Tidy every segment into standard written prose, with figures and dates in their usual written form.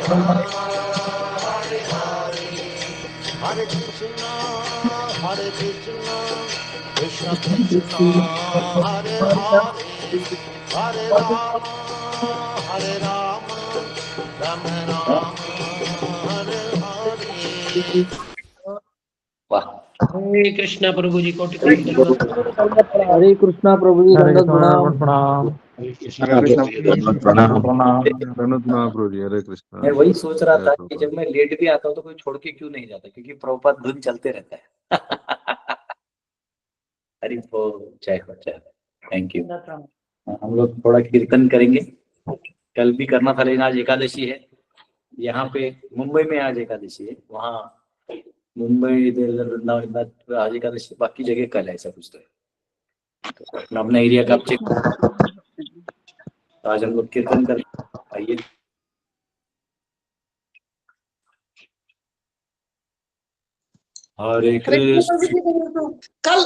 Hare Krishna, Krishna Krishna, Hare Hare, Hare Rama, Hare Rama, Rama Rama, Hare Hare. वाह। हरे कृष्णा प्रभु जी कोटि कोटि दंडवत। हरे कृष्णा प्रभु जी दंडवत प्रणाम। हरे हरे कृष्ण प्रणाम। प्रभु जी, हरे कृष्ण। मैं वही सोच रहा था कि प्रभुपाद। जब मैं लेट भी आता हूँ तो कोई छोड़ के क्यों नहीं जाता, क्योंकि प्रभुपाद धुन चलते रहता है। हरि बोल, जय हो जय हो। Thank you. हम लोग थोड़ा कीर्तन करेंगे, कल भी करना था लेकिन आज एकादशी है। यहाँ पे मुंबई में आज एकादशी है, वहाँ मुंबई इधर उधर वृंदावन आज एकादशी, बाकी जगह कल है, ऐसा कुछ तो है। तो अपना अपना एरिया का चेक। आज हम लोग कीर्तन कर, आइए। हरे कृष्ण। कल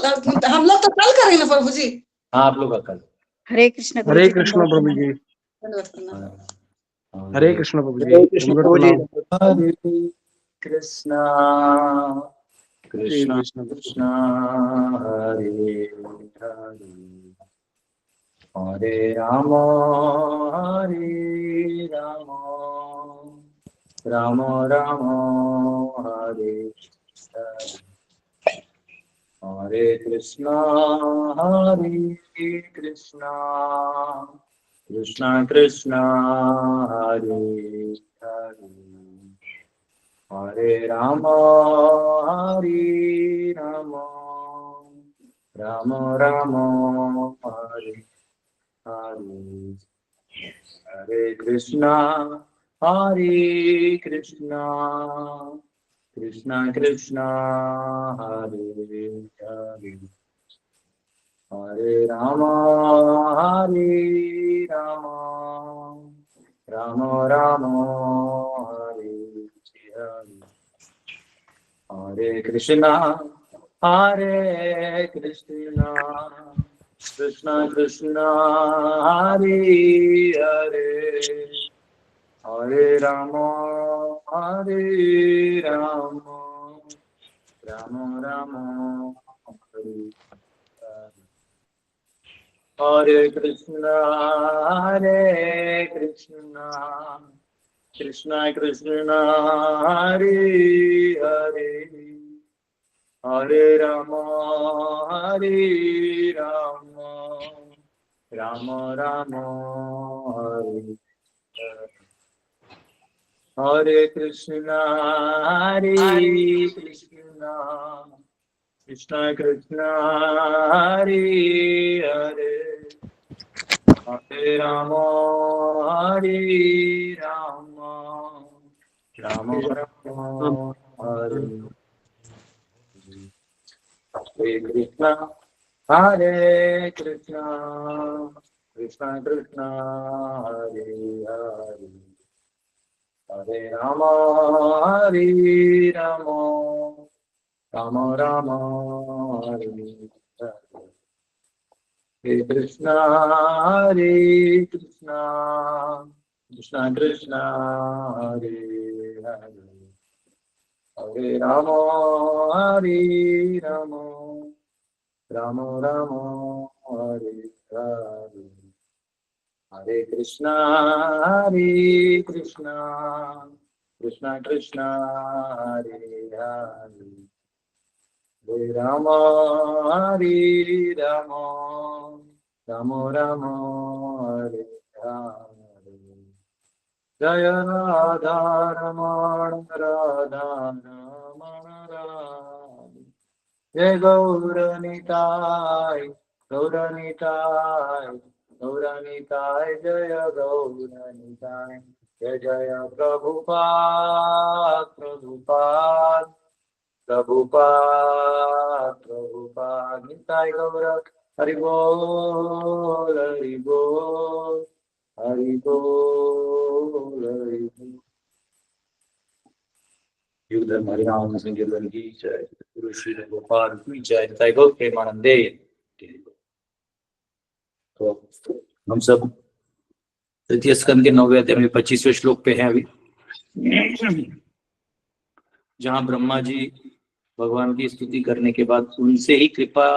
हम लोग तो कल करेंगे ना प्रभु जी। हाँ, आप लोग का कल। हरे कृष्ण हरे कृष्ण प्रभु जी। हरे कृष्ण प्रभु जी। हरे कृष्ण प्रभु जी। प्रणाम। हरे कृष्णा कृष्णा कृष्णा हरे हरे, हरे राम राम राम हरे हरे, हरे कृष्णा कृष्णा कृष्णा हरे हरे, हरे राम राम राम हरे हरे, हरे कृष्णा कृष्णा कृष्णा हरे हरे, हरे राम राम राम हरे हरे, हरे कृष्णा कृष्णा कृष्णा हरे हरे, हरे राम राम राम हरे हरे, हरे कृष्णा कृष्णा कृष्णा हरे हरे, हरे राम राम राम हरे हरे, हरे कृष्णा कृष्णा कृष्णा हरे हरे, हरे राम राम राम हरे हरे, हरे कृष्णा कृष्णा कृष्णा हरे हरे, हरे राम राम राम हरे हरे, हरे कृष्णा कृष्णा कृष्णा हरे हरे, हरे राम राम राम हरे हरे, हरे कृष्णा कृष्णा कृष्णा हरे हरे, हरे राम राम राम हरे हरे, जय राधा रमण राधे, जय गौरनिताय जय गौरनिताय, जय जय प्रभुपाद निताय गौर, हरि बोल हरि बोल हरि बोल हरि बोल। युग धर्म हरिनाम संकीर्तन की जय, गुरु श्री गोपाल की जय, निताय गौर प्रेमानंदे। तो हम सब तृतीय स्कंद के 9वें अध्याय में 25वें श्लोक पे हैं अभी। जहाँ ब्रह्मा जी भगवान की स्तुति करने के बाद उनसे ही कृपा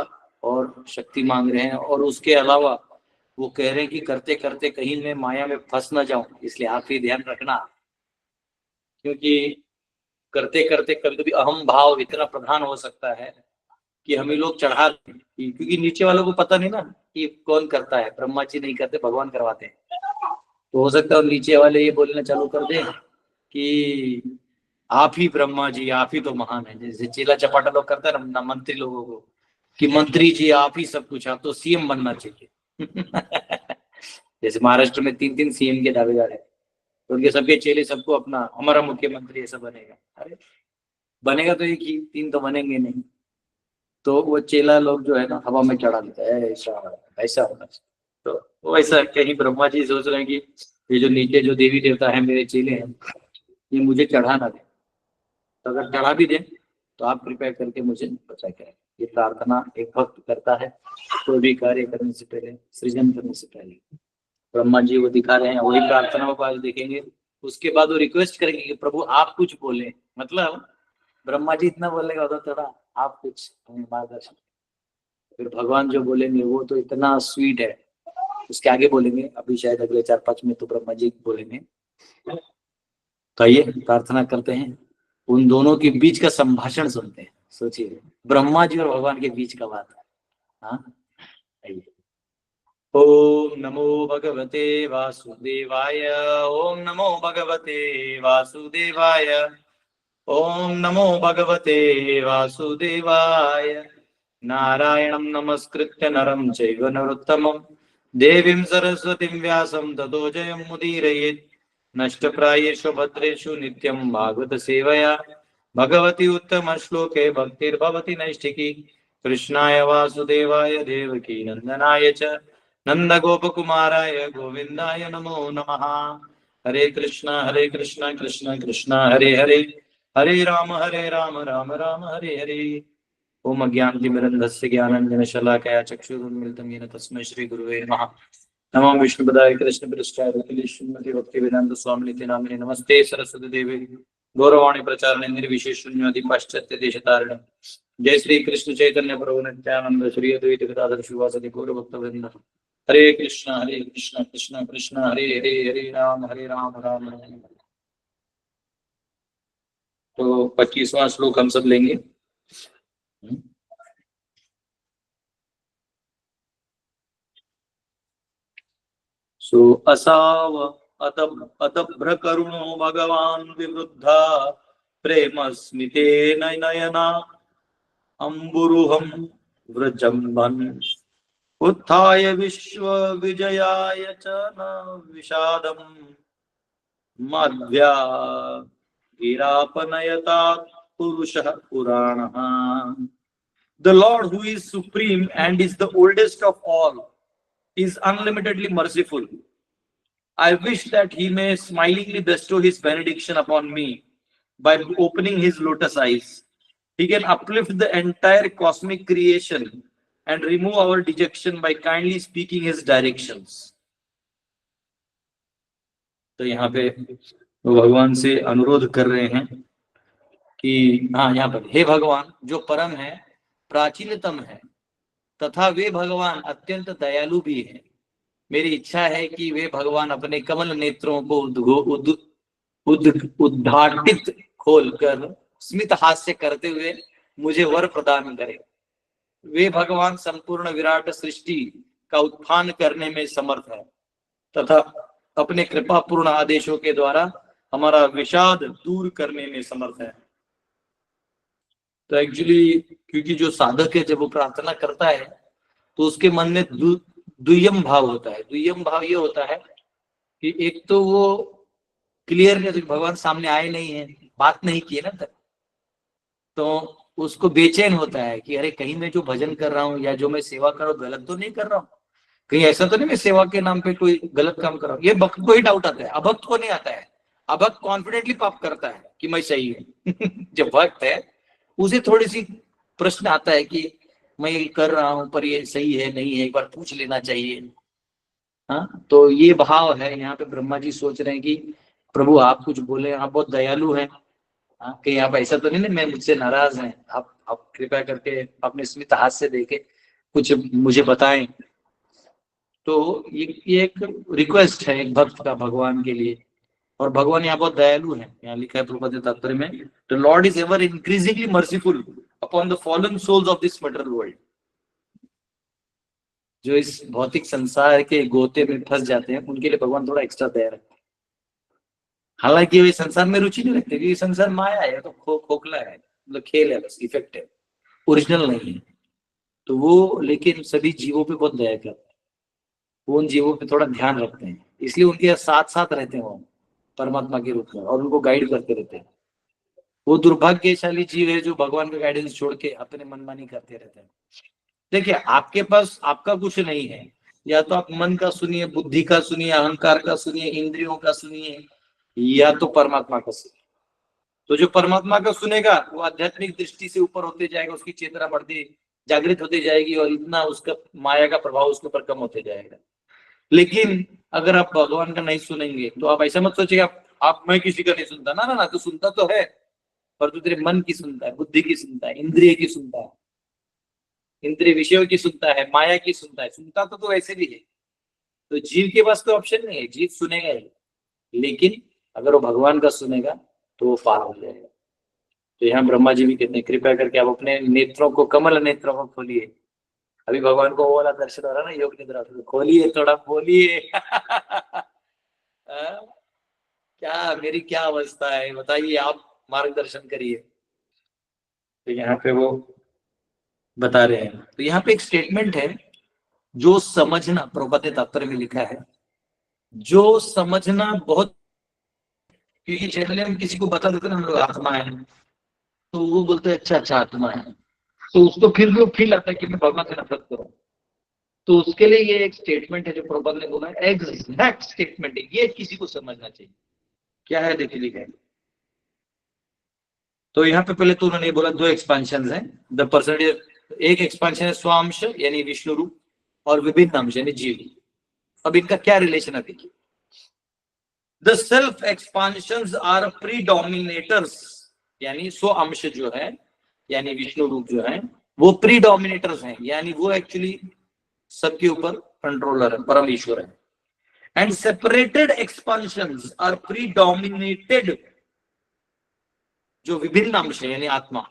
और शक्ति मांग रहे हैं, और उसके अलावा वो कह रहे हैं कि करते करते कहीं मैं माया में फंस ना जाऊं, इसलिए आप ही ध्यान रखना। क्योंकि करते करते कभी कभी अहम भाव इतना प्रधान हो सकता है कि हमें लोग चढ़ा दें, क्योंकि नीचे वालों को पता नहीं ना कि कौन करता है। ब्रह्मा जी नहीं करते, भगवान करवाते हैं। तो हो सकता है और नीचे वाले ये बोलना चालू कर दें कि आप ही ब्रह्मा जी, आप ही तो महान है। जैसे चेला चपाटा लोग करते हैं ना मंत्री लोगों को, कि मंत्री जी आप ही सब कुछ, आप तो सीएम बनना चाहिए। जैसे महाराष्ट्र में 3-3 सीएम के दावेदार है, तो उनके सबके चेले सबको अपना हमारा मुख्यमंत्री ऐसा बनेगा। अरे बनेगा तो एक ही, 3 तो बनेंगे नहीं। तो वो चेला लोग जो है ना हवा में चढ़ा देता है, ऐसा ऐसा होना चाहिए। तो वो ऐसा कहीं ब्रह्मा जी सोच रहे हैं कि ये जो नीचे जो देवी देवता है मेरे चेले हैं, ये मुझे चढ़ा ना दे। तो अगर चढ़ा भी दे तो आप कृपया करके मुझे बचा करें। ये प्रार्थना एक भक्त करता है कोई भी कार्य करने से पहले, सृजन करने से पहले। ब्रह्मा जी वो दिखा रहे हैं, वही प्रार्थना को आज देखेंगे। उसके बाद वो रिक्वेस्ट करेंगे कि प्रभु आप कुछ बोले। मतलब ब्रह्मा जी इतना बोलेगा उधर थोड़ा आप कुछ हमें मार्गदर्शन। फिर भगवान जो बोलेंगे वो तो इतना स्वीट है, उसके आगे बोलेंगे अभी शायद अगले 4-5 में तो ब्रह्मा जी बोलेंगे। तो आइए प्रार्थना करते हैं, उन दोनों के बीच का संभाषण सुनते हैं। सोचिए ब्रह्मा जी और भगवान के बीच का बात है। हाँ आइए। ओम नमो भगवते वासुदेवाय, ओम नमो भगवते वासुदेवाय, ओम नमो भगवते वासुदेवाय। नारायणं नमस्कृत्य नरं चैव नरोत्तमं देवीं सरस्वतीं व्यासं ततो जयमुदीरयेत्। नष्टप्रायेषु भद्रेषु नित्यं भागवत सेवया भगवती उत्तम श्लोके भक्तिर्भवति नैष्ठिकी। कृष्णाय वासुदेवाय देवकी नंदनाय च नंदगोपकुमाराय गोविंदाय नमो नमः। हरे कृष्णा कृष्णा कृष्णा हरे हरे, हरे राम राम राम हरे हरे। ओम अज्ञानतिमिरन्धस्य ज्ञानाञ्जनशलाकया चक्षुरुन्मिलितं येन तस्मै श्रीगुरुवे नमः। नमो विष्णुपदाय कृष्णप्रेष्ठाय श्रीमति भक्तिवेदांत स्वामिनिति नामिने नमस्ते सरस्वती देवे गौरवाणी प्रचारणे निर्विशेष शून्यवादी पाश्चात्य देशतारिणे। जय श्री कृष्ण चैतन्य प्रभु नित्यानंद श्री अद्वैत गदाधर शिवासादि गौर भक्तवृंद। हरे कृष्ण कृष्ण कृष्ण हरे हरे, हरे राम राम राम। तो 25वां श्लोक हम सब लेंगे। सो असाव अतभ्र करुणो भगवान विवृद्धा प्रेम स्मिते नयना अम्बुरुहं व्रजम्भन् उत्थाय विश्व विजयाय च न विषादम् मध्या गिरापनयतात् पुरुषः पुराणः। The Lord who is supreme and is the oldest of all is unlimitedly merciful. I wish that he may smilingly bestow his benediction upon me by opening his lotus eyes. He can uplift the entire cosmic creation and remove our dejection by kindly speaking his directions. तो यहाँ पे वो भगवान से अनुरोध कर रहे हैं कि हाँ यहाँ पर हे भगवान जो परम है, प्राचीनतम है, तथा वे भगवान अत्यंत दयालु भी हैं। मेरी इच्छा है कि वे भगवान अपने कमल नेत्रों को उद्घाटित खोलकर स्मित हास्य करते हुए मुझे वर प्रदान करें। वे भगवान संपूर्ण विराट सृष्टि का उत्थान करने में समर्थ है तथा अपने कृपा पूर्ण आदेशों के द्वारा हमारा विषाद दूर करने में समर्थ है। तो एक्चुअली क्योंकि जो साधक है जब वो प्रार्थना करता है तो उसके मन में दुय्यम भाव होता है। दुय्यम भाव ये होता है कि एक तो वो क्लियर नहीं, भगवान सामने आए नहीं है, बात नहीं की है ना तक, तो उसको बेचैन होता है कि अरे कहीं मैं जो भजन कर रहा हूँ या जो मैं सेवा कर रहा हूँ गलत तो नहीं कर रहा हूँ, कहीं ऐसा तो नहीं मैं सेवा के नाम पे कोई गलत काम कर रहा हूँ। ये भक्त को ही डाउट आता है, अभक्त को नहीं आता है। अभक्त कॉन्फिडेंटली पाप करता है कि मैं सही हूँ। जो भक्त है उसे थोड़ी सी प्रश्न आता है कि मैं ये कर रहा हूँ पर ये सही है नहीं है, एक बार पूछ लेना चाहिए। हाँ, तो ये भाव है यहाँ पे। ब्रह्मा जी सोच रहे हैं कि प्रभु आप कुछ बोले, आप बहुत दयालु हैं, कहीं आप ऐसा तो नहीं ना मैं मुझसे नाराज हैं, आप कृपया करके अपने स्मित हाथ से देके कुछ मुझे बताएं। तो ये एक रिक्वेस्ट है एक भक्त का भगवान के लिए, और भगवान यहाँ बहुत दयालु है। यहाँ लिखा है प्रभुपद तात्पर्य में, the Lord is ever increasingly merciful upon the fallen souls of this material world. जो इस भौतिक संसार के गोते में फंस जाते हैं उनके लिए भगवान थोड़ा एक्स्ट्रा दया रखते हैं। हालांकि वे संसार में रुचि नहीं रखते, क्योंकि संसार माया है, तो खोखला है, मतलब खेल है, बस इफेक्ट है, ओरिजिनल नहीं है। तो वो लेकिन सभी जीवों पे बहुत दया करते हैं, वो उन जीवों पे थोड़ा ध्यान रखते हैं, इसलिए उनके साथ साथ रहते हैं वो परमात्मा के रूप में, और उनको गाइड करते रहते हैं। वो दुर्भाग्यशाली जीव है जो भगवान का गाइडेंस छोड़ के अपने मनमानी करते रहते हैं। देखिए, आपके पास आपका कुछ नहीं है, या तो आप मन का सुनिए, बुद्धि का सुनिए, अहंकार का सुनिए, इंद्रियों का सुनिए, या तो परमात्मा का सुनिए। तो जो परमात्मा का सुनेगा वो आध्यात्मिक दृष्टि से ऊपर होते जाएगा, उसकी चेतना बढ़ती जागृत होती जाएगी, और इतना उसका माया का प्रभाव उसके ऊपर कम होते जाएगा। लेकिन अगर आप भगवान का नहीं सुनेंगे तो आप ऐसा मत सोचिए आप मैं किसी का नहीं सुनता, ना ना ना, तो सुनता तो है, पर तू तेरे मन की सुनता है, बुद्धि की सुनता है, इंद्रिय की सुनता है, इंद्रिय विषयों की सुनता है, माया की सुनता है, सुनता तो ऐसे भी है। तो जीव के पास तो ऑप्शन नहीं है, जीव सुनेगा ही, लेकिन अगर वो भगवान का सुनेगा तो वो पार हो जाएगा। तो यहाँ ब्रह्मा जी भी कहते हैं, कृपया करके आप अपने नेत्रों को, कमल नेत्रों को खोलिए। अभी भगवान को वो वाला दर्शन हो रहा है ना योग निद्रा, तो खोलिए, थोड़ा बोलिए। क्या मेरी क्या अवस्था है बताइए, आप मार्गदर्शन करिए। तो यहाँ पे वो बता रहे हैं। तो यहाँ पे एक स्टेटमेंट है, जो समझना, प्रभुपाद ने तात्पर्य में लिखा है, जो समझना बहुत, क्योंकि चैतन्य हम किसी को बता देते ना हम लोग आत्मा है, तो वो बोलते हैं अच्छा अच्छा आत्मा है, तो उसको फिर भी फील आता है कि मैं भगवान से नफरत करूं। तो उसके लिए ये एक स्टेटमेंट है जो प्रभुपाद ने बोला है, एग्जैक्ट स्टेटमेंट है, ये किसी को समझना चाहिए। क्या है देखिए लिखा है। तो यहाँ पे पहले तो उन्होंने बोला दो एक्सपांशन है, द परसेंटेज, एक एक्सपांशन है स्वांश यानी विष्णु रूप, और विभिन्न अंश यानी जीव। अब इनका क्या रिलेशन है देखिए। द सेल्फ एक्सपांशंस आर प्रीडोमिनेटर्स, यानी स्व अंश जो है यानी विष्णु रूप जो है वो प्रीडोमिनेटर्स हैं, यानी वो एक्चुअली सबके ऊपर कंट्रोलर है, परम ईश्वर है। एंड सेपरेटेड एक्सपांशंस आर प्रीडोमिनेटेड, जो विभिन्न अंश है यानी आत्मा,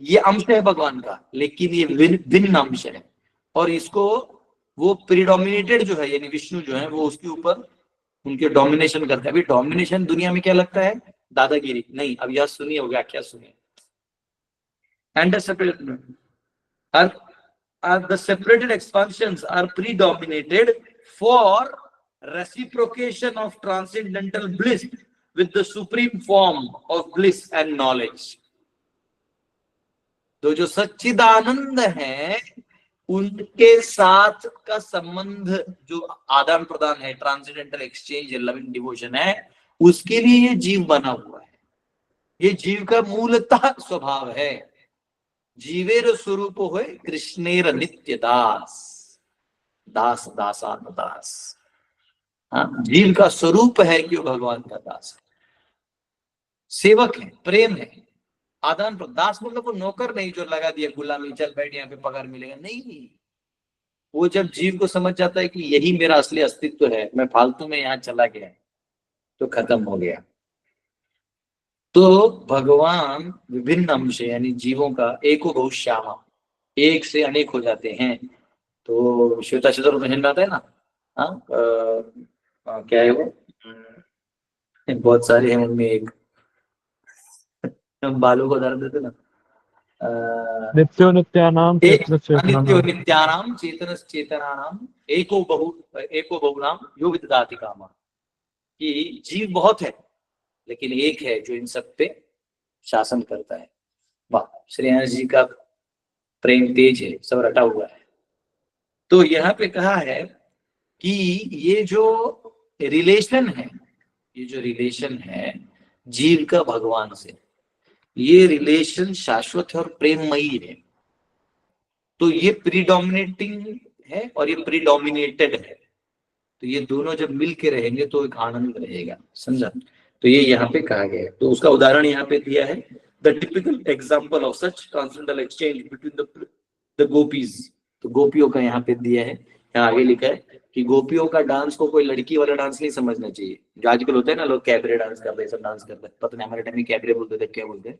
ये अंश है भगवान का, लेकिन ये भिन्न अंश है, और इसको वो प्रीडोमिनेटेड जो है यानी विष्णु जो है वो उसके ऊपर उनके डोमिनेशन करते हैं। अभी डोमिनेशन दुनिया में क्या लगता है, दादागिरी नहीं। अब यह सुनिए, हो गया क्या सुनिए। And the separated expansions are predominated for reciprocation of transcendental bliss with the supreme form of bliss and knowledge। तो जो सच्चिदानंद है उनके साथ का संबंध, जो आदान प्रदान है, ट्रांसेंडेंटल एक्सचेंज, लविंग डिवोशन है, उसके लिए ये जीव बना हुआ है। ये जीव का मूलतः स्वभाव है। जीवेर स्वरूप होए कृष्णेर नित्य दास, दास दासात्म दास। हाँ, जीव का स्वरूप है कि वो भगवान का दास है, सेवक है, प्रेम है, आदान प्रदान। दास मतलब वो नौकर नहीं जो लगा दिया गुलामी, चल बैठ यहाँ पे पगार मिलेगा, नहीं। वो जब जीव को समझ जाता है कि यही मेरा असली अस्तित्व है, मैं फालतू में यहाँ चला गया, तो खत्म हो गया। तो भगवान विभिन्न अंश यानी जीवों का एको बहु श्यामा, एक से अनेक हो जाते हैं। तो श्वेता चतुर्भुज आता है ना, हाँ, क्या है वो, बहुत सारे हैं उनमें, एक बालों को दर्द देते ना, नित्यो नित्यानाम नित्यो नित्यानाम चेतनस चेतनानाम एको बहुनाम यो विदधाति कामा। कि जीव बहुत है लेकिन एक है जो इन सब पे शासन करता है। वाह, श्री हरि जी का प्रेम तेज है, सब रटा हुआ है। तो यहाँ पे कहा है कि ये जो रिलेशन है, ये जो रिलेशन है जीव का भगवान से, ये रिलेशन शाश्वत है और प्रेममयी है। तो ये प्रीडोमिनेटिंग है और ये प्रीडोमिनेटेड है। तो ये दोनों जब मिल के रहेंगे तो एक आनंद रहेगा, समझा। तो ये यहाँ पे कहा गया है। तो उसका उदाहरण यहाँ पे दिया है, the typical example of such transcendental exchange between the gopis. तो गोपियों का यहाँ पे दिया है, यहाँ आगे लिखा है कि गोपियों का डांस को कोई लड़की वाला डांस नहीं समझना चाहिए। जो आजकल होता है ना, लोग कैबरे डांस करते हैं, सब डांस करते हैं, पता नहीं हमारे टाइम में कैबरे बोलते थे, क्या बोलते हैं।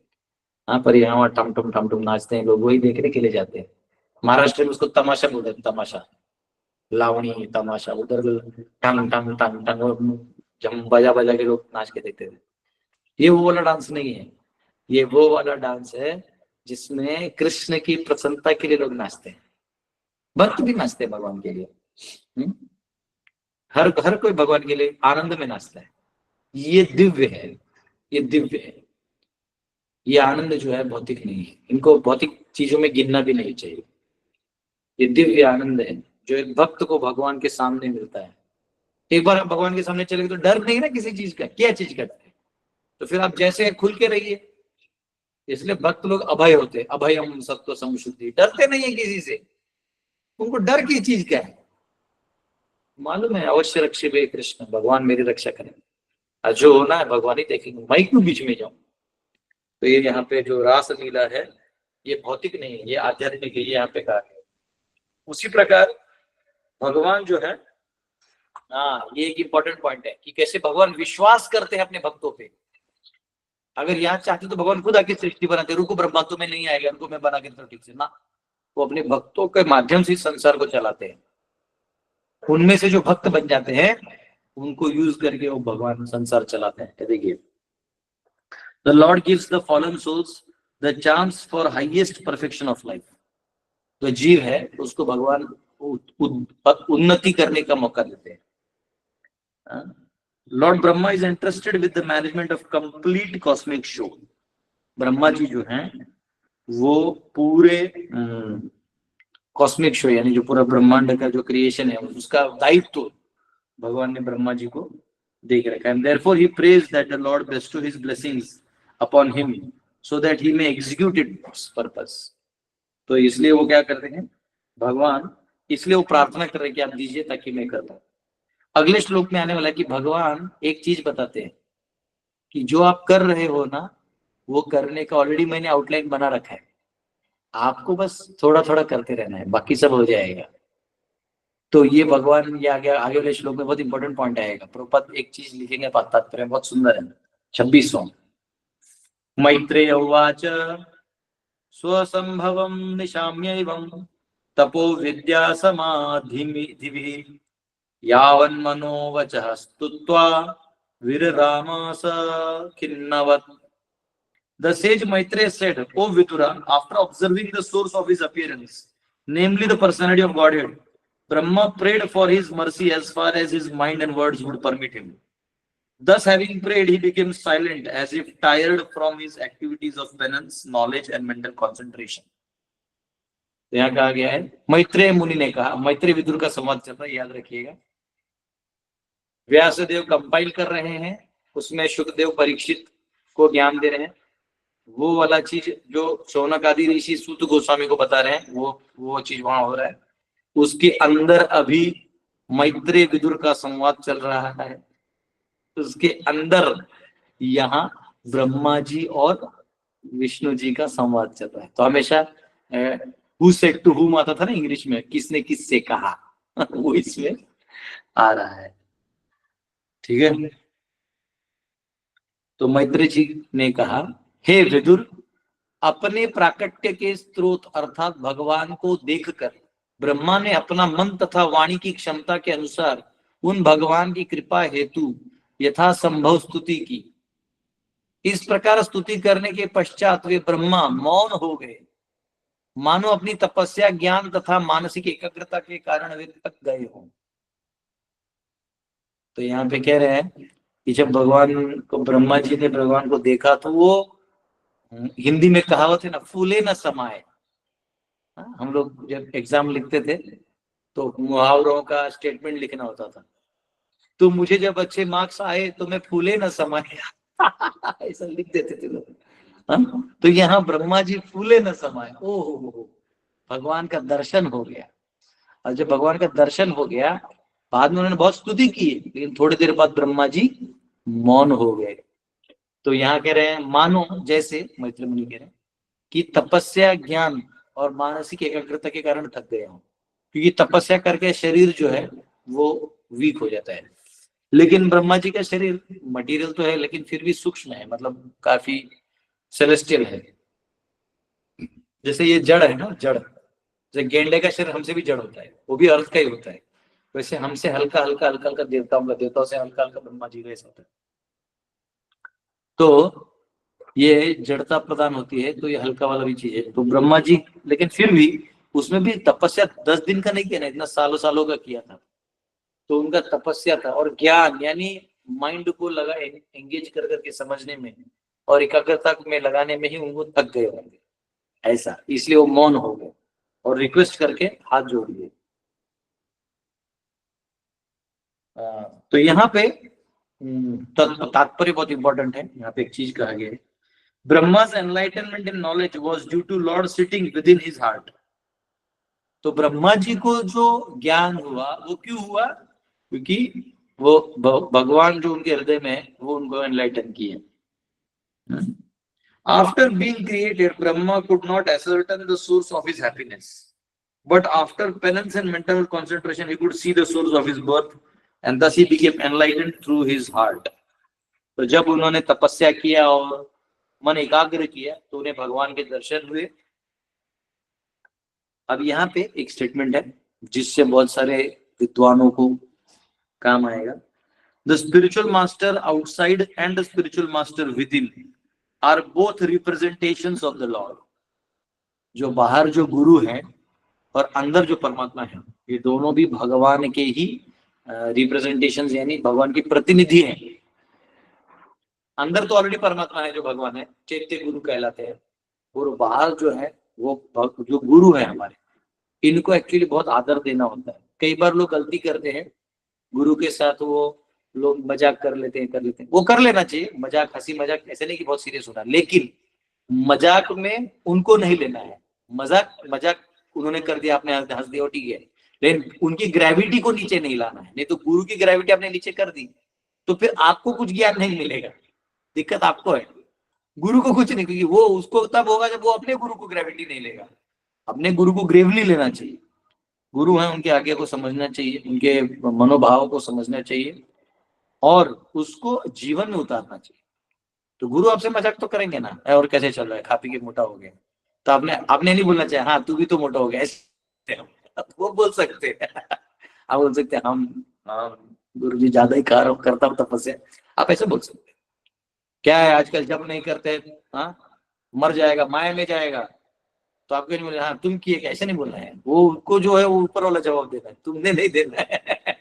हाँ, पर यहाँ वहाँ टम टम नाचते हैं लोग, वही देखने के लिए जाते हैं। महाराष्ट्र में उसको तमाशा बोलते हैं, तमाशा, लावणी तमाशा। उधर टंग टंग टंग टंग जम बजा बजा के लोग नाच के देखते थे। ये वो वाला डांस नहीं है, ये वो वाला डांस है जिसमें कृष्ण की प्रसन्नता के लिए लोग नाचते हैं। भक्त भी नाचते हैं भगवान के लिए। हर हर कोई भगवान के लिए आनंद में नाचता है। ये दिव्य है, ये दिव्य है। ये आनंद जो है भौतिक नहीं है, इनको भौतिक चीजों में गिनना भी नहीं चाहिए। ये दिव्य आनंद है जो एक भक्त को भगवान के सामने मिलता है। एक बार आप भगवान के सामने चले गए तो डर नहीं ना किसी चीज का, क्या चीज का डर है? तो फिर आप जैसे खुल के रहिए। इसलिए भक्त लोग अभय होते, अभयम सत्व संशुद्धि, डरते नहीं है किसी से। उनको डर की चीज क्या है? मालूम है, अवश्य रक्षे कृष्ण, भगवान मेरी रक्षा करें, जो होना है भगवान ही देखेंगे, मैं क्यों बीच में जाऊं। तो ये यहाँ पे जो रास लीला है ये भौतिक नहीं है, ये आध्यात्मिक है, ये यहाँ पे कहा है। उसी प्रकार भगवान जो है, हाँ, ये एक इंपॉर्टेंट पॉइंट है कि कैसे भगवान विश्वास करते हैं अपने भक्तों पे। अगर यहाँ चाहते तो भगवान खुद आके सृष्टि बनाते, रुको ब्रह्मा तुम्हें नहीं आएगा, उनको मैं बना के देता हूं ठीक से ना। वो अपने भक्तों के माध्यम से संसार को चलाते हैं। उनमें से जो भक्त बन जाते हैं उनको यूज करके वो भगवान संसार चलाते हैं। देखिए, the Lord gives the fallen souls the chance for highest perfection of life. तो जीव है उसको भगवान उन्नति करने का मौका देते हैं। Lord Brahma is interested with the management of complete cosmic show. Brahma ji जो हैं वो पूरे कॉस्मिक शो यानी जो पूरा ब्रह्मांड का जो क्रिएशन है उसका दायित्व भगवान ने ब्रह्मा जी को देख रखा है। And therefore he praise that the Lord Bairstow his blessings upon him so that he may execute it's purpose. तो इसलिए वो क्या करते हैं भगवान, इसलिए वो प्रार्थना कर रहे हैं कि आप दीजिए ताकि मैं कर पाऊं। अगले श्लोक में आने वाला है कि भगवान एक चीज बताते हैं कि जो आप कर रहे हो ना वो करने का ऑलरेडी मैंने आउटलाइन बना रखा है, आपको बस थोड़ा थोड़ा करते रहना है, बाकी सब हो जाएगा। तो ये भगवान ये आगे वाले श्लोक में बहुत इंपॉर्टेंट पॉइंट आएगा। प्रभुपाद एक चीज लिखेंगे तात्पर्य बहुत सुंदर है, 26वां। मैत्रेय उवाच स्वसंभवं निशाम्यैवं तपो विद्या समाधिभिः यावन्मनो वचः स्तुत्वा विररामास खिन्नवत्। The sage Maitreya said, "O Vidura, after observing the source of his appearance, namely the personality of Godhead, Brahma prayed for his mercy as far as his mind and words would permit him. Thus, having prayed, he became silent, as if tired from his activities of penance, knowledge, and mental concentration." यहाँ कहा गया है, मैत्रेय मुनि ने कहा, मैत्रेय विदुर का संवाद चल रहा है, याद रखिएगा। व्यासदेव कंपाइल कर रहे हैं, उसमें शुकदेव परीक्षित को ज्ञान दे रहे हैं। वो वाला चीज जो शौनक आदि ऋषि सूत गोस्वामी को बता रहे हैं वो चीज वहां हो रहा है। उसके अंदर अभी मैत्रेय विदुर का संवाद चल रहा है। उसके अंदर यहाँ ब्रह्मा जी और विष्णु जी का संवाद चल रहा है। तो हमेशा हु सेड टू हुम आता था ना इंग्लिश में, किसने किससे कहा वो इसमें आ रहा है, ठीक है। तो मैत्रेय जी ने कहा, हे विदुर, अपने प्राकट्य के स्रोत अर्थात भगवान को देखकर ब्रह्मा ने अपना मन तथा वाणी की क्षमता के अनुसार उन भगवान की कृपा हेतु यथा संभव स्तुति की। इस प्रकार स्तुति करने के पश्चात वे ब्रह्मा मौन हो गए, मानो अपनी तपस्या, ज्ञान तथा मानसिक एकाग्रता के कारण वे थक गए हों। तो यहाँ पे कह रहे हैं कि जब भगवान को ब्रह्मा जी ने भगवान को देखा तो वो, हिंदी में कहावत है ना, फूले न समाये। हम लोग जब एग्जाम लिखते थे तो मुहावरों का स्टेटमेंट लिखना होता था, तो मुझे जब अच्छे मार्क्स आए तो मैं फूले न समाये ऐसा लिख देते थे लोग। तो यहाँ ब्रह्मा जी फूले न समाये, ओहो भगवान का दर्शन हो गया। और जब भगवान का दर्शन हो गया बाद में उन्होंने बहुत स्तुति की, लेकिन थोड़ी देर बाद ब्रह्मा जी मौन हो गए। तो यहाँ कह रहे हैं मानो जैसे मैत्री मुनि कह रहे हैं कि तपस्या, ज्ञान और मानसिक एकाग्रता के कारण थक गए हो, क्योंकि तपस्या करके शरीर जो है वो वीक हो जाता है। लेकिन ब्रह्मा जी का शरीर मटेरियल तो है, लेकिन फिर भी सूक्ष्म है, मतलब काफी सेलेस्टियल है। जैसे ये जड़ है ना, जड़, जैसे गेंडे का शरीर हमसे भी जड़ होता है, वो भी अर्थ का ही होता है, वैसे हमसे हल्का हल्का हल्का हल्का देवताओं का, देवताओं से हल्का हल्का ब्रह्मा जी का ऐसा होता है। तो ये जड़ता प्रदान होती है, तो ये हल्का वाला भी चीज है। तो ब्रह्मा जी, लेकिन फिर भी उसमें भी तपस्या 10 दिन का नहीं किया ना, इतना सालों सालों का किया था। तो उनका तपस्या था, और ज्ञान यानी माइंड को लगा एंगेज कर करके समझने में और एकाग्रता में लगाने में ही उनको थक गए होंगे, ऐसा, इसलिए वो मौन हो गए और रिक्वेस्ट करके हाथ जोड़ दिए। तो यहाँ पे तात्पर्य बहुत इंपॉर्टेंट है। यहाँ पे एक चीज कहा गया है, ब्रह्मा's enlightenment in knowledge was due to Lord sitting within his heart। तो ब्रह्मा जी को जो ज्ञान हुआ वो क्यों हुआ? क्योंकि वो भगवान जो उनके हृदय में है वो उनको एनलाइटन किए। After being created, Brahma could not ascertain the source of his happiness, but after penance and mental concentration, he could see the source of his birth, and thus he became enlightened through his heart। तो जब उन्होंने तपस्या किया और मन एकाग्र किया तो उन्हें भगवान के दर्शन हुए। अब यहाँ पे एक स्टेटमेंट है जिससे बहुत सारे विद्वानों को काम आएगा। The spiritual master outside and the spiritual master with in are both representations of the Lord. जो बाहर जो गुरु है और अंदर जो परमात्मा है, ये दोनों भी भगवान के ही रिप्रेजेंटेशंस यानी भगवान की प्रतिनिधि हैं। अंदर तो ऑलरेडी परमात्मा है जो भगवान है, चैत्य गुरु कहलाते हैं, और बाहर जो है वो जो गुरु है हमारे, इनको एक्चुअली बहुत आदर देना होता है। कई बार लोग गलती करते हैं, गुरु के साथ वो लोग मजाक कर लेते हैं, वो कर लेना चाहिए मजाक, हंसी मजाक, ऐसे नहीं कि बहुत सीरियस होना, लेकिन मजाक में उनको नहीं लेना है। मजाक मजाक उन्होंने कर दिया, आपने हंस दिया, ठीक है, लेकिन उनकी ग्रेविटी को नीचे नहीं लाना है। नहीं तो गुरु की ग्रेविटी आपने नीचे कर दी तो फिर आपको कुछ ज्ञान नहीं मिलेगा, दिक्कत आपको है, गुरु को कुछ नहीं, क्योंकि वो उसको तब होगा जब वो अपने गुरु को ग्रेविटी नहीं लेगा। अपने गुरु को ग्रेवली लेना चाहिए। गुरु है, उनके आगे को समझना चाहिए, उनके मनोभाव को समझना चाहिए और उसको जीवन में उतारना चाहिए। तो गुरु आपसे मजाक तो करेंगे ना, और कैसे चल रहा है, खा पी के मोटा हो गया, तो आपने नहीं बोलना चाहिए हाँ तू भी तो मोटा हो गया, ऐसे वो बोल सकते हैं। आप बोल सकते हैं हम गुरु जी ज्यादा ही करता हूँ तपस्या, आप ऐसे बोल सकते हैं। क्या है आजकल जब नहीं करते, हाँ मर जाएगा, माया में जाएगा, तो आपको नहीं बोलना हाँ तुम किए, ऐसे नहीं बोलना है। वो उसको जो है वो ऊपर वाला जवाब देना है, तुमने नहीं देना है।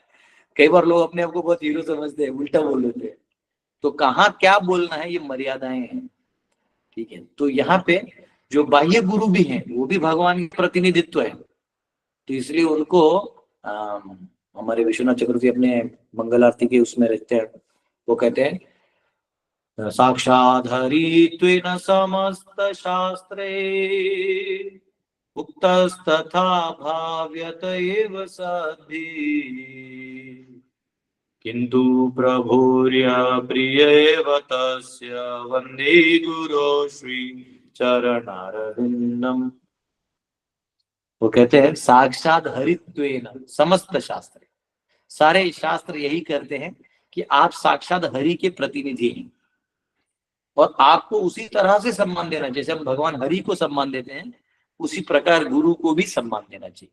कई बार लोग अपने आप को बहुत हीरो समझते हैं, उल्टा बोल देते हैं। तो कहाँ क्या बोलना है, ये मर्यादाएं हैं, ठीक है। तो यहाँ पे जो बाह्य गुरु भी हैं वो भी भगवान का प्रतिनिधित्व है, तो इसलिए उनको हमारे विश्वनाथ चक्रवर्ती अपने मंगल आरती के उसमें रहते हैं, वो कहते हैं साक्षात् हरित्वेन समस्त शास्त्रे उक्तस्तथा भाव्यत एव सद्भिः किंतु प्रभुर्य प्रिय एव तस्य वंदे गुरो श्री चरणारविंदम। वो कहते हैं साक्षात हरित्वेन समस्त शास्त्र, सारे शास्त्र यही करते हैं कि आप साक्षात हरि के प्रतिनिधि हैं और आपको उसी तरह से सम्मान देना, जैसे हम भगवान हरि को सम्मान देते हैं उसी प्रकार गुरु को भी सम्मान देना चाहिए।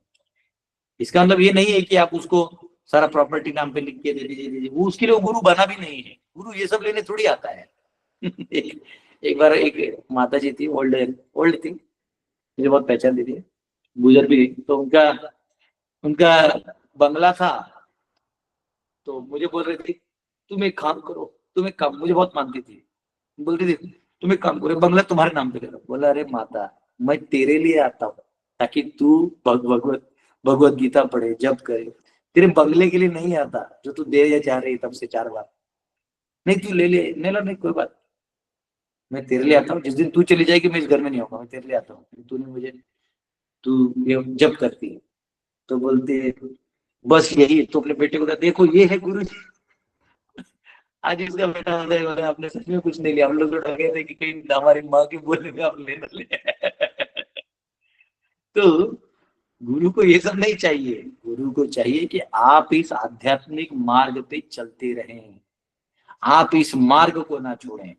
इसका मतलब ये नहीं है कि आप उसको सारा प्रॉपर्टी नाम पे लिख के दे दीजिए, वो उसके लिए गुरु बना भी नहीं है। गुरु ये सब लेने थोड़ी आता है। एक बार एक माता जी थी, ओल्ड थी, मुझे बहुत पहचान देती है, गुजर भी, तो उनका बंगला था, तो मुझे बोल रही थी तुम एक काम करो, तुम एक काम, मुझे बहुत मानती थी, बोलती थी तुम एक काम करो, बंगला तुम्हारे नाम पे करो। बोला अरे माता मैं तेरे लिए आता हूँ ताकि तू भगवत गीता पढ़े, जप करे, तेरे बंगले के लिए नहीं आता जो तू दे जा रही तब से 4 बार। नहीं तू ले ले, नहीं कोई बात, मैं तेरे लिए आता हूँ, जिस दिन तू चली जाएगी मैं इस घर में नहीं होगा, मैं तेरे लिए आता हूँ, तूने मुझे, तू जप करती है। तो बोलती है बस यही। तो अपने बेटे को देखो ये है गुरु जी। आज इसका बेटा होता है, आपने सच में कुछ नहीं लिया, हम लोग तो डर गए थे कि कहीं हमारी माँ के बोलने में आप ले ना ले। तो गुरु को ये सब नहीं चाहिए। गुरु को चाहिए कि आप इस आध्यात्मिक मार्ग पे चलते रहें, आप इस मार्ग को ना छोड़ें।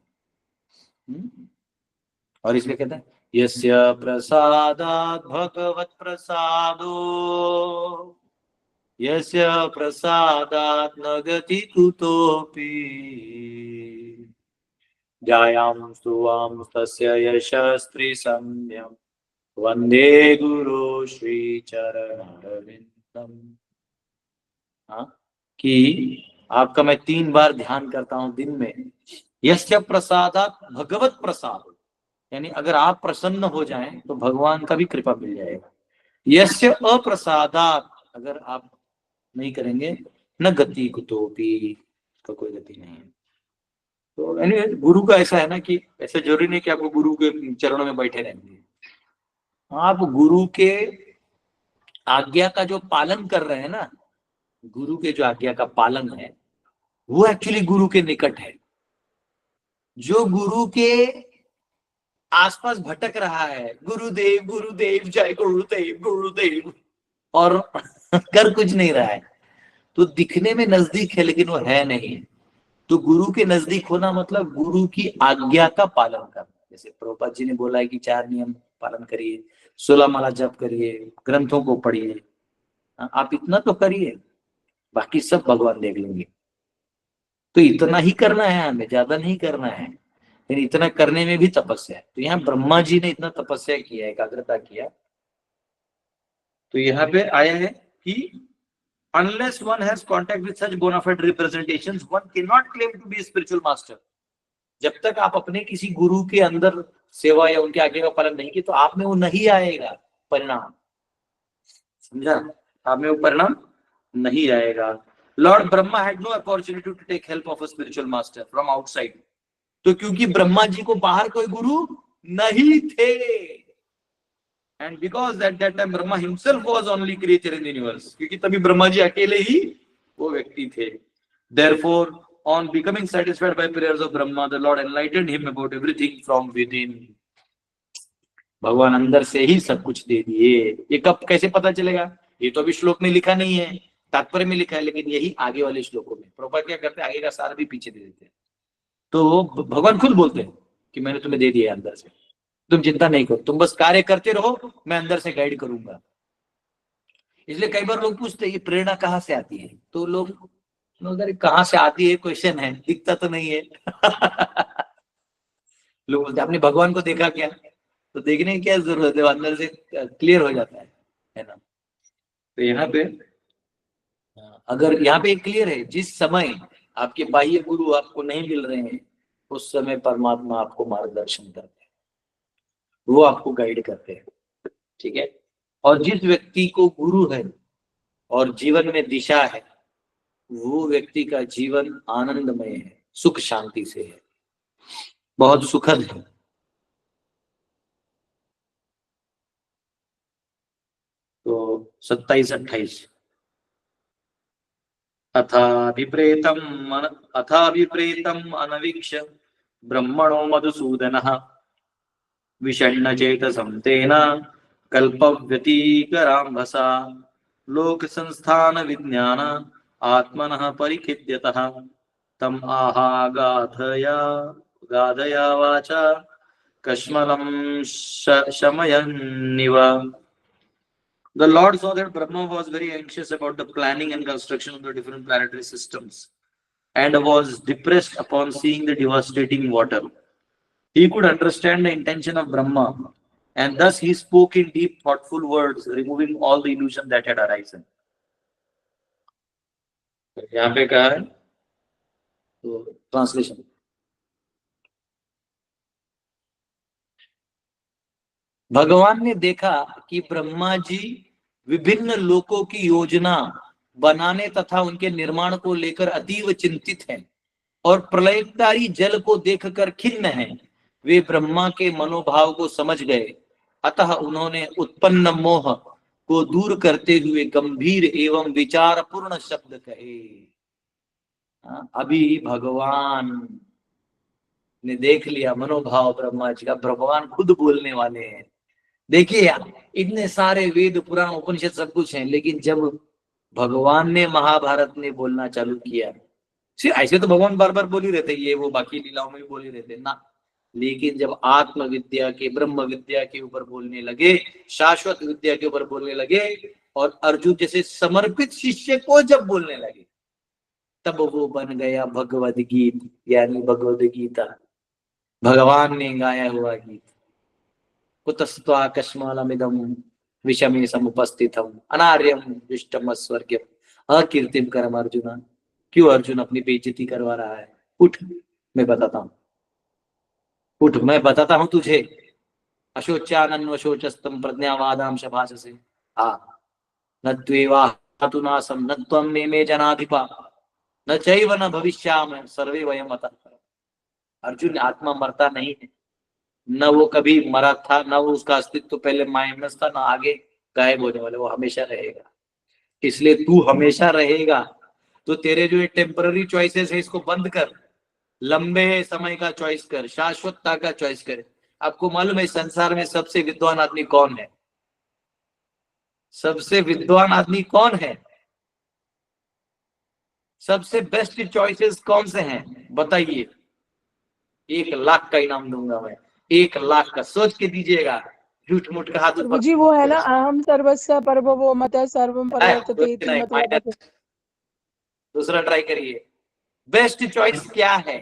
और इसलिए कहते हैं यस्य प्रसादात् भगवत प्रसादो, यस्य प्रसादात् न गति कुतोऽपि, जायां स्तुवां तस्य यशस्त्री सम्यम्, वंदे गुरु श्री चरणरविंदम। हाँ, कि आपका मैं 3 बार ध्यान करता हूं दिन में। यस्य प्रसादात् भगवत प्रसाद, यानी अगर आप प्रसन्न हो जाएं तो भगवान का भी कृपा मिल जाएगा। यस्य अप्रसादात्, अगर आप नहीं करेंगे, न गति कुतोपि, तो कोई गति नहीं है। तो एनीवे गुरु का ऐसा है ना कि ऐसा जरूरी नहीं कि आपको गुरु के चरणों में बैठे रहेंगे। आप गुरु के आज्ञा का जो पालन कर रहे हैं ना, गुरु के जो आज्ञा का पालन है वो एक्चुअली गुरु के निकट है। जो गुरु के आसपास भटक रहा है, गुरुदेव गुरुदेव जय गुरुदेव गुरुदेव, और कर कुछ नहीं रहा है, तो दिखने में नजदीक है लेकिन वो है नहीं। तो गुरु के नजदीक होना मतलब गुरु की आज्ञा का पालन करना। जैसे प्रभुपाद जी ने बोला है कि 4 नियम पालन करिए, 16 माला जप करिए, ग्रंथों को पढ़िए, आप इतना तो करिए, बाकी सब भगवान देख लेंगे। तो इतना ही करना है, हमें ज्यादा नहीं करना है, लेकिन इतना करने में भी तपस्या है। तो यहाँ ब्रह्मा जी ने इतना तपस्या किया, एकाग्रता किया। तो यहाँ पे आया है कि unless one has contact with such bona fide representations, one cannot claim to be a spiritual master. जब तक आप अपने किसी गुरु के अंदर सेवा या उनके आज्ञा का पालन नहीं किए तो आप में वो नहीं आएगा परिणाम। समझा? आप में वो परिणाम नहीं आएगा। Lord Brahma had no opportunity to take help of a spiritual master from outside. तो क्योंकि ब्रह्मा जी को बाहर कोई गुरु नहीं थे, and because at that time Brahma himself was only creature in the universe, क्योंकि तभी ब्रह्मा जी अकेले ही वो व्यक्ति थे। Therefore, on becoming satisfied by prayers of Brahma, the Lord enlightened him about everything from within. भगवान अंदर से ही सब कुछ दे दिए। ये कब कैसे पता चलेगा? ये तो अभी श्लोक में लिखा नहीं है, तात्पर्य में लिखा है, लेकिन यही आगे वाले श्लोकों में। प्रभुपाद क्या करते हैं, आगे का सार भी पीछे दे देते हैं। तो भगवान खुद बोलते हैं कि मैंने तुम्हें दे दिया अंदर से, तुम चिंता नहीं करो, तुम बस कार्य करते रहो, मैं अंदर से गाइड करूंगा। इसलिए कई बार लोग पूछते हैं ये प्रेरणा कहाँ से आती है, तो लोग कहाँ से आती है क्वेश्चन है, दिखता तो नहीं है। लोग बोलते आपने भगवान को देखा क्या? तो देखने की क्या जरूरत है, अंदर से क्लियर हो जाता है ना। तो यहाँ पे अगर यहाँ पे क्लियर है, जिस समय आपके बाह्य गुरु आपको नहीं मिल रहे हैं उस समय परमात्मा आपको मार्गदर्शन करते हैं, वो आपको गाइड करते हैं। ठीक है? और जिस व्यक्ति को गुरु है और जीवन में दिशा है, वो व्यक्ति का जीवन आनंदमय है, सुख शांति से है, बहुत सुखद है। तो 27-28 अथाभिप्रेतम अनवीक्ष्य ब्रह्मणो मधुसूदनः विषण्ण चेतसं तेन कल्पव्यतिकराम्भसा लोक संस्थान विज्ञान आत्मनः परिखिद्यतः तम आहा गाधया वाचा कश्मलं शमयन्निव। The Lord saw that Brahma was very anxious about the planning and construction of the different planetary systems and was depressed upon seeing the devastating water. He could understand the intention of Brahma, and thus he spoke in deep, thoughtful words, removing all the illusion that had arisen. यहाँ पे कहा है, तो translation, भगवान ने देखा कि ब्रह्मा जी विभिन्न लोकों की योजना बनाने तथा उनके निर्माण को लेकर अतीव चिंतित हैं और प्रलयकारी जल को देखकर खिन्न हैं। वे ब्रह्मा के मनोभाव को समझ गए, अतः उन्होंने उत्पन्न मोह को दूर करते हुए गंभीर एवं विचार पूर्ण शब्द कहे। अभी भगवान ने देख लिया मनोभाव ब्रह्मा जी का, भगवान खुद बोलने वाले हैं। देखिए इतने सारे वेद पुराण उपनिषद सब कुछ है, लेकिन जब भगवान ने महाभारत में बोलना चालू किया, सिर्फ ऐसे तो भगवान बार बार बोल ही रहते, ये वो बाकी लीलाओं में भी बोल ही रहते ना, लेकिन जब आत्म विद्या के, ब्रह्म विद्या के ऊपर बोलने लगे, शाश्वत विद्या के ऊपर बोलने लगे, और अर्जुन जैसे समर्पित शिष्य को जब बोलने लगे, तब वो बन गया भगवद गीत, यानी भगवद गीता, भगवान ने गाया हुआ गीत। कुतस्त्वा कस्मालमिदं विषमे समुपस्थितम अनार्यम दुष्टम स्वर्गम अकीर्तिम करम अर्जुन। क्यों अर्जुन अपनी बेइज्जती करवा रहा है? उठ, मैं बताता हूँ, उठ, मैं बताता हूँ तुझे। अशोच्यानन्वशोचस्तम प्रज्ञावादाम शभाषसे न त्वेवाहतुनासम न त्वं मे जनाधिपा न चैव न भविष्याम सर्वे वयम अतः। अर्जुन, आत्मा मरता नहीं है, न वो कभी मरा था, न वो उसका अस्तित्व पहले माइनस था, न आगे गायब होने वाला, वो हमेशा रहेगा। इसलिए तू हमेशा रहेगा, तो तेरे जो ये टेम्पररी चॉइसेस है इसको बंद कर, लंबे समय का चॉइस कर, शाश्वतता का चॉइस कर। आपको मालूम है संसार में सबसे विद्वान आदमी कौन है? सबसे विद्वान आदमी कौन है? सबसे बेस्ट चॉइसेस कौन से हैं बताइए? 1 लाख का इनाम दूंगा मैं, 1 लाख का, सोच के दीजिएगा, झूठ मूठ का हाथ ऊपर। जी वो है ना, अहम सर्वस्व परभवो मत सर्वम परिवर्तते इति मतलब। दूसरा ट्राई करिए, बेस्ट चॉइस क्या है?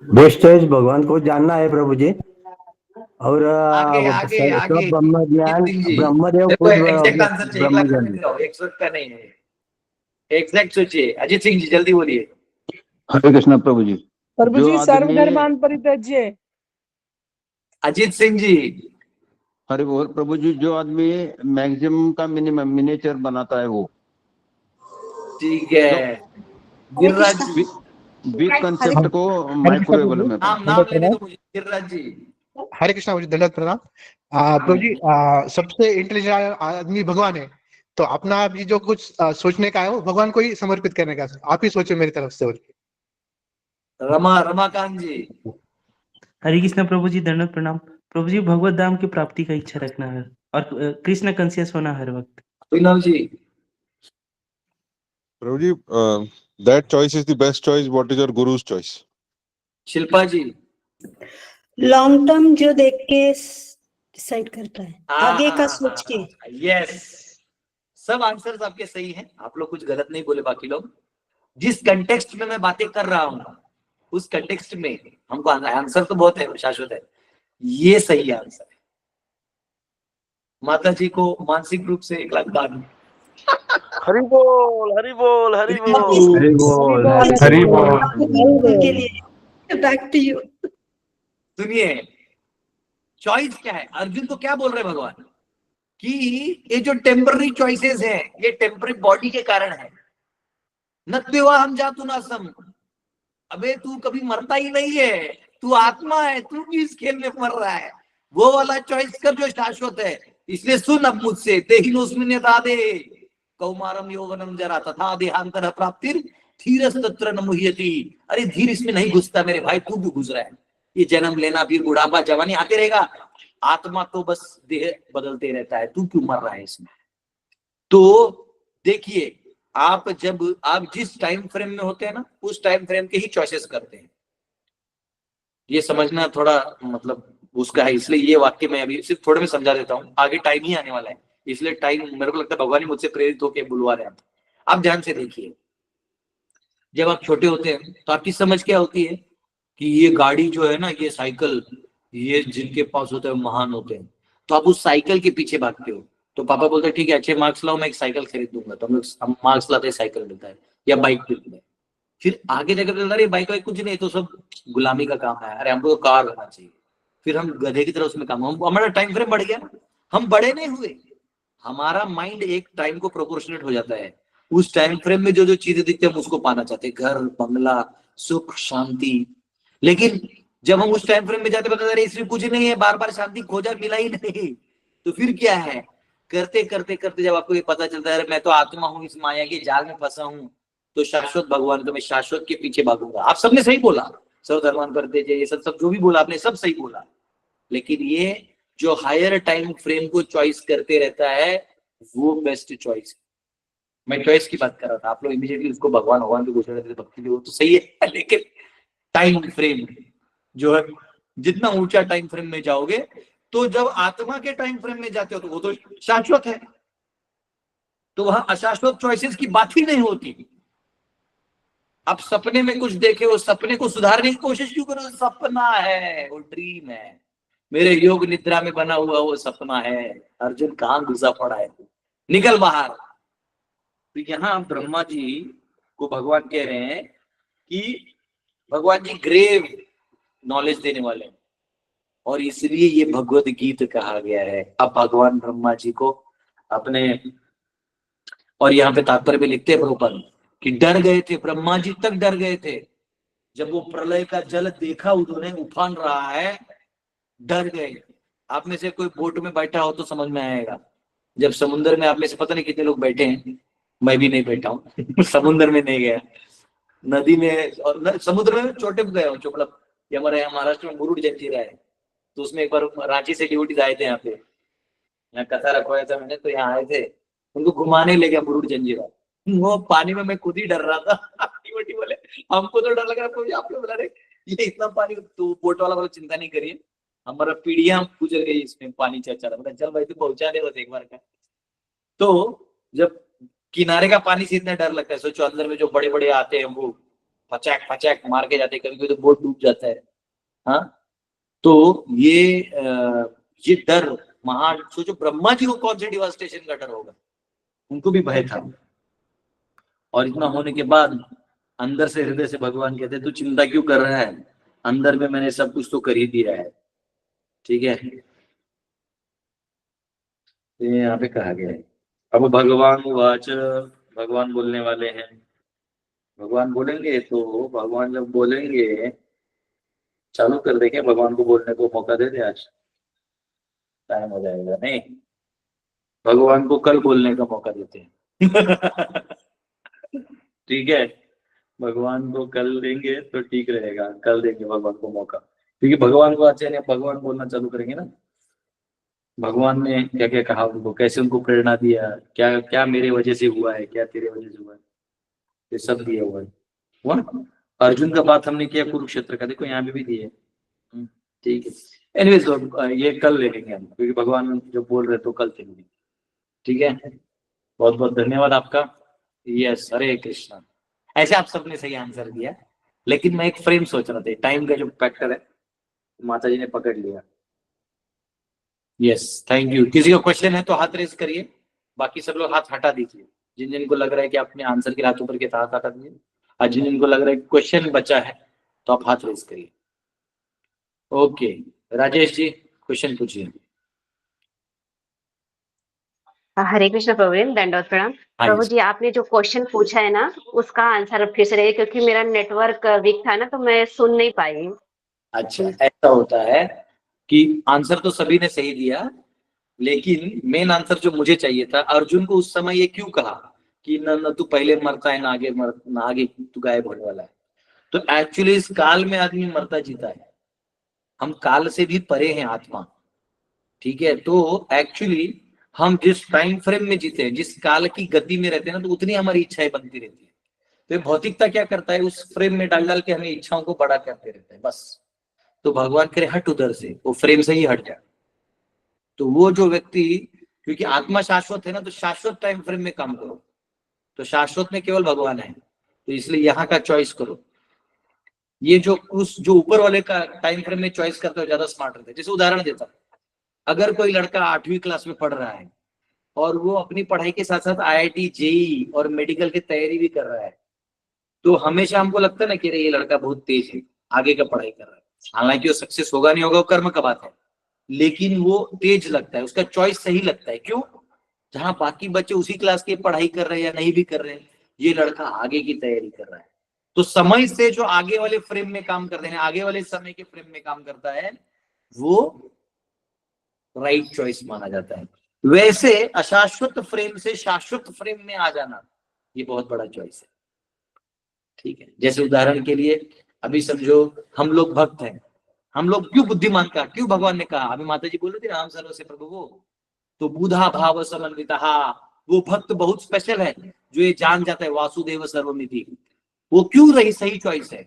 बेस्ट चॉइस भगवान को जानना है प्रभु जी, और आगे आगे आगे ब्रह्म ज्ञान, ब्रह्मदेव खुद एग्जैक्ट आंसर चाहिए, 1 लाख ब्रह्म का 100 का नहीं है, एग्जैक्ट सोचिए। अजीत सिंह जी जल्दी बोलिए। हरे कृष्णा प्रभु जी। प्रभु जो जी आदमी- सर्वधर्मान परित्यज्य। अजीत सिंह जी। हरे बोल प्रभु जी। जो आदमी मैक्सिमम का मिनिमम मिनिएचर बनाता है वो ठीक है। गिरिराज जी, बिग कंसेप्ट को माइक्रोवेव में नाम लेने दो मुझे। गिरिराज जी। हरे कृष्णा मुझे दंडवत प्रणाम। प्रभु जी, सबसे इंटेलिजेंट आदमी भगवान है, तो अपना भी जो कुछ सोचने का है वो भगवान को ही समर्पित करने का, आप ही सोचो मेरी तरफ से। रमाकांत जी। हरे कृष्ण प्रभु जी, दंडवत प्रणाम। प्रभु जी, भगवत धाम की प्राप्ति का इच्छा रखना है और कृष्ण कॉन्शियस होना हर वक्त। विनोद जी। प्रभु जी, that choice is the best choice. What is your guru's choice? Shilpa ji. Long term जो देख के डिसाइड करता है, आगे का सोच के। यस, सब आंसर्स आपके सही हैं, आप लोग कुछ गलत नहीं बोले। बाकी लोग जिस कंटेक्स्ट में मैं बातें कर रहा हूँ उस कंटेक्स्ट में हमको आंसर तो बहुत है, शाश्वत है, ये सही आंसर है। माता जी को मानसिक रूप से 1 लाख दान। हरि बोल हरि बोल हरि बोल हरि बोल हरि बोल। के लिए बैक टू यू। सुनिए, चॉइस क्या है? अर्जुन को क्या बोल रहे भगवान कि ये जो टेम्पररी चॉइसेस हैं ये टेम्पररी बॉडी के कारण है। नत्वेवा हम जातु नासम, अबे तू कभी मरता ही नहीं है, तू आत्मा है, तू भी इस खेल में मर रहा है। वो वाला चॉइस कर जो शाश्वत है। इसलिए सुन अब मुझसे, तेहिनोस्मिन् दादे कौमारम यौवनम जरा तथा देहांतर प्राप्तिर धीरस तत्र न मुह्यति। अरे धीर इसमें नहीं घुसता मेरे भाई, तू भी घुस रहा है। ये जन्म लेना, फिर बुढ़ापा, जवानी आते रहेगा, आत्मा तो बस देह बदलते रहता है, तू क्यों मर रहा है इसमें? तो देखिए, आप जिस टाइम फ्रेम में होते हैं ना, उस टाइम फ्रेम के ही चॉइसेस करते हैं। ये समझना थोड़ा मतलब उसका है। इसलिए ये वाक्य मैं अभी सिर्फ थोड़े में समझा देता हूँ, आगे टाइम ही आने वाला है, इसलिए टाइम मेरे को लगता है भगवान ही मुझसे प्रेरित होकर बुलवा रहे हैं। आप ध्यान से देखिए, जब आप छोटे होते हैं तो आपकी समझ क्या होती है कि ये गाड़ी जो है ना, ये साइकिल, ये जिनके पास होते हैं महान होते हैं, तो आप उस साइकिल के पीछे भागते हो। तो पापा बोलते हैं ठीक है, अच्छे मार्क्स लाओ, मैं एक साइकिल खरीद दूंगा। तो हम मार्क्स लाते, साइकिल मिलता है या बाइक मिलती है। फिर आगे जाकर बाइक वाइक कुछ नहीं, तो सब गुलामी का काम है, अरे हमको कार रहना चाहिए। फिर हम गधे की तरह उसमें काम, हमारा टाइम फ्रेम बढ़ गया, हम बड़े नहीं हुए। हमारा माइंड एक टाइम को प्रोपोर्शनेट हो जाता है, उस टाइम फ्रेम में जो जो चीजें दिखते हैं हम उसको पाना चाहते हैं, घर, बंगला, सुख, शांति। लेकिन जब हम उस टाइम फ्रेम में जाते बताते इसमें कुछ नहीं है, बार बार शांति खोजा मिला ही नहीं, तो फिर क्या है? करते करते करते जब आपको ये पता चलता है मैं तो आत्मा हूँ, इस माया के जाल में फंसा हूँ, तो शाश्वत भगवान, तो मैं शाश्वत के पीछे भागूंगा। आप सबने सही बोला, सर्वधर्मान परित्यज्य, ये सब जो भी बोला आपने सब सही बोला, लेकिन ये जो हायर टाइम फ्रेम को चॉइस करते रहता है वो बेस्ट चॉइस। मैं चॉइस की बात कर रहा था, आप लोग इमीडिएटली उसको भगवान भगवान को घोषणा देते भक्ति भी, वो तो सही है, लेकिन टाइम फ्रेम जो है, जितना ऊंचा टाइम फ्रेम में जाओगे, तो जब आत्मा के टाइम फ्रेम में जाते हो तो वो तो शाश्वत है, तो वहां अशाश्वत चॉइसेस की बात ही नहीं होती। आप सपने में कुछ देखे, वो सपने को सुधारने की कोशिश क्यों करो? सपना है, वो ड्रीम है, मेरे योग निद्रा में बना हुआ वो सपना है। अर्जुन कहां घुसा पड़ा है, निकल बाहर। तो यहाँ ब्रह्मा जी को भगवान कह रहे हैं कि भगवान जी ग्रेव नॉलेज देने वाले हैं, और इसलिए ये भगवत गीता कहा गया है। अब भगवान ब्रह्मा जी को अपने, और यहाँ पे तात्पर्य भी लिखते हैं प्रभुपाद कि डर गए थे, ब्रह्मा जी तक डर गए थे जब वो प्रलय का जल देखा, उन्होंने उफान रहा है, डर गए। आप में से कोई बोट में बैठा हो तो समझ में आएगा, जब समुद्र में आप में से पता नहीं कितने लोग बैठे हैं, मैं भी नहीं बैठा हूँ समुद्र में नहीं गया, नदी में और समुद्र में छोटे में गया हूँ, मतलब ये हमारे यहाँ महाराष्ट्र में मुरुड जंजीरा है, तो उसमें एक बार रांची से डिवोटीज आए थे, यहाँ पे यहाँ कथा रखवाया था मैंने, तो यहाँ आए थे, उनको घुमाने ले गया मुरुड जंजीरा, वो पानी में मैं खुद ही डर रहा था डिवोटी बोले हमको तो डर लग रहा है, आप लोग बोला रहे ये इतना पानी, तो बोट वाला बोला चिंता नहीं करिए, हमारा पीढ़ियां गुजर गई इसमें पानी चल रहा, चल भाई तू पहुंचा दे बस एक बार का। तो जब किनारे का पानी से इतना डर लगता है, सोचो अंदर में जो बड़े बड़े आते हैं वो फचैक फचैक मार के जाते हैं, कभी कभी तो बोट डूब जाता है। हाँ, तो ये डर महान, सोचो ब्रह्मा जी को कौन से डिवास्टेशन का डर होगा, उनको भी भय था। और इतना होने के बाद अंदर से, हृदय से भगवान कहते तू चिंता क्यों कर रहा है, अंदर में मैंने सब कुछ तो कर ही दिया है, ठीक है। ये यहाँ पे कहा गया है। अब भगवान वाच, भगवान बोलने वाले हैं, भगवान बोलेंगे, तो भगवान जब बोलेंगे चालू कर देंगे, भगवान को बोलने को मौका दे दे, आज टाइम हो जाएगा नहीं, भगवान को कल बोलने का मौका देते हैं ठीक है, भगवान को कल देंगे तो ठीक रहेगा, कल देंगे भगवान को मौका, क्योंकि भगवान को अच्छे नहीं, भगवान बोलना चालू करेंगे ना, भगवान ने क्या क्या कहा उनको, कैसे उनको प्रेरणा दिया, क्या क्या मेरे वजह से हुआ है, क्या तेरे वजह से हुआ है, ये सब दिया हुआ है। अर्जुन का बात हमने किया, कुरुक्षेत्र का देखो यहाँ पे भी दिए, ठीक है। एनीवेज ये कल ले लेंगे हम, क्योंकि भगवान जो बोल रहे तो कल चलेंगे, ठीक है। बहुत बहुत धन्यवाद आपका। यस, हरे कृष्णा। ऐसे आप सबने सही आंसर दिया, लेकिन मैं एक फ्रेम सोच रहा था, टाइम का जो फैक्टर है माता जी ने पकड़ लिया। Yes, thank you. किसी का क्वेश्चन है तो हाथ रेस करिए, बाकी सब लोग हाथ हटा दीजिए, जिन जिनको लग रहा है कि आपने आंसर के हाथ ऊपर के हाथ हटा दीजिए, और जिन जिनको लग रहा है क्वेश्चन बचा है तो आप हाथ रेस करिए। ओके, राजेश जी क्वेश्चन पूछिए। हरे कृष्ण प्रभु, दंडवत प्रणाम। प्रभु जी, आपने जो क्वेश्चन पूछा है ना, उसका आंसर अब फिर से रहिए, क्योंकि मेरा नेटवर्क वीक था ना, तो मैं सुन नहीं पाई। अच्छा, ऐसा होता है कि आंसर तो सभी ने सही दिया, लेकिन मेन आंसर जो मुझे चाहिए था, अर्जुन को उस समय ये क्यों कहा कि न तू पहले मरता है, ना आगे तू गायब होने वाला है। तो एक्चुअली इस काल में आदमी मरता जीता है, हम काल से भी परे हैं आत्मा, ठीक है। तो एक्चुअली हम जिस टाइम फ्रेम में जीते हैं, जिस काल की गति में रहते हैं ना, तो उतनी हमारी इच्छाएं बनती रहती है। तो भौतिकता क्या करता है, उस फ्रेम में डाल डाल के हमें इच्छाओं को बड़ा करते रहते हैं बस। तो भगवान करे हट उधर से, वो फ्रेम से ही हट जाए। तो वो जो व्यक्ति, क्योंकि आत्मा शाश्वत है ना, तो शाश्वत टाइम फ्रेम में काम करो, तो शाश्वत में केवल भगवान है, तो इसलिए यहाँ का चॉइस करो। ये जो ऊपर वाले का टाइम फ्रेम में चॉइस करते हो, ज्यादा स्मार्ट रहते हैं। जैसे उदाहरण देता हूं, अगर कोई लड़का 8वीं क्लास में पढ़ रहा है और वो अपनी पढ़ाई के साथ साथ IIT JEE और मेडिकल की तैयारी भी कर रहा है, तो हमेशा हमको लगता है ना कि ये लड़का बहुत तेज है, आगे का पढ़ाई कर रहा है। हालांकि वो सक्सेस होगा नहीं होगा, वो कर्म का बात है, लेकिन वो तेज लगता है, उसका चॉइस सही लगता है। क्यों? जहां बाकी बच्चे उसी क्लास की पढ़ाई कर रहे हैं या नहीं भी कर रहे हैं, ये लड़का आगे की तैयारी कर रहा है, तो समय से जो आगे वाले फ्रेम में काम करते हैं, आगे वाले समय के फ्रेम में काम करता है, वो राइट चॉइस माना जाता है। वैसे अशाश्वत फ्रेम से शाश्वत फ्रेम में आ जाना, ये बहुत बड़ा चॉइस है। ठीक है, जैसे उदाहरण के लिए अभी समझो हम लोग भक्त हैं, हम लोग क्यों बुद्धिमान कहा, क्यों भगवान ने कहा, अभी माता जी बोल रही थी राम सर्व से प्रभु वो, तो बुधा भाव समन्विता, वो भक्त बहुत स्पेशल है जो ये जान जाता है वासुदेव सर्वमिति। वो क्यों रही सही चॉइस है,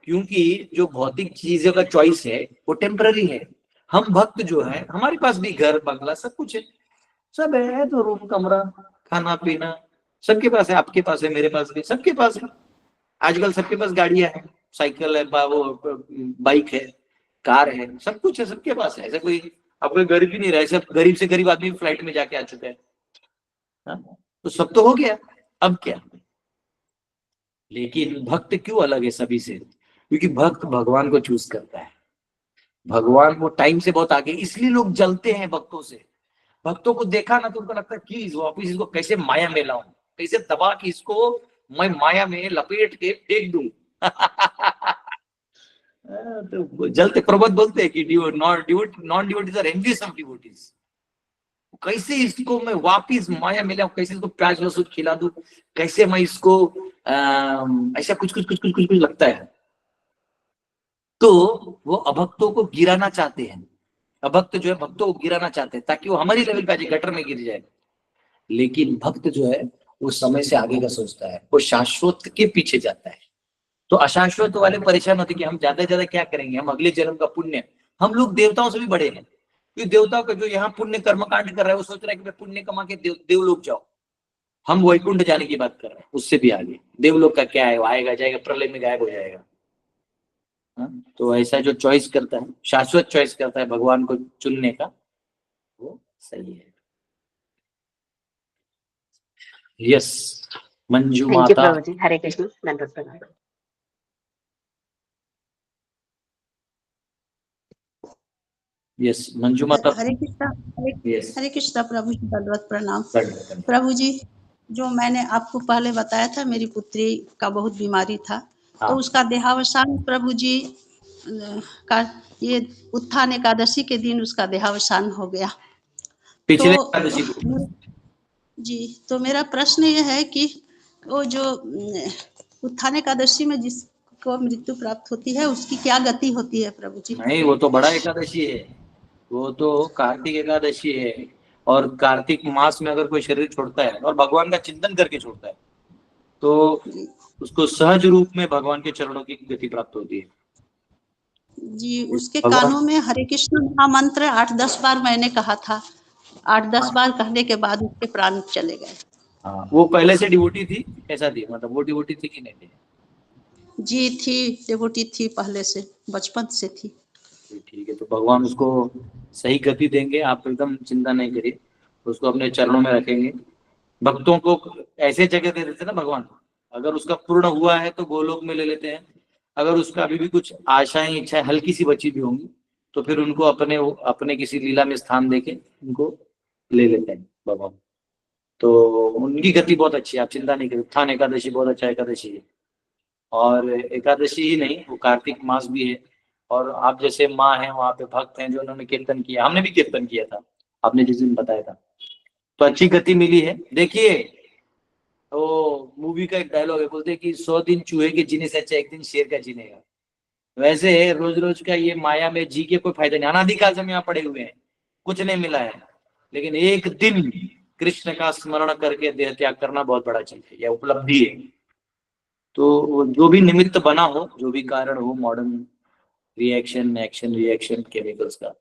क्योंकि जो भौतिक चीजों का चॉइस है वो टेम्पररी है। हम भक्त जो है, हमारे पास भी घर बंगला सब कुछ है, सब है, तो रूम कमरा खाना पीना सबके पास है, आपके पास है, मेरे पास भी, सबके पास है। आजकल सबके पास गाड़ियां हैं, साइकिल है, वो बाइक है, कार है, सब कुछ है, सबके पास है। ऐसा कोई अब कोई गरीब ही नहीं रहा, सब गरीब से गरीब आदमी फ्लाइट में जाके आ चुका है, तो सब तो हो गया, अब क्या। लेकिन भक्त क्यों अलग है सभी से, क्योंकि भक्त भगवान को चूज करता है, भगवान वो टाइम से बहुत आगे, इसलिए लोग जलते हैं भक्तों से। भक्तों को देखा ना तो उनको लगता है कि वापिस इसको कैसे माया में लाऊं, कैसे दबा के इसको मैं माया में लपेट के फेंक दूं। तो जलते, प्रभुपाद बोलते हैं कि non devotees are envious of devotees. कैसे इसको मैं वापिस माया में लाऊं, कैसे इसको प्याज लहसुन खिला दूं, कैसे मैं इसको ऐसा कुछ लगता है। तो वो अभक्तों को गिराना चाहते हैं, अभक्त जो है भक्तों को गिराना चाहते हैं ताकि वो हमारी लेवल पे आ जाए, गटर में गिर जाए। लेकिन भक्त जो है वो समय से आगे का सोचता है, वो शाश्वत के पीछे जाता है। तो अशाश्वत वाले परेशान होते कि हम ज्यादा से ज्यादा क्या करेंगे, हम अगले जन्म का पुण्य, हम लोग देवताओं से भी बड़े हैं, क्योंकि देवताओं का जो यहाँ पुण्य कर्मकांड कर रहा है वो सोच रहा है कि मैं पुण्य कमा के देवलोक जाओ, हम वैकुंठ जाने की बात कर रहे हैं, उससे भी आगे देवलोक का क्या है, वो आएगा जाएगा, प्रलय में गायब हो जाएगा। तो ऐसा जो चॉइस करता है, शाश्वत चॉइस करता है भगवान को चुनने का, वो सही है। यस, मंजू थैंक यू माता। प्रभु जी, हरे कृष्ण, दंडवत प्रणाम। यस, मंजू माता। हरे कृष्णा, यस, हरे कृष्णा प्रभु जी, दंडवत प्रणाम। दंडवत। प्रभु जी, जो मैंने आपको पहले बताया था, मेरी पुत्री का बहुत बीमारी था, तो उसका देहावसान प्रभु जी का ये उत्थान एकादशी के दिन उसका देहावसान हो गया। पिछले तो एकादशी को जी, तो मेरा प्रश्न ये है कि वो जो उत्थान एकादशी में जिसको मृत्यु प्राप्त होती है उसकी क्या गति होती है प्रभु जी? नहीं, वो तो बड़ा एकादशी है, वो तो कार्तिक एकादशी है, और कार्तिक मास में अगर कोई शरीर छोड़ता है और भगवान का चिंतन करके छोड़ता है तो उसको सहज रूप में भगवान के चरणों की गति प्राप्त होती है। जी, उसके कानों में हरे कृष्ण महामंत्र 8-10 बार मैंने कहा था, 8-10 बार कहने के बाद उसके प्राण चले गए। हाँ, वो पहले से डिवोटी थी, कैसा थी, मतलब वो डिवोटी थी कि नहीं थी? जी थी, डिवोटी थी, पहले से, बचपन से थी। ठीक है, तो भगवान उसको सही गति देंगे, आप एकदम चिंता नहीं करिए, उसको अपने चरणों में रखेंगे। भक्तों को ऐसे जगह दे देते ना भगवान, अगर उसका पूर्ण हुआ है तो गोलोक में ले लेते हैं, अगर उसका अभी भी कुछ आशाएं इच्छाएं हल्की सी बची भी होंगी तो फिर उनको अपने किसी लीला में स्थान देके उनको ले लेते हैं भगवान। तो उनकी गति बहुत अच्छी है, आप चिंता नहीं करिए। उत्थान एकादशी बहुत अच्छा एकादशी है, और एकादशी ही नहीं, वो कार्तिक मास भी है। और आप जैसे माँ हैं, वहां पे भक्त हैं जो उन्होंने कीर्तन किया, हमने भी कीर्तन किया था, आपने जिस दिन बताया था, तो अच्छी गति मिली है। देखिए वो मूवी का एक डायलॉग है, बोलते हैं कि 100 दिन चूहे के जीने से अच्छा एक दिन शेर का जीनेगा। वैसे रोज रोज का ये माया में जी के कोई फायदा नहीं, अनादिकाल से हम यहाँ पड़े हुए हैं, कुछ नहीं मिला है, लेकिन एक दिन कृष्ण का स्मरण करके देह त्याग करना बहुत बड़ा चीज है, यह उपलब्धि है। तो जो भी निमित्त बना हो, जो भी कारण हो, modern reaction, action reaction, chemicals का,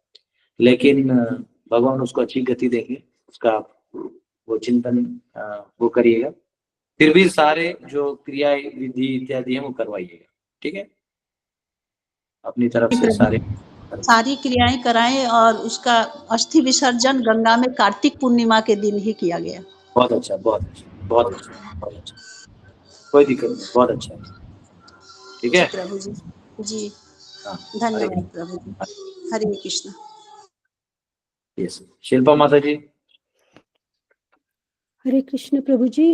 लेकिन भगवान उसको अच्छी गति देंगे, उसका वो चिंतन वो करिएगा, फिर भी सारे जो क्रिया विधि इत्यादि है वो करवाइएगा, ठीक है, अपनी तरफ से सारी क्रियाएं कराएं, और उसका अस्थि विसर्जन गंगा में कार्तिक पूर्णिमा के दिन ही किया गया। बहुत अच्छा, बहुत अच्छा, बहुत अच्छा, बहुत अच्छा, कोई दिक्कत नहीं, बहुत अच्छा है, ठीक है प्रभु जी। जी धन्यवाद प्रभु जी, हरे कृष्ण। यस, शिल्पा माता जी। हरे कृष्ण प्रभु जी,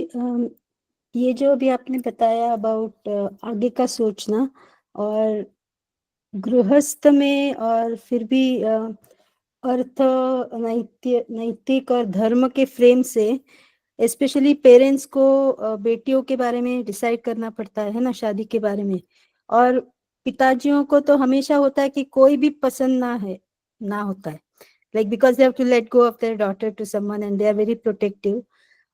ये जो अभी आपने बताया अबाउट आगे का सोचना और गृहस्थ में और फिर भी अर्थ नैतिक और धर्म के फ्रेम से स्पेशली पेरेंट्स को बेटियों के बारे में डिसाइड करना पड़ता है ना, शादी के बारे में। और पिताजियों को तो हमेशा होता है कि कोई भी पसंद ना होता है, like because they have to let go of their daughter to someone and they are very protective.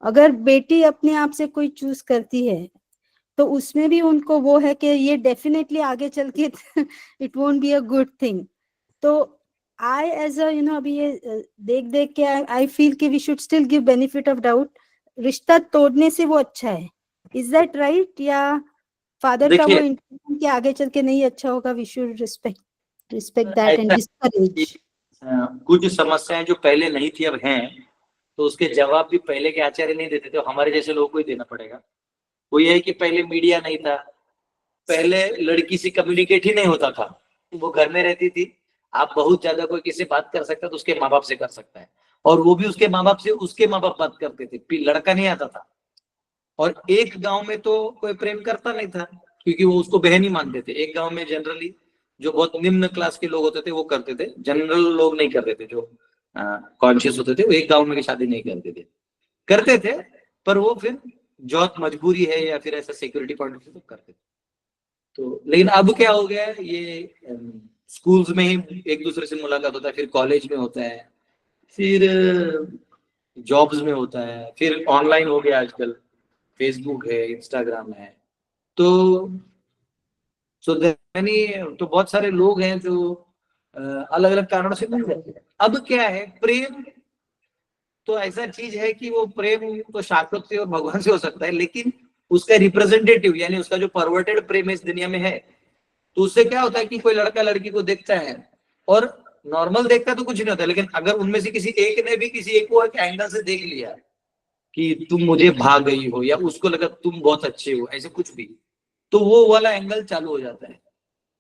अगर बेटी अपने आप से कोई चूज करती है तो उसमें भी उनको वो है कि ये डेफिनेटली आगे चल के it won't be a good thing. तो आई एज अ अभी ये देख देख के आई फील कि we should still give benefit of doubt. रिश्ता तोड़ने से वो अच्छा है, इज दैट राइट? या फादर का वो इंटेंशन कि आगे चल के नहीं अच्छा होगा, we should respect that and discourage. कुछ समस्याएं जो पहले नहीं थी अब हैं, तो उसके जवाब भी पहले के आचार्य नहीं देते थे, हमारे जैसे लोगों को ही देना पड़ेगा। वो ये है कि पहले मीडिया नहीं था, पहले लड़की से कम्युनिकेट ही नहीं होता था, वो घर में रहती थी। आप बहुत ज्यादा कोई किसी से बात कर सकता है तो उसके माँ बाप से कर सकता है, और वो भी उसके माँ बाप से उसके माँ बाप बात करते थे, लड़का नहीं आता था। और एक गांव में तो कोई प्रेम करता नहीं था क्योंकि वो उसको बहन ही मानते थे। एक गांव में जनरली जो बहुत निम्न क्लास के लोग होते थे वो करते थे, जनरल लोग नहीं करते थे, जो कॉन्शियस होते थे वो एक गांव में शादी नहीं करते थे, पर वो फिर जो मजबूरी है या फिर ऐसा सिक्योरिटी पॉइंट से तो करते थे। तो लेकिन अब क्या हो गया है, ये स्कूल्स में ही एक दूसरे से मुलाकात होता है, फिर कॉलेज में होता है, फिर जॉब्स में होता है, फिर ऑनलाइन हो गया आजकल, फेसबुक है, इंस्टाग्राम है। तो तो बहुत सारे लोग हैं जो अलग अलग कारणों से मिल जाते हैं। अब क्या है, प्रेम तो ऐसा चीज है कि वो प्रेम तो शाश्वत से और भगवान से हो सकता है, लेकिन उसका रिप्रेजेंटेटिव यानी उसका जो परवर्टेड प्रेम इस दुनिया में है, तो उससे क्या होता है कि कोई लड़का लड़की को देखता है और नॉर्मल देखता तो कुछ नहीं होता, लेकिन अगर उनमें से किसी एक ने भी किसी एक को एक एंगल से देख लिया कि तुम मुझे भाग गई हो, या उसको लगा तुम बहुत अच्छे हो, ऐसे कुछ भी, तो वो वाला एंगल चालू हो जाता है।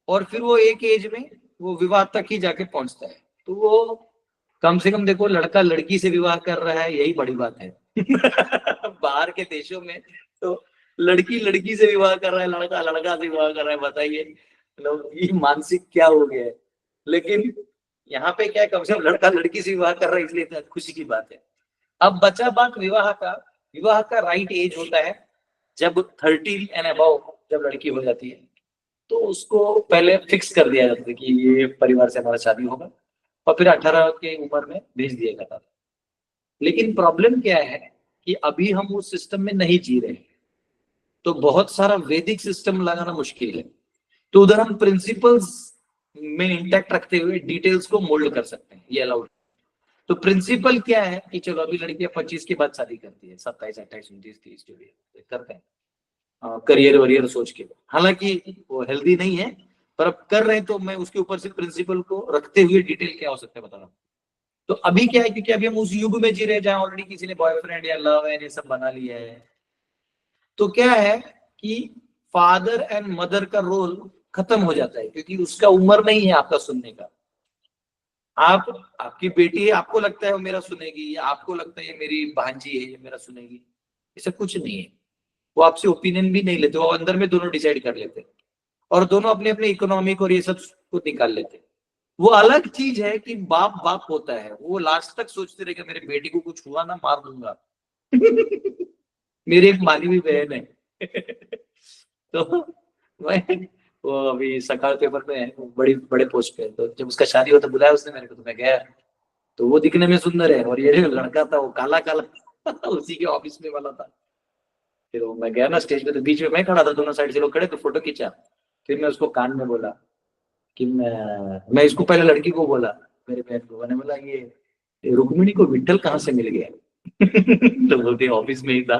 और फिर वो एक एज में वो विवाह तक ही जाके पहुंचता है। तो वो कम से कम देखो, लड़का लड़की से विवाह कर रहा है, यही बड़ी बात है। बाहर के देशों में तो लड़की लड़की से विवाह कर रहा है, लड़का लड़का से विवाह कर रहा है। बताइए ये मानसिक क्या हो गया है। लेकिन यहाँ पे क्या है, कम से कम लड़का लड़की से विवाह कर रहा है, इसलिए खुशी की बात है। अब बचा बात विवाह का राइट एज होता है जब 13 एंड अबव जब लड़की हो जाती है, तो उसको पहले फिक्स कर दिया जाता है कि ये परिवार से हमारा शादी होगा, और फिर 18 के उम्र में भेज दिया जाता था। लेकिन प्रॉब्लम क्या है कि अभी हम उस सिस्टम में नहीं जी रहे, तो बहुत सारा वैदिक सिस्टम लगाना मुश्किल है। तो उधर हम प्रिंसिपल्स में इंटैक्ट रखते हुए डिटेल्स को मोल्ड कर सकते हैं, ये अलाउड। तो प्रिंसिपल क्या है कि चलो अभी लड़कियां 25 के बाद शादी करती है, 27, 28, 29, 30 जो भी करते हैं, करियर वरियर सोच के। हालांकि वो हेल्दी नहीं है, पर अब कर रहे हैं, तो मैं उसके ऊपर से प्रिंसिपल को रखते हुए डिटेल क्या हो सकता है बता रहा हूँ। तो अभी क्या है, क्योंकि अभी हम उस युग में जी रहे हैं जहां ऑलरेडी किसी ने बॉयफ्रेंड या लव एंड ये सब बना लिया है, तो क्या है कि फादर एंड मदर का रोल खत्म हो जाता है, क्योंकि उसका उम्र नहीं है आपका सुनने का। आपकी बेटी है, आपको लगता है वो मेरा सुनेगी, या आपको लगता है ये मेरी भांजी है ये मेरा सुनेगी, ऐसा कुछ नहीं है। वो आपसे ओपिनियन भी नहीं लेते, वो अंदर में दोनों डिसाइड कर लेते हैं, और दोनों अपने अपने इकोनॉमिक और ये सब को निकाल लेते हैं। वो अलग चीज है कि बाप बाप होता है, वो लास्ट तक सोचते रहेगा मेरे बेटी को कुछ हुआ ना मार दूंगा। मेरी एक मानी हुई बहन है। तो मैं वो अभी सकाल पेपर में है, बड़े पोस्ट पे है, तो जब उसका शादी होता बुलाया उसने मेरे को, तो मैं गया। तो वो दिखने में सुंदर है, और ये जो लड़का था वो काला काला उसी के ऑफिस में वाला था। फिर वो मैं गया ना स्टेज पे, तो बीच में मैं खड़ा था, दोनों साइड से लोग खड़े, तो फोटो खींचा। फिर मैं उसको कान में बोला कि मैं इसको पहले लड़की को बोला, मेरे बहन को, मैंने बोला ये रुक्मिणी को विट्ठल कहाँ से मिल गया। तो बोलते ऑफिस में ही था,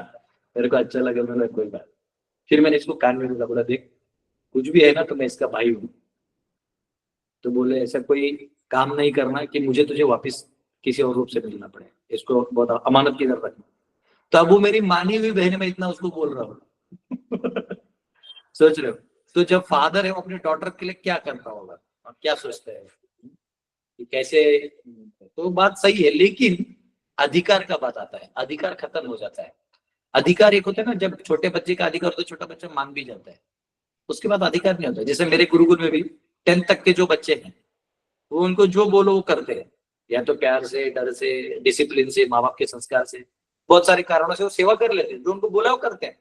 मेरे को अच्छा लगा, मैंने कोई बात। फिर मैंने इसको कान में बोला देख कुछ भी है ना तो मैं इसका भाई हूँ। तो बोले ऐसा कोई काम नहीं करना कि मुझे तुझे वापस किसी और रूप से मिलना पड़े, इसको बहुत अमानत की तरफ रखना। तो अब वो मेरी मानी हुई बहन, मैं इतना उसको बोल रहा हूँ। सोच रहे हो, तो जब फादर है वो अपने डॉटर के लिए क्या करता होगा, क्या सोचता है कि कैसे। तो बात सही है, लेकिन अधिकार का बात आता है, अधिकार खत्म हो जाता है। अधिकार एक होता है ना, जब छोटे बच्चे का अधिकार होता है छोटा बच्चा मान भी जाता है, उसके बाद अधिकार नहीं होता। जैसे मेरे गुरुकुल में भी 10th तक के जो बच्चे हैं वो उनको जो बोलो वो करते हैं, या तो प्यार से, डर से, डिसिप्लिन से, माँ बाप के संस्कार से, बहुत सारे कारणों से वो सेवा कर लेते हैं, जो उनको बोला वो करते हैं।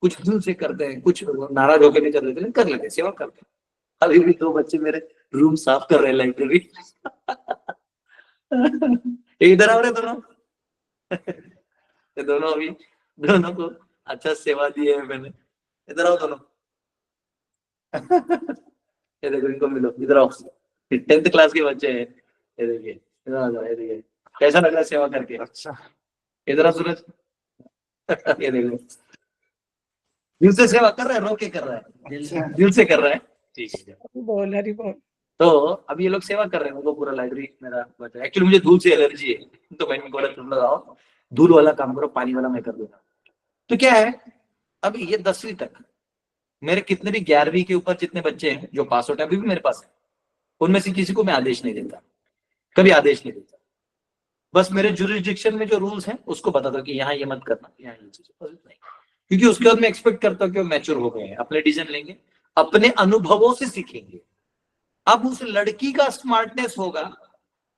कुछ दिल से करते हैं, कुछ नाराज होकर भी कर लेते हैं, कर लेते हैं, सेवा करते हैं। अभी भी 2 बच्चे मेरे रूम साफ कर रहे हैं, लाइब्रेरी। इधर आओ रे दोनों। ये दोनों अभी दोनों को अच्छा सेवा दी है मैंने। इधर आओ दोनों। ये देखो, इनको मिलो, इधर आओ। 10th क्लास के बच्चे हैं, ये देखिए, इधर आ जाओ, ये देखिए कैसा लग रहा है सेवा करके। अच्छा, इधर आ सूरज। ये देखो, दिल से सेवा कर रहा है, रोके कर रहा है, दिल से कर रहा है। ठीक है, बोल हरी बोल। तो अब ये लोग सेवा कर रहे हैं, उनको पूरा लाइब्रेरी मेरा बचा। एक्चुअली मुझे धूल से एलर्जी है, तो मैंने बोला तुम लोग आओ, धूल वाला काम करो, पानी वाला मैं कर दूंगा। तो क्या है, अब ये 10वीं तक मेरे कितने भी 11वीं के ऊपर जितने बच्चे हैं जो पास आउट है, अभी भी मेरे पास है, उनमें से किसी को मैं आदेश नहीं देता, कभी आदेश नहीं देता। बस मेरे जुरिस्डिक्शन में जो रूल्स हैं उसको बता दो कि यहाँ ये मत करना, यहाँ ये चीज नहीं, क्योंकि उसके बाद मैं एक्सपेक्ट करता हूँ कि वो मैच्योर हो गए हैं, अपने डिसीजन लेंगे, अपने अनुभवों से सीखेंगे। अब उस लड़की का स्मार्टनेस होगा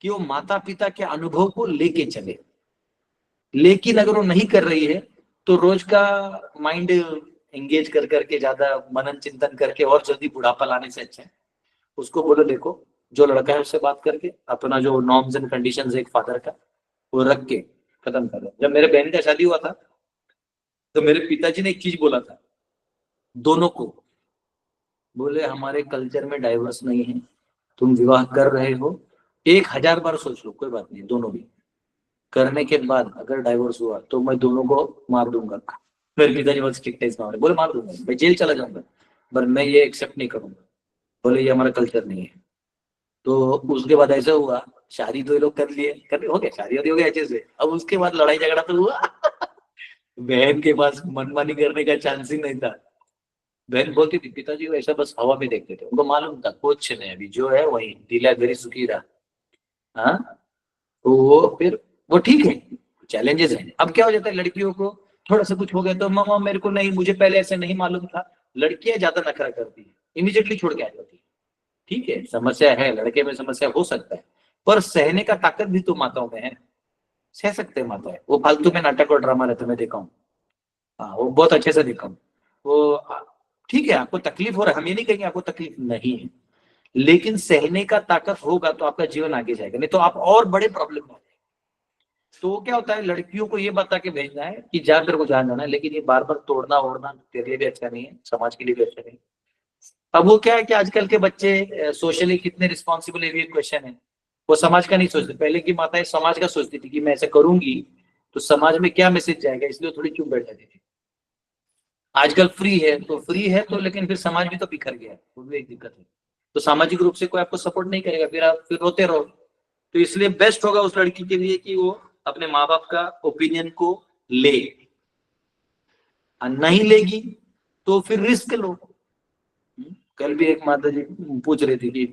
कि वो माता पिता के अनुभव को लेके चले, लेकिन अगर वो नहीं कर रही है तो रोज का माइंड एंगेज कर करके, ज्यादा मनन चिंतन करके और जल्दी बुढ़ापा लाने से अच्छा है उसको बोलो देखो, जो लड़का है उससे बात करके अपना जो नॉर्म्स एंड कंडीशंस है एक फादर का वो रख के खत्म कर दो। जब मेरे बहन का शादी हुआ था तो मेरे पिताजी ने एक चीज बोला था दोनों को, बोले हमारे कल्चर में डाइवर्स नहीं है, तुम विवाह कर रहे हो 1000 बार सोच लो, कोई बात नहीं, दोनों भी करने के बाद अगर डाइवोर्स हुआ तो मैं दोनों को मार दूंगा। मेरे पिताजी बहुत स्ट्रिक्ट है इस मामले, बोले मार दूंगा, मैं जेल चला जाऊंगा, पर मैं ये एक्सेप्ट नहीं करूंगा, बोले ये हमारा कल्चर नहीं है। तो उसके बाद ऐसा हुआ, शादी तो ये लोग कर लिए, हो गया, शादी हो गया अच्छे से। अब उसके बाद लड़ाई झगड़ा तो हुआ। बहन के पास मनमानी करने का चांस ही नहीं था। बहन बोलती थी पिताजी को ऐसा बस हवा में देखते थे, उनको मालूम था कुछ नहीं, अभी जो है वही ढीला गरी सुखी रहा। हाँ, तो वो फिर वो ठीक है, चैलेंजेस हैं। अब क्या हो जाता है, लड़कियों को थोड़ा सा कुछ हो गया तो मामा मेरे को नहीं, मुझे पहले ऐसे नहीं मालूम था। लड़कियां ज्यादा नखरा करती है, इमीडिएटली छोड़ के आ जाती है। ठीक है, समस्या है, लड़के में समस्या हो सकता है, पर सहने का ताकत भी तो माताओं में है, सह सकते हैं माताएं। वो फालतू में नाटक और ड्रामा रहते मैं देखा हूँ, हाँ वो बहुत अच्छे से देखा हूँ। वो ठीक है, आपको तकलीफ हो रहा है, हम ये नहीं कहेंगे आपको तकलीफ नहीं है, लेकिन सहने का ताकत होगा तो आपका जीवन आगे जाएगा, नहीं तो आप और बड़े प्रॉब्लम में आ जाएंगे। तो क्या होता है, लड़कियों को ये बता के भेजना है कि जा तेरे को जान जाना है, लेकिन ये बार बार तोड़ना ओढ़ना तेरे लिए भी अच्छा नहीं है, समाज के लिए भी अच्छा नहीं है। अब वो क्या है कि आजकल के बच्चे सोशली कितने रिस्पॉन्सिबल है, ये क्वेश्चन है। वो समाज का नहीं सोचते, पहले की माताएं समाज का सोचती थी कि मैं ऐसा करूंगी तो समाज में क्या मैसेज जाएगा, इसलिए थोड़ी चुप बैठ जाती थी। आजकल फ्री है तो लेकिन फिर समाज भी तो बिखर गया है, वो भी एक दिक्कत है। तो सामाजिक रूप से कोई आपको सपोर्ट नहीं करेगा, फिर आप फिर रोते रहो। तो इसलिए बेस्ट होगा उस लड़की के लिए कि वो अपने माँ बाप का ओपिनियन को ले, नहीं लेगी तो फिर रिस्क लो। कल भी एक माता जी पूछ रही थी कि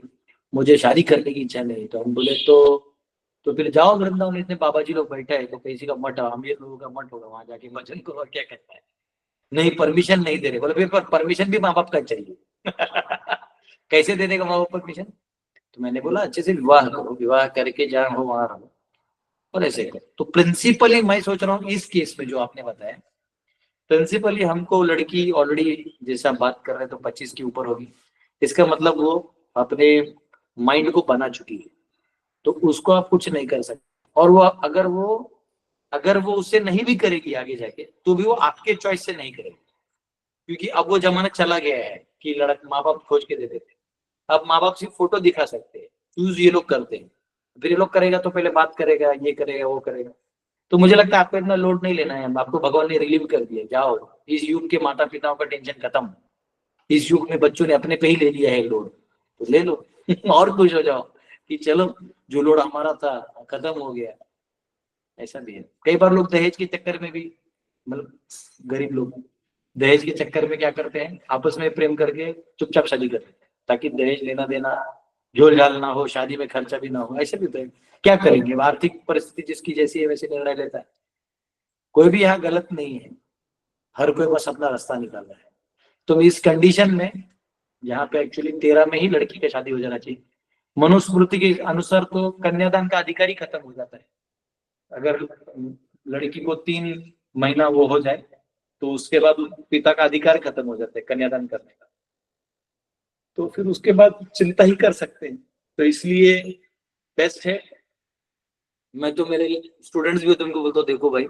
मुझे शादी करने की इच्छा नहीं, तो हम बोले तो फिर जाओ वृंदावन, इतने बाबा जी लोग बैठे हैं, तो किसी का मठ, अमीर लोगों का मठ होगा, वहां जाके भजन करो, क्या कहता है। नहीं, परमिशन नहीं दे रहे, बोले फिर परमिशन भी माँ बाप का चाहिए। कैसे दे देगा माँ बाप परमिशन? तो मैंने बोला अच्छे से विवाह करो, विवाह करके जहाँ हो वहां रहो और ऐसे करो। तो प्रिंसिपली मैं सोच रहा हूँ इस केस में जो आपने बताया, प्रिंसिपली हमको लड़की ऑलरेडी जैसा बात कर रहे हैं तो 25 के ऊपर होगी, इसका मतलब वो अपने माइंड को बना चुकी है, तो उसको आप कुछ नहीं कर सकते। और वो अगर वो उससे नहीं भी करेगी आगे जाके, तो भी वो आपके चॉइस से नहीं करेगी, क्योंकि अब वो जमाना चला गया है कि माँ बाप खोज के दे देते। अब माँ बाप सिर्फ फोटो दिखा सकते हैं, चूज ये लोग करते हैं। फिर ये लोग करेगा तो पहले बात करेगा, ये करेगा वो करेगा। तो मुझे लगता है आपको इतना लोड नहीं लेना है, आपको भगवान ने रिलीव कर दिया, जाओ। इस युग के माता पिताओं का टेंशन खत्म, इस युग में बच्चों ने अपने पे ही ले लिया है लोड, तो ले लो। और खुश हो जाओ कि चलो जो लोड हमारा था खत्म हो गया। ऐसा भी है, कई बार लोग दहेज के चक्कर में भी, मतलब गरीब लोग दहेज के चक्कर में क्या करते हैं, आपस में प्रेम करके चुपचाप शादी करते हैं, ताकि दहेज लेना देना झोल झाल ना हो, शादी में खर्चा भी ना हो। ऐसे भी तो क्या करेंगे, आर्थिक परिस्थिति जिसकी जैसी है वैसे निर्णय लेता है। कोई भी यहाँ गलत नहीं है, हर कोई बस अपना रास्ता निकाल रहा है। तो इस कंडीशन में यहाँ पे एक्चुअली 13 में ही लड़की का शादी हो जाना चाहिए। मनुस्मृति के अनुसार तो कन्यादान का अधिकार ही खत्म हो जाता है। अगर लड़की को 3 महीना वो हो जाए तो उसके बाद पिता का अधिकार खत्म हो जाता है कन्यादान करने का, तो फिर उसके बाद चिंता ही कर सकते हैं। तो इसलिए बेस्ट है। मैं तो मेरे स्टूडेंट्स भी होते हैं, उनको बोलता हूँ देखो भाई,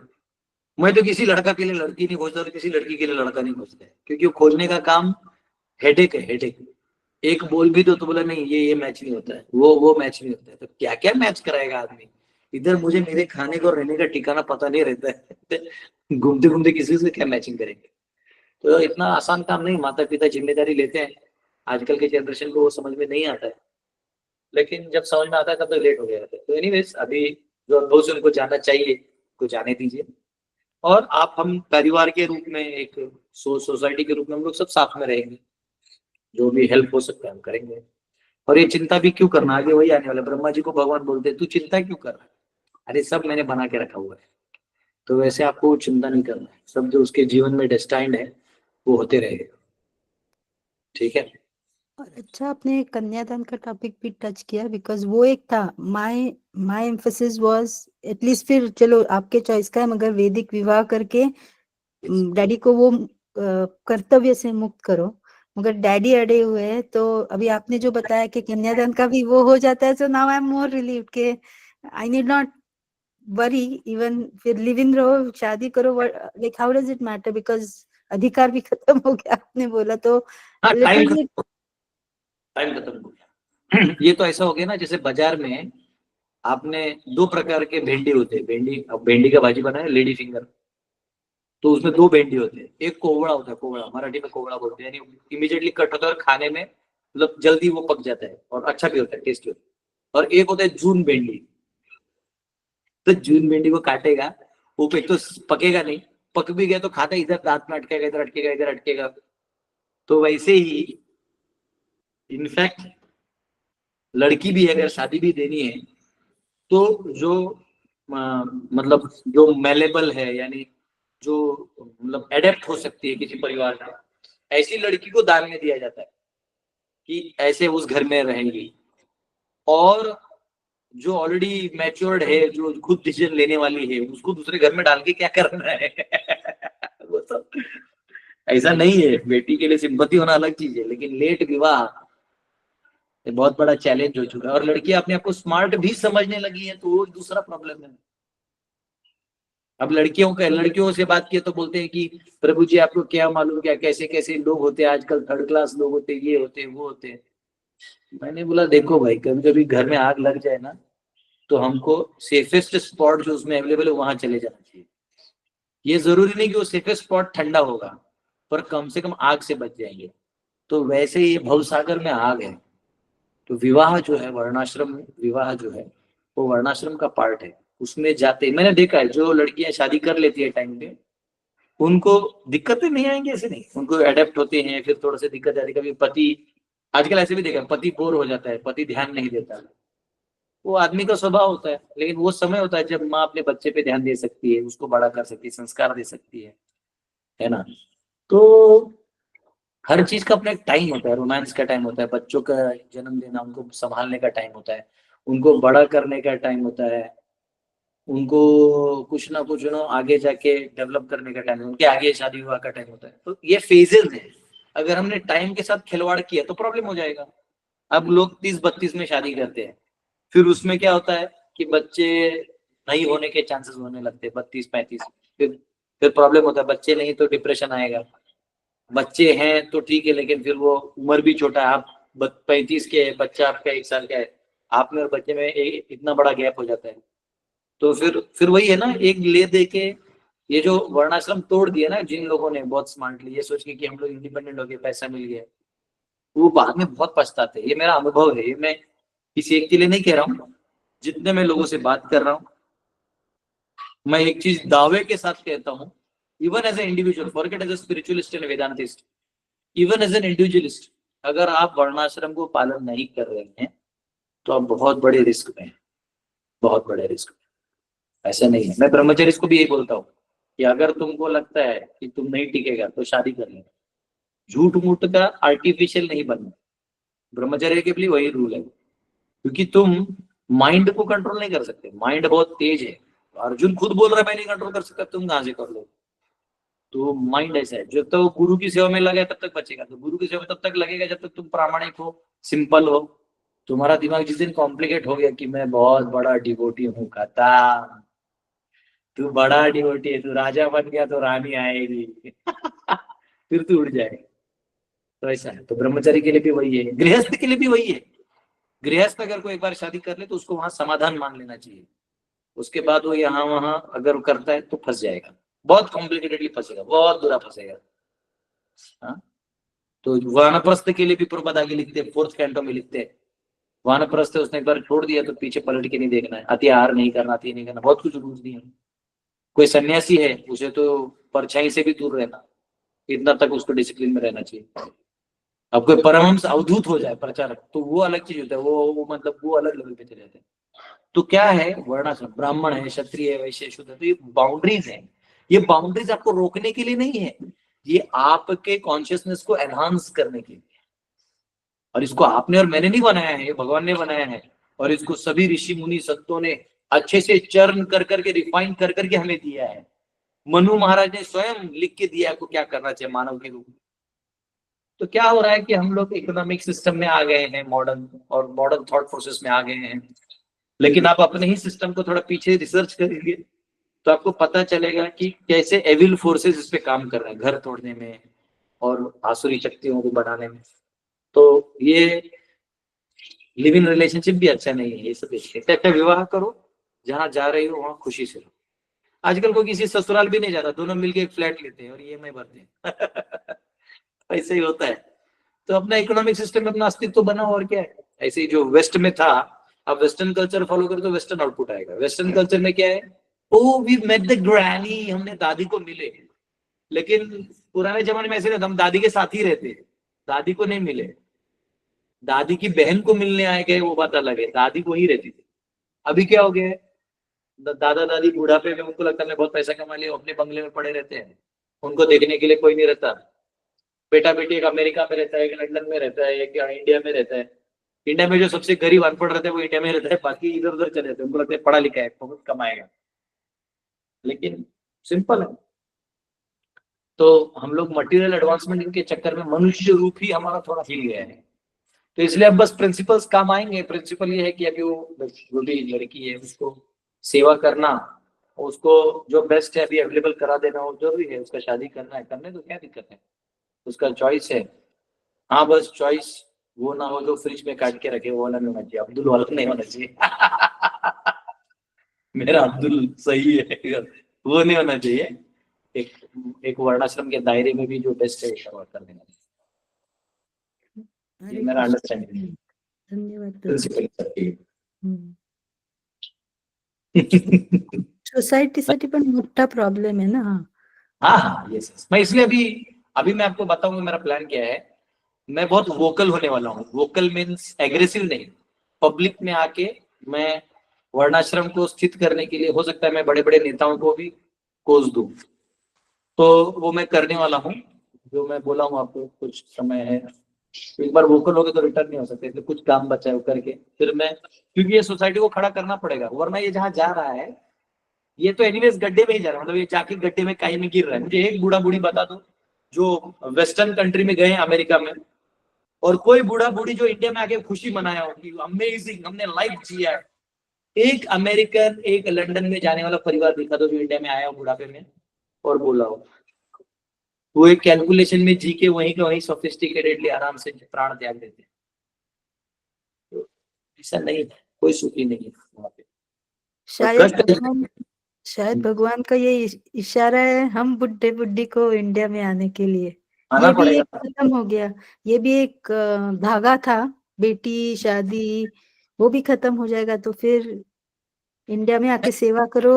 मैं तो किसी लड़का के लिए लड़की नहीं खोजता और किसी लड़की के लिए लड़का नहीं खोजता है, क्योंकि वो खोजने का काम हेडेक है, हेडेक। एक बोल भी दो तो बोला नहीं ये मैच नहीं होता है, वो मैच नहीं होता है, तो क्या क्या मैच कराएगा आदमी। इधर मुझे मेरे खाने का और रहने का ठिकाना पता नहीं रहता है घूमते घूमते किसी से क्या मैचिंग करेंगे। तो इतना आसान काम नहीं, माता पिता जिम्मेदारी लेते हैं। आजकल के जनरेशन को वो समझ में नहीं आता है, लेकिन जब समझ में आता है तब तो लेट हो गया था। तो एनीवेज अभी जो अनुभव से उनको जानना चाहिए को जाने दीजिए, और आप हम परिवार के रूप में एक सोसाइटी के रूप में हम लोग सब साथ में रहेंगे, जो भी हेल्प हो सकता है हम करेंगे। और ये चिंता भी क्यों करना, आगे वही आने वाला। ब्रह्मा जी को भगवान बोलते हैं तू चिंता क्यों कर रहा है, अरे सब मैंने बना के रखा हुआ है। तो वैसे आपको चिंता नहीं करना है, सब जो उसके जीवन में डेस्टाइंड है वो होते रहेगा, ठीक है। और अच्छा आपने कन्यादान का टॉपिक भी टच किया, बिकॉज वो एक था माय एम्फेसिस वाज एटलीस्ट, फिर चलो आपके चॉइस का है, मगर वैदिक विवाह करके डैडी को वो कर्तव्य से मुक्त करो। मगर डैडी अड़े हुए हैं, तो अभी आपने जो बताया कि कन्यादान का भी वो हो जाता है, so now I am more relieved के I need not worry, even फिर लिव इन रहो, शादी करो, like how does it matter, because अधिकार भी खत्म हो गया आपने बोला। तो टाइम खत्म हो गया। ये तो ऐसा हो गया ना, जैसे बाजार में आपने 2 प्रकार के भेंडी होते हैं, भेंडी का भाजी बनाए लेडी फिंगर, तो उसमें 2 भेंडी होते हैं। एक कोवड़ा होता है, कोवड़ा मराठी में कोवड़ा बोलते हैं, यानी इमीडिएटली कट होता है और खाने में मतलब जल्दी वो पक जाता है और अच्छा भी होता है, टेस्टी होता है। और एक होता है जून भेंडी, तो जून भेंडी को काटेगा, वो एक तो पकेगा नहीं, पक भी गया तो खाता इधर दांत में अटकेगा, इधर अटकेगा, इधर अटकेगा। तो वैसे ही इनफैक्ट लड़की भी अगर शादी भी देनी है तो जो मतलब जो मेलेबल है, यानी जो मतलब एडेप्ट हो सकती है किसी परिवार में, ऐसी लड़की को दान में दिया जाता है कि ऐसे उस घर में रहेंगी। और जो ऑलरेडी मैच्योर्ड है, जो खुद डिसीजन लेने वाली है, उसको दूसरे घर में डाल के क्या करना है वो सब ऐसा नहीं है। बेटी के लिए सिंपैथी होना अलग चीज है, लेकिन लेट विवाह ये बहुत बड़ा चैलेंज हो चुका है। और लड़कियां अपने आप को स्मार्ट भी समझने लगी है, तो वो दूसरा प्रॉब्लम है। अब लड़कियों से बात किए तो बोलते हैं कि प्रभु जी आपको क्या मालूम, क्या कैसे कैसे लोग होते हैं आजकल, 3rd क्लास लोग होते हैं, ये होते हैं वो होते हैं। मैंने बोला देखो भाई, कभी कभी घर में आग लग जाए ना, तो हमको सेफेस्ट स्पॉट जो उसमें अवेलेबल है वहां चले जाना चाहिए। ये जरूरी नहीं कि वो सेफेस्ट स्पॉट ठंडा होगा, पर कम से कम आग से बच जाएंगे। तो वैसे ही भवसागर में आग है, तो विवाह जो है, वर्णाश्रम विवाह जो है वो वर्णाश्रम का पार्ट है। उसमें जाते मैंने देखा है, जो लड़कियां शादी कर लेती है टाइम पे, उनको दिक्कतें नहीं आएंगी, ऐसे नहीं, उनको एडेप्ट होते हैं, फिर थोड़ा सा दिक्कत आती है। कभी पति, आजकल ऐसे भी देखा, पति बोर हो जाता है, पति ध्यान नहीं देता, वो आदमी का स्वभाव होता है। लेकिन वो समय होता है जब माँ अपने बच्चे पे ध्यान दे सकती है, उसको बड़ा कर सकती है, संस्कार दे सकती है ना। तो हर चीज का अपना एक टाइम होता है, रोमांस का टाइम होता है, बच्चों का जन्म देना, उनको संभालने का टाइम होता है, उनको बड़ा करने का टाइम होता है, उनको कुछ ना कुछ आगे जाके डेवलप करने का टाइम, उनके आगे शादी विवाह का टाइम होता है। तो ये फेजेस है, अगर हमने टाइम के साथ खिलवाड़ किया तो प्रॉब्लम हो जाएगा। अब लोग 30-32 में शादी करते हैं, फिर उसमें क्या होता है कि बच्चे नहीं होने के चांसेस होने लगते हैं 32-35, फिर प्रॉब्लम होता है। बच्चे नहीं तो डिप्रेशन आएगा, बच्चे हैं तो ठीक है, लेकिन फिर वो उम्र भी छोटा है, आप 35 के, बच्चा आपका 1 साल का है, आप में और बच्चे में इतना बड़ा गैप हो जाता है। तो फिर वही है ना, एक ले दे के ये जो वर्णाश्रम तोड़ दिया ना जिन लोगों ने बहुत स्मार्टली, ये सोच के कि हम लोग इंडिपेंडेंट हो गए, पैसा मिल गया, वो बाद में बहुत पछताते हैं। ये मेरा अनुभव है, ये मैं किसी एक के लिए नहीं कह रहा हूँ, जितने मैं लोगों से बात कर रहा हूँ, मैं एक चीज दावे के साथ कहता हूँ, even as a individual, forget as a spiritualist and Vedantist, even as an individualist, अगर आप वर्णाश्रम को पालन नहीं कर रहे हैं तो आप बहुत बड़े रिस्क में हैं, बहुत बड़े रिस्क में। ऐसा नहीं है, मैं ब्रह्मचर्य को भी यही बोलता हूँ, कि अगर तुमको लगता है कि तुम नहीं टिकेगा तो शादी कर ले। झूठ मूठ का आर्टिफिशियल नहीं बनना। ब्रह्मचर्य के लिए वही रूल है, क्योंकि तुम माइंड को कंट्रोल नहीं कर सकते, माइंड बहुत तेज है। अर्जुन खुद बोल रहा है मैं नहीं कंट्रोल कर सकता, तुम कहां से कर लो। तो माइंड ऐसा है, जब तक वो गुरु की सेवा में लगा है तब तक बचेगा, तो गुरु की सेवा में तब तक लगेगा जब तक तुम प्रामाणिक हो, सिंपल हो। तुम्हारा दिमाग जिस दिन कॉम्प्लिकेट हो गया कि मैं बहुत बड़ा डिवोटी हूँ, खत्म। तू बड़ा डिवोटी है, तू राजा बन गया तो रानी आएगी फिर तू उड़ जाएगा। तो ऐसा है। तो ब्रह्मचारी के लिए भी वही है, गृहस्थ के लिए भी वही है। गृहस्थ अगर कोई एक बार शादी कर ले तो उसको वहां समाधान मान लेना चाहिए। उसके बाद वो यहाँ वहां अगर करता है तो फंस जाएगा, बहुत कॉम्प्लिकेटेडली फंसेगा, बहुत बुरा फंसेगा। हाँ? तो वानप्रस्थ के लिए भी प्रभुपाद आगे लिखते हैं, 4th कैंटो में लिखते हैं, वानप्रस्थ है उसने एक बार छोड़ दिया तो पीछे पलट के नहीं देखना है, अति आहार नहीं करना, अति नहीं करना, बहुत कुछ रूल्स दिए हैं। कोई सन्यासी है उसे तो परछाई से भी दूर रहना, इतना तक उसको डिसिप्लिन में रहना चाहिए। अब कोई परमहंस अवधूत हो जाए प्रचारक तो वो अलग चीज होता है, वो मतलब वो अलग लेवल पे चले जाते हैं। तो क्या है, वर्णाश्रम, ब्राह्मण है, क्षत्रिय है, वैश्य, शूद्र, तो ये बाउंड्रीज है। ये बाउंड्रीज आपको रोकने के लिए नहीं है, ये आपके कॉन्शियसनेस को एनहांस करने के लिए। और इसको आपने और मैंने नहीं बनाया है, ये भगवान ने बनाया है। और इसको सभी ऋषि मुनि संतों ने अच्छे से चर्न कर करके, रिफाइन कर करके हमें दिया है। मनु महाराज ने स्वयं लिख के दिया आपको क्या करना चाहिए मानव के रूप में। तो क्या हो रहा है कि हम लोग इकोनॉमिक सिस्टम में आ गए हैं, मॉडर्न और मॉडर्न थॉट प्रोसेस में आ गए हैं। लेकिन आप अपने ही सिस्टम को थोड़ा पीछे रिसर्च करेंगे तो आपको पता चलेगा कि कैसे एविल फोर्सेस इस पे काम कर रहे हैं, घर तोड़ने में और आसुरी शक्तियों को बढ़ाने में। तो ये लिव इन रिलेशनशिप भी अच्छा नहीं है, ये सब देखते। विवाह करो, जहां जा रही हो वहां खुशी से रहो। आजकल कोई किसी ससुराल भी नहीं जाता, दोनों मिलके एक फ्लैट लेते हैं और EMI भरते हैं ऐसे ही होता है। तो अपना इकोनॉमिक सिस्टम में अपना अस्तित्व बनाओ, और क्या है। ऐसे ही जो वेस्ट में था, अब वेस्टर्न कल्चर फॉलो करो तो वेस्टर्न आउटपुट आएगा। वेस्टर्न कल्चर में क्या है, oh we met the granny, हमने दादी को मिले। लेकिन पुराने जमाने में ऐसे नहीं था, हम दादी के साथ ही रहते, दादी को नहीं मिले। दादी की बहन को मिलने आए गए वो बात अलग है, दादी को ही रहती थी। अभी क्या हो गया है, दादा दादी बुढ़ापे में उनको लगता है मैं बहुत पैसा कमा लिया, अपने बंगले में पड़े रहते हैं, उनको देखने के लिए कोई नहीं रहता। बेटा बेटी एक अमेरिका में रहता है, एक लंदन में रहता है, एक इंडिया में रहता है। इंडिया में जो सबसे गरीब अनपढ़ रहते हैं वो इंडिया में रहता है, बाकी इधर उधर चले जाते हैं, उनको लगता है पढ़ा लिखा है बहुत कमाएगा। लेकिन सिंपल है। तो हम लोग मटेरियल एडवांसमेंट के चक्कर में मनुष्य रूप ही हमारा थोड़ा हिल गया है। तो इसलिए अब बस प्रिंसिपल्स काम आएंगे। प्रिंसिपल ये है कि अभी वो जो भी लड़की है उसको सेवा करना, उसको जो बेस्ट है अभी अवेलेबल करा देना वो जरूरी है। उसका शादी करना है, करने तो क्या दिक्कत है, उसका चॉइस है। हाँ बस चॉइस वो ना हो जो फ्रिज में काट के रखे, वो वाला नहीं होना चाहिए, अब्दुल वाला नहीं होना चाहिए मेरा अब्दुल सही है वो नहीं होना चाहिए। एक वर्णाश्रम के दायरे में भी जो बेस्ट है करवा कर देना, ये मेरा अंडरस्टैंडिंग है। धन्यवाद। सोसायटीसाठी पण मोठा प्रॉब्लेम है ना। हाँ हाँ यस। मैं इसलिए अभी मैं आपको बताऊंगा मेरा प्लान क्या है। मैं बहुत वोकल होने वाला हूँ। वोकल मीन्स एग्रेसिव नहीं, पब्लिक में आके मैं वर्णाश्रम को स्थित करने के लिए, हो सकता है मैं बड़े बड़े नेताओं को भी कोस दूं, तो वो मैं करने वाला हूँ। जो मैं बोला हूँ आपको, कुछ समय है, एक बार वोकल हो गए तो रिटर्न नहीं हो सकते, इसलिए कुछ काम बचा है करके फिर मैं, क्योंकि ये सोसाइटी को खड़ा करना पड़ेगा, वरना ये जहाँ जा रहा है ये तो एनीवेज गड्ढे में ही जा रहा है, मतलब ये जाके गड्ढे में कहीं में गिर रहा है। मुझे एक बूढ़ा बूढ़ी बता दो जो वेस्टर्न कंट्री में गए, अमेरिका में, और कोई बूढ़ा बूढ़ी जो इंडिया में आके खुशी मनाया हो कि अमेजिंग हमने लाइफ जिया है। एक अमेरिकन, एक लंदन में जाने वाला परिवार दिखा दो जो इंडिया में आया हो बुढ़ापे में और बोला हो। वो एक कैलकुलेशन में जी के वहीं के वहीं सोफिस्टिकेटेडली आराम से प्राण त्याग देते हैं। तो ऐसा नहीं है, कोई सुखी नहीं है वहां पे। शायद भगवान का ये इशारा है हम बुढ़े बुढ़ी को इंडिया में आने के लिए। ये भी एक खत्म हो गया, ये भी एक धागा था, बेटी शादी वो भी खत्म हो जाएगा। तो फिर इंडिया में आके सेवा करो,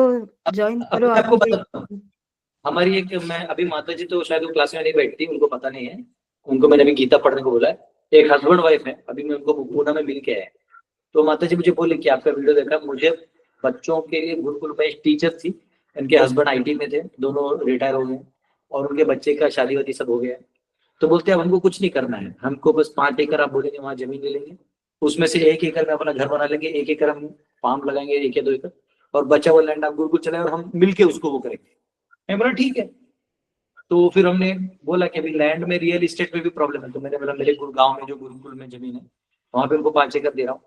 ज्वाइन करो। हमारी एक, मैं अभी माता जी तो शायद वो क्लास में नहीं बैठती, उनको पता नहीं है, उनको मैंने अभी गीता पढ़ने को बोला है। एक हस्बैंड वाइफ है, अभी मैं उनको पूना में मिल के आया। तो माता जी मुझे बोले कि आपका वीडियो देखा, मुझे बच्चों के लिए गुरुकुल में टीचर थी, इनके हस्बैंड आईटी में थे, दोनों रिटायर हो गए और उनके बच्चे का शादी वादी सब हो गया। तो बोलते हैं अब हमको कुछ नहीं करना है, हमको बस 5 एकड़ आप बोलेंगे वहां जमीन ले लेंगे, उसमें से 1 एकड़ में अपना घर बना लेंगे, 1 एकड़ हम पाम लगाएंगे, 1 या 2 एकड़, और बचा हुआ लैंड आप गुरुकुल चलाए और हम मिलके उसको वो करेंगे। मैं बोला ठीक है। तो फिर हमने बोला कि अभी लैंड में रियल एस्टेट में भी प्रॉब्लम है, तो मैंने बोला मेरे गाँव में जो गुरुकुल में जमीन है वहां पे उनको 5 एकड़ दे रहा हूँ।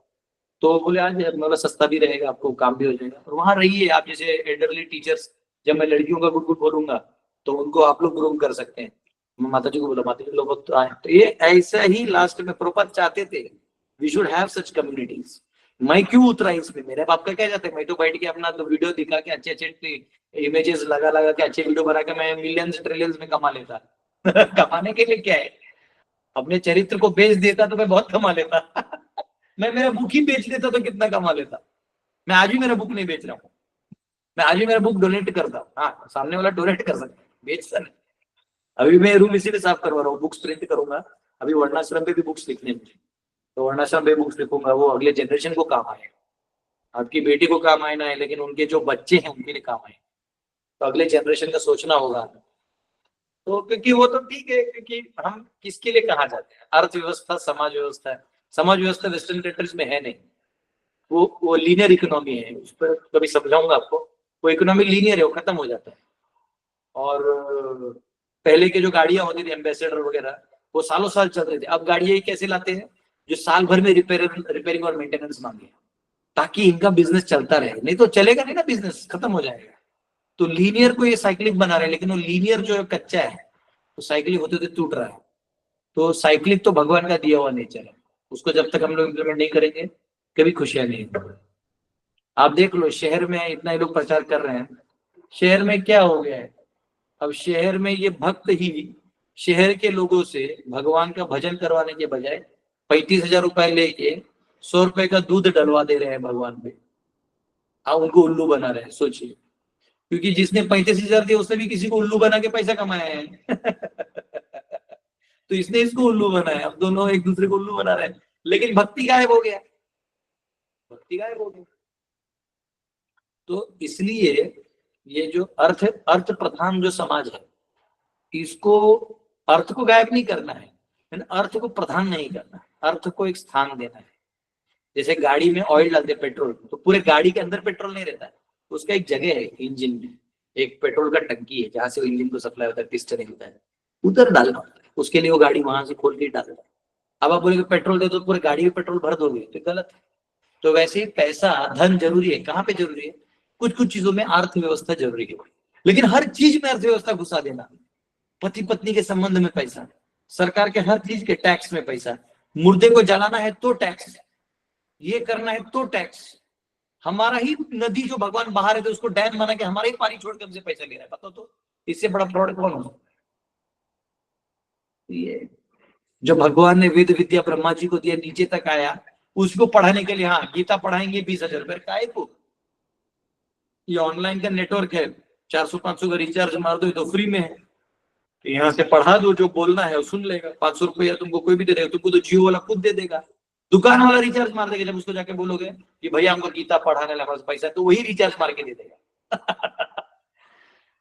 तो बोले आज मतलब सस्ता भी रहेगा, आपको काम भी हो जाएगा, और वहां रहिए आप, जैसे एल्डरली टीचर्स, जब मैं लड़कियों का गुरुकुल खोलूंगा तो उनको आप लोग ग्रूम कर सकते हैं। मैं माता जी को बोला माता जी लोग तो आए, तो ये ऐसा ही लास्ट में प्रभुपाद चाहते थे we should have such communities. मैं क्यों उतरा इसमें, मेरे बाप का क्या जाता है, मैं तो बैठ के अपना तो वीडियो दिखा के अच्छे अच्छे इमेजेस लगा लगा के अच्छे वीडियो बना के मैं मिलियंस ट्रिलियंस में कमा लेता कमाने के लिए क्या है, अपने चरित्र को बेच देता तो मैं बहुत कमा लेता मैं मेरा बुक ही बेच देता तो कितना कमा लेता। मैं आज भी मेरा बुक नहीं बेच रहा हूँ, मैं आज भी मेरा बुक डोनेट करता हूँ। हाँ, सामने वाला डोनेट कर सकता है, बेचता नहीं। अभी मैं रूम इसीलिए साफ करवा रहा हूँ, बुक्स प्रिंट करूंगा, अभी वर्णाश्रम पे भी बुक्स लिखने मुझे, तो वर्णाश्रम पे बुक्स लिखूंगा, वो अगले जनरेशन को काम आए, आपकी बेटी को काम आए ना है, लेकिन उनके जो बच्चे हैं उनके लिए काम आए, तो अगले जनरेशन का सोचना होगा। तो क्योंकि वो तो ठीक है, क्योंकि हम किसके लिए कहा जाते हैं, अर्थव्यवस्था समाज व्यवस्था वेस्टर्न कंट्रीज में है नहीं, वो लीनियर इकोनॉमी है, उस पर कभी समझाऊंगा आपको। वो इकोनॉमी लीनियर है, वो खत्म हो जाता है। और पहले के जो गाड़ियां होती थी एम्बेसडर वगैरह, वो सालों साल चल रहे थे। अब गाड़ियां कैसे लाते हैं, जो साल भर में रिपेयरिंग और मेंटेनेंस मांगे, ताकि इनका बिजनेस चलता रहे, नहीं तो चलेगा नहीं ना, बिजनेस खत्म हो जाएगा। तो लीनियर को ये साइक्लिक बना रहे हैं, लेकिन वो लीनियर जो है कच्चा है, तो साइक्लिक होते होते टूट रहा है। तो साइक्लिक तो भगवान का दिया हुआ नेचर है, उसको जब तक हम लोग इम्प्लीमेंट नहीं करेंगे कभी खुशियां नहीं। आप देख लो, शहर में इतना ही लोग प्रचार कर रहे हैं, शहर में क्या हो गया है, अब शहर में ये भक्त ही शहर के लोगों से भगवान का भजन करवाने के बजाय 35,000 रुपए लेके 100 रुपए का दूध डलवा दे रहे हैं भगवान पे, आप उनको उल्लू बना रहे हैं। सोचिए, क्योंकि जिसने 35,000 दिए उसने भी किसी को उल्लू बना के पैसा कमाया है तो इसने इसको उल्लू बनाया, अब दोनों एक दूसरे को उल्लू बना रहे हैं, लेकिन भक्ति गायब हो गया, भक्ति गायब हो गया। तो इसलिए ये जो अर्थ प्रधान जो समाज है, इसको अर्थ को गायब नहीं करना है, अर्थ को प्रधान नहीं करना है, अर्थ को एक स्थान देना है। जैसे गाड़ी में ऑयल डालते पेट्रोल, तो पूरे गाड़ी के अंदर पेट्रोल नहीं रहता है, उसका एक जगह है इंजन में, एक पेट्रोल का टंकी है जहां से वो इंजन को सप्लाई होता है, पिस्टन होता है, उधर डालना होता है, उसके लिए वो गाड़ी वहां से खोल के डालता है। अब आप बोलेंगे पेट्रोल दे दो तो पूरे गाड़ी में पेट्रोल भर दोगे, तो गलत है। तो वैसे ही पैसा धन जरूरी है, कहाँ पे जरूरी है, कुछ कुछ चीजों में अर्थव्यवस्था जरूरी है, लेकिन हर चीज में अर्थव्यवस्था घुसा देना, पति पत्नी के संबंध में पैसा, सरकार के हर चीज के टैक्स में पैसा, मुर्दे को जलाना है तो टैक्स, ये करना है तो टैक्स, हमारा ही नदी जो भगवान बहा रहे थे उसको डैम बना के हमारे ही पानी छोड़ के हमसे पैसा ले रहा है, बताओ तो इससे बड़ा फ्रॉड कौन हो। ये जो भगवान ने वेद विद्या ब्रह्मा जी को दिया नीचे तक आया, उसको पढ़ाने के लिए हाँ गीता पढ़ाएंगे 20,000 रुपए काय को, ये ऑनलाइन का नेटवर्क है, 400-500 का रिचार्ज मार दो तो फ्री में है, तो यहाँ से पढ़ा दो, जो बोलना है वो सुन लेगा, 500 रुपया तुमको कोई भी दे देगा, तुमको तो जियो वाला खुद दे देगा, दुकान वाला रिचार्ज मार देगा, जब उसको जाके बोलोगे कि भैया हमको गीता पढ़ाने लगा पैसा, तो वही रिचार्ज मार के दे देगा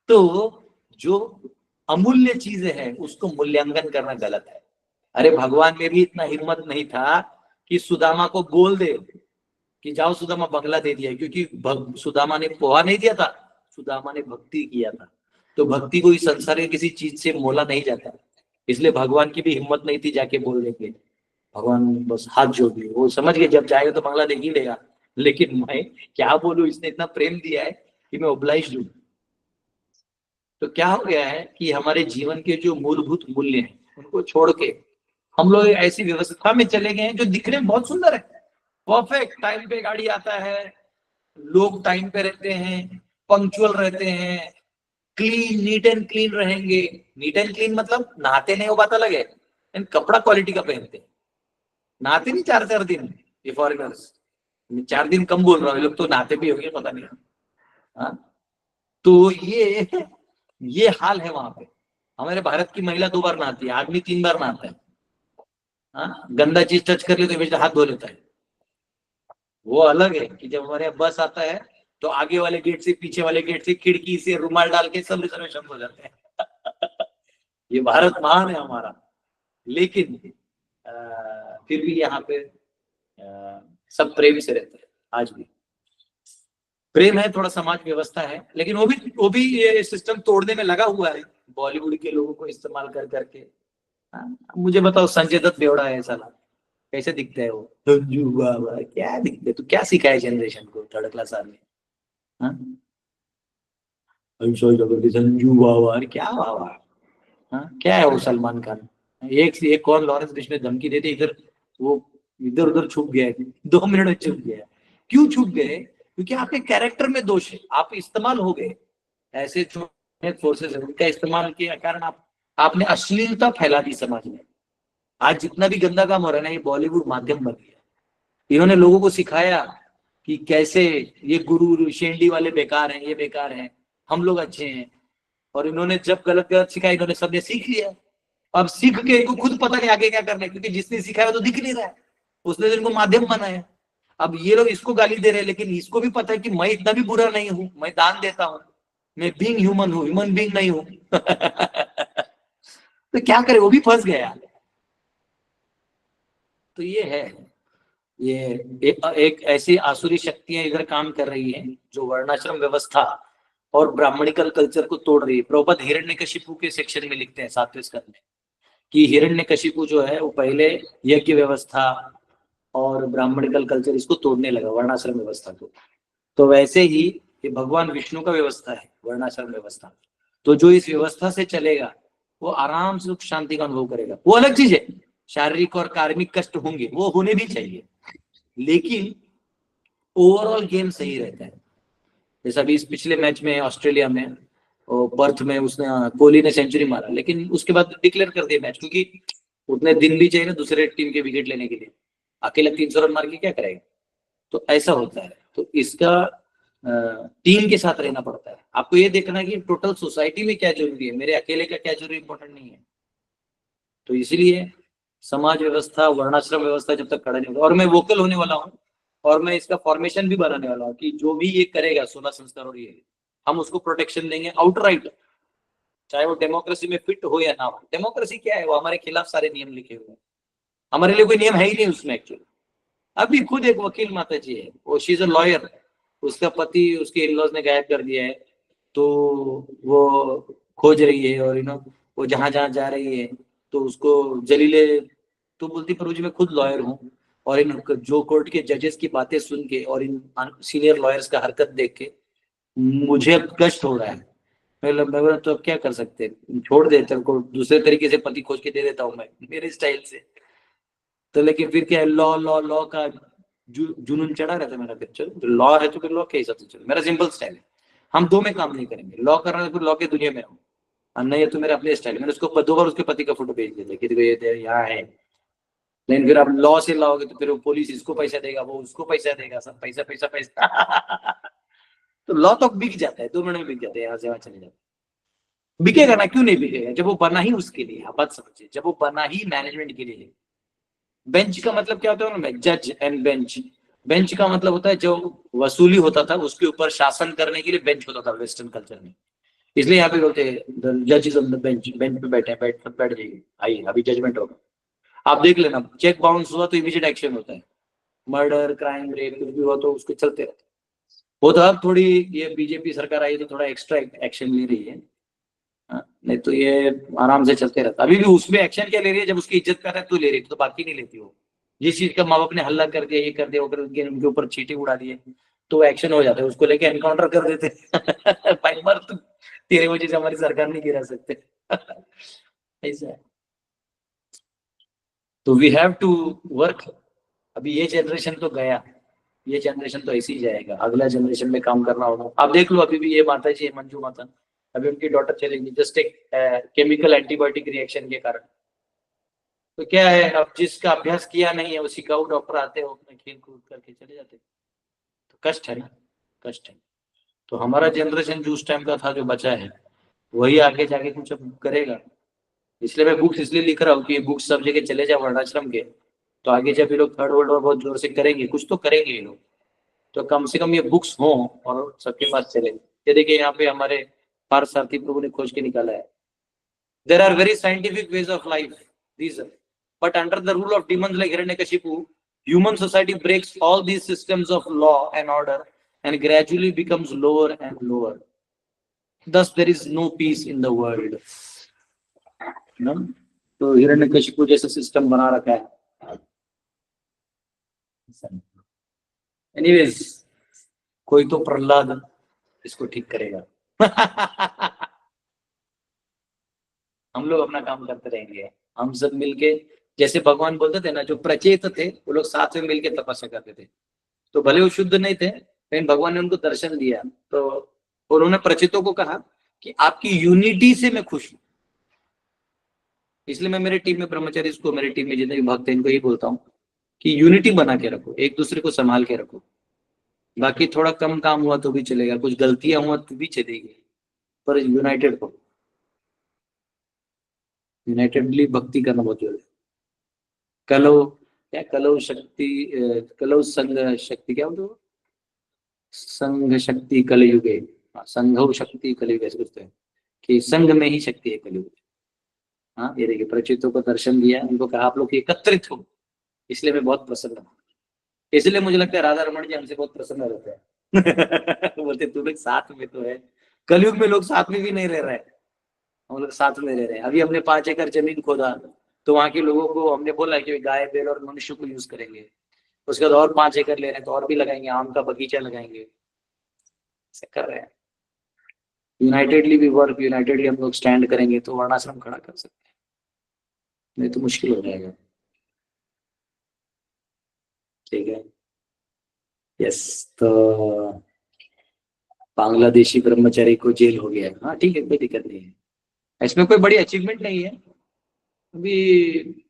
तो जो अमूल्य चीजें हैं उसको मूल्यांकन करना गलत है। अरे भगवान में भी इतना हिम्मत नहीं था कि सुदामा को बोल दे कि जाओ सुदामा बंगला दे दिया, क्योंकि सुदामा ने पोहा नहीं दिया था, सुदामा ने भक्ति किया था। तो भक्ति को इस संसार के किसी चीज से मोला नहीं जाता, इसलिए भगवान की भी हिम्मत नहीं थी जाके बोल देंगे, भगवान बस हाथ जोड़ दिए, वो समझ गए जब जाएगा तो बंगला दे ही लेगा, लेकिन मैं क्या बोलूं, इसने इतना प्रेम दिया है कि मैं ओब्लाइज्ड हूं। तो क्या हो गया है कि हमारे जीवन के जो मूलभूत मूल्य हैं उनको छोड़ के हम लोग ऐसी व्यवस्था में चले गए हैं जो दिखने में बहुत सुंदर है, परफेक्ट, टाइम पे गाड़ी आता है, लोग टाइम पे रहते हैं, पंक्चुअल रहते हैं, क्लीन, नीट एंड क्लीन रहेंगे। नीट एंड क्लीन मतलब नहाते नहीं, वो बात अलग है, कपड़ा क्वालिटी का पहनते हैं, नहाते नहीं 4-4 दिन, ये फॉरेनर्स 4 दिन कम बोल रहा हूँ, लोग तो नहाते भी होंगे पता नहीं। हाँ, तो ये हाल है वहां पे। हमारे भारत की महिला 2 बार नहाती है, आदमी 3 बार नहाता है। हाँ, गंदा चीज टच कर ले तो हाथ धो लेता है। वो अलग है कि जब हमारे यहाँ बस आता है तो आगे वाले गेट से, पीछे वाले गेट से, खिड़की से रुमाल डाल के सब रिजर्वेशन हो जाते हैं। ये भारत महान है हमारा, लेकिन फिर भी यहाँ पे सब प्रेम से रहते हैं। आज भी प्रेम है, थोड़ा समाज व्यवस्था है, लेकिन वो भी ये सिस्टम तोड़ने में लगा हुआ है, बॉलीवुड के लोगों को इस्तेमाल कर करके। मुझे बताओ, संजय दत्त बेवड़ा है साला, कैसे दिखते हैं वो? संजू बाबा क्या दिखते? तो क्या सिखाए जनरेशन को थर्ड क्लास आदमी? संजू बाबा, अरे क्या बाबा? क्या है वो? सलमान खान एक कौन लॉरेंस बिश ने धमकी दे दी, इधर वो इधर उधर छुप गया है, 2 मिनट में छुप गया। क्यों छुप गए? क्योंकि आपके कैरेक्टर में दोष है, आप इस्तेमाल हो गए। ऐसे छोटे फोर्सेस है, उनका इस्तेमाल के कारण आपने अश्लीलता फैला दी समाज में। आज जितना भी गंदा काम हो रहा है ना, ये बॉलीवुड माध्यम बन गया। इन्होंने लोगों को सिखाया कि कैसे ये गुरु शेंडी वाले बेकार हैं, ये बेकार हैं, हम लोग अच्छे हैं। और इन्होंने जब गलत गलत सिखाया, इन्होंने सबने सीख लिया। अब सीख के इनको खुद पता नहीं आगे क्या करना है, क्योंकि जिसने सिखाया तो दिख नहीं रहा है, उसने तो इनको माध्यम बनाया। अब ये लोग इसको गाली दे रहे हैं, लेकिन इसको भी पता है कि मैं इतना भी बुरा नहीं हूं, मैं दान देता हूं, मैं बीइंग ह्यूमन हूं, ह्यूमन बीइंग नहीं हूं। तो क्या करे, वो भी फंस गया। तो ये है, ये एक ऐसी आसुरी शक्तियां इधर काम कर रही हैं जो वर्णाश्रम व्यवस्था और ब्राह्मणिकल कल्चर को तोड़ रही है। प्रभुपाद हिरण्यकशिपु के सेक्शन में लिखते हैं 7वें स्कंद में कि हिरण्यकशिपु जो है वो पहले यज्ञ व्यवस्था और ब्राह्मणिकल कल्चर इसको तोड़ने लगा, वर्णाश्रम व्यवस्था को। तो वैसे ही ये भगवान विष्णु का व्यवस्था है, वर्णाश्रम व्यवस्था। तो जो इस व्यवस्था से चलेगा वो आराम से सुख शांति का अनुभव करेगा। वो अलग चीज है, शारीरिक और कार्मिक कष्ट होंगे, वो होने भी चाहिए, लेकिन ओवरऑल गेम सही रहता है। जैसा अभी इस पिछले मैच में ऑस्ट्रेलिया में पर्थ में उसने कोहली ने सेंचुरी मारा, लेकिन उसके बाद डिक्लेयर कर दिया मैच, क्योंकि उतने दिन भी चाहिए ना दूसरे टीम के विकेट लेने के लिए। अकेला 300 रन मार के क्या करेगा? तो ऐसा होता है। तो इसका टीम के साथ रहना पड़ता है। आपको ये देखना है कि टोटल सोसाइटी में क्या जरूरी है, मेरे अकेले का क्या जरूरी, इंपॉर्टेंट नहीं है। तो इसीलिए समाज व्यवस्था, वर्णाश्रम व्यवस्था जब तक खड़ा नहीं होगा, और मैं वोकल होने वाला हूँ और मैं इसका फॉर्मेशन भी बनाने वाला हूँ कि जो भी ये करेगा 16 संस्कार और ये, हम उसको प्रोटेक्शन देंगे आउटराइट, चाहे वो डेमोक्रेसी में फिट हो या ना हो। डेमोक्रेसी क्या है? वो हमारे खिलाफ सारे नियम लिखे हुए हैं, हमारे लिए कोई नियम है ही नहीं उसमें एक्चुअली। अभी खुद एक वकील माता जी है, वो शी इज अ लॉयर, उसका पति उसके इन-लॉज ने गायब कर दिया है, तो वो खोज रही है, और वो जहां जहां जा रही है तो उसको जलीले, तो बोलती प्रभु जी मैं खुद लॉयर हूँ, और इन जो कोर्ट के जजेस की बातें सुन के और इन सीनियर लॉयर्स का हरकत देख के मुझे अब कष्ट हो रहा है। मैं तो अब क्या कर सकते हैं, छोड़ दे, तेरे को दूसरे तरीके से पति खोज के दे देता हूँ मैं मेरे स्टाइल से। तो लेकिन फिर क्या है, लॉ का जुनून चढ़ा रहता है मेरा। फिर चलो लॉ है तो फिर लॉ के हिसाब से चलो, मेरा सिंपल स्टाइल है। हम 2 में काम नहीं करेंगे, लॉ कर रहे हैं फिर लॉ के दुनिया में रहूँ, नहीं है तो मेरे अपने स्टाइल। मैंने उसको 2 बार उसके पति का फोटो भेज दिया कि देखो ये यहाँ है। लेकिन फिर आप लॉ से लाओगे तो फिर वो पुलिस इसको पैसा देगा, वो उसको पैसा देगा, सब पैसा पैसा पैसा। तो लॉ तो बिक जाता है, 2 मिनट में बिक जाता है, यहाँ से वहां चले जाते हैं। बिकेगा ना, क्यों नहीं बिकेगा? जब वो बना ही उसके लिए, आप बात समझिए, जब वो बना ही मैनेजमेंट के लिए। बेंच का मतलब क्या होता है ना, जज एंड बेंच। बेंच का मतलब होता है जो वसूली होता था उसके ऊपर शासन करने के लिए बेंच होता था वेस्टर्न कल्चर में। इसलिए यहाँ पे बोलते हैं जज is on the bench, bench पे बैठे, बैठ जाइए, आइए अभी जजमेंट होगा। आप देख लेना, चेक बाउंस हुआ तो इमीडिएट एक्शन होता है, मर्डर क्राइम रेप कुछ भी हुआ तो उसके चलते रहते। वो तो अब थोड़ी ये बीजेपी सरकार आई तो थोड़ा एक्स्ट्रा एक्शन ले रही है, नहीं तो ये आराम से चलते रहता। अभी भी उसमें एक्शन क्या ले रही है, जब उसकी इज्जत कर रहा है तो ले रही है, तो बाकी नहीं लेती वो। जिस चीज का माँ बाप ने हल्ला कर दिया, ये कर दिया, उनके ऊपर चीटी उड़ा दिए तो एक्शन हो जाता है, उसको लेके एनकाउंटर कर देते। भाई मर तू, तेरे वजह से हमारी सरकार नहीं गिरा सकते। ऐसा है। तो वी हैव टू वर्क। अभी ये जनरेशन तो गया, ये जनरेशन तो ऐसे ही जाएगा, अगला जनरेशन में काम करना होगा। आप देख लो, अभी भी ये माता जी है मंजू माता, अभी उनकी डॉटर चलेगी जस्ट एक केमिकल एंटीबायोटिक रिएक्शन के कारण। तो क्या है, अब जिसका अभ्यास किया नहीं है उसी का डॉक्टर आते हो अपने खेल कूद करके चले जाते, तो कष्ट है ना, कष्ट है। तो हमारा जनरेशन जो उस टाइम का था जो बचा है वही आगे जाके कुछ अब करेगा। इसलिए मैं बुक्स इसलिए लिख रहा हूँ कि बुक्स सब जगह चले जाए वर्णाश्रम के, तो आगे जब ये लोग थर्ड वर्ल्ड वॉर बहुत जोर से करेंगे, कुछ तो करेंगे ये लोग। तो कम से कम ये बुक्स हों और सबके पास चले। ये देखिए यहाँ पे हमारे पारसारथी प्रभु ने खोज के निकाला है। There are very scientific ways of life, these are, but under the rule of demons like Hiranyakashipu, human society breaks all these systems of law and order and gradually becomes lower and lower. Thus there is no peace in the world. No? तो हिरण्यकशिपु जैसा system बना रखा है। Anyways, कोई तो प्रहलाद इसको ठीक करेगा। हम लोग अपना काम करते रहेंगे, हम सब मिलके, जैसे भगवान बोलते थे ना, जो प्रचेत थे वो लोग साथ में मिलके तपस्या करते थे। तो भले वो शुद्ध नहीं थे, लेकिन भगवान ने उनको दर्शन दिया, तो उन्होंने प्रचेतों को कहा कि आपकी यूनिटी से मैं खुश हूं। इसलिए मैं मेरे टीम में ब्रह्मचारी को, मेरे टीम में जितने भी भक्त हैं, इनको ही बोलता हूँ कि यूनिटी बना के रखो, एक दूसरे को संभाल के रखो। बाकी थोड़ा कम काम हुआ तो भी चलेगा, कुछ गलतियां हुआ तो भी चलेगी, पर यूनाइटेड हो, यूनाइटेडली भक्ति करना बहुत जरूरी है। कलो शक्ति, कलो संघ शक्ति, क्या बोलते हो, संघ शक्ति कलयुगे, संघ शक्ति कलयुग, ऐसे कुछ है कि संघ में ही शक्ति है कलयुग। हाँ, ये देखिए प्रचितों को दर्शन दिया, उनको कहा आप लोग एकत्रित हो, इसलिए मैं बहुत प्रसन्न हूँ। इसलिए मुझे लगता है राधा रमन जी हमसे बहुत प्रसन्न रहते हैं। बोलते तुम लोग साथ में तो है, कलयुग में लोग साथ में भी नहीं रह रहे हैं, हम लोग साथ में रह रहे हैं। अभी हमने 5 एकड़ जमीन खोदा, तो वहां के लोगों को हमने बोला कि गाय बैल और मनुष्य को यूज करेंगे। उसके बाद और 5 एकड़ ले रहे हैं, तो और भी लगाएंगे, आम का बगीचा लगाएंगे, ऐसे कर रहे हैं। यूनाइटेडली भी वर्क, यूनाइटेडली हम लोग स्टैंड करेंगे तो वर्णाश्रम खड़ा कर सकते हैं, नहीं तो मुश्किल हो जाएगा। ठीक है, यस। तो बांग्लादेशी ब्रह्मचारी को जेल हो गया, हाँ ठीक है, कोई दिक्कत नहीं है, इसमें कोई बड़ी अचीवमेंट नहीं है। अभी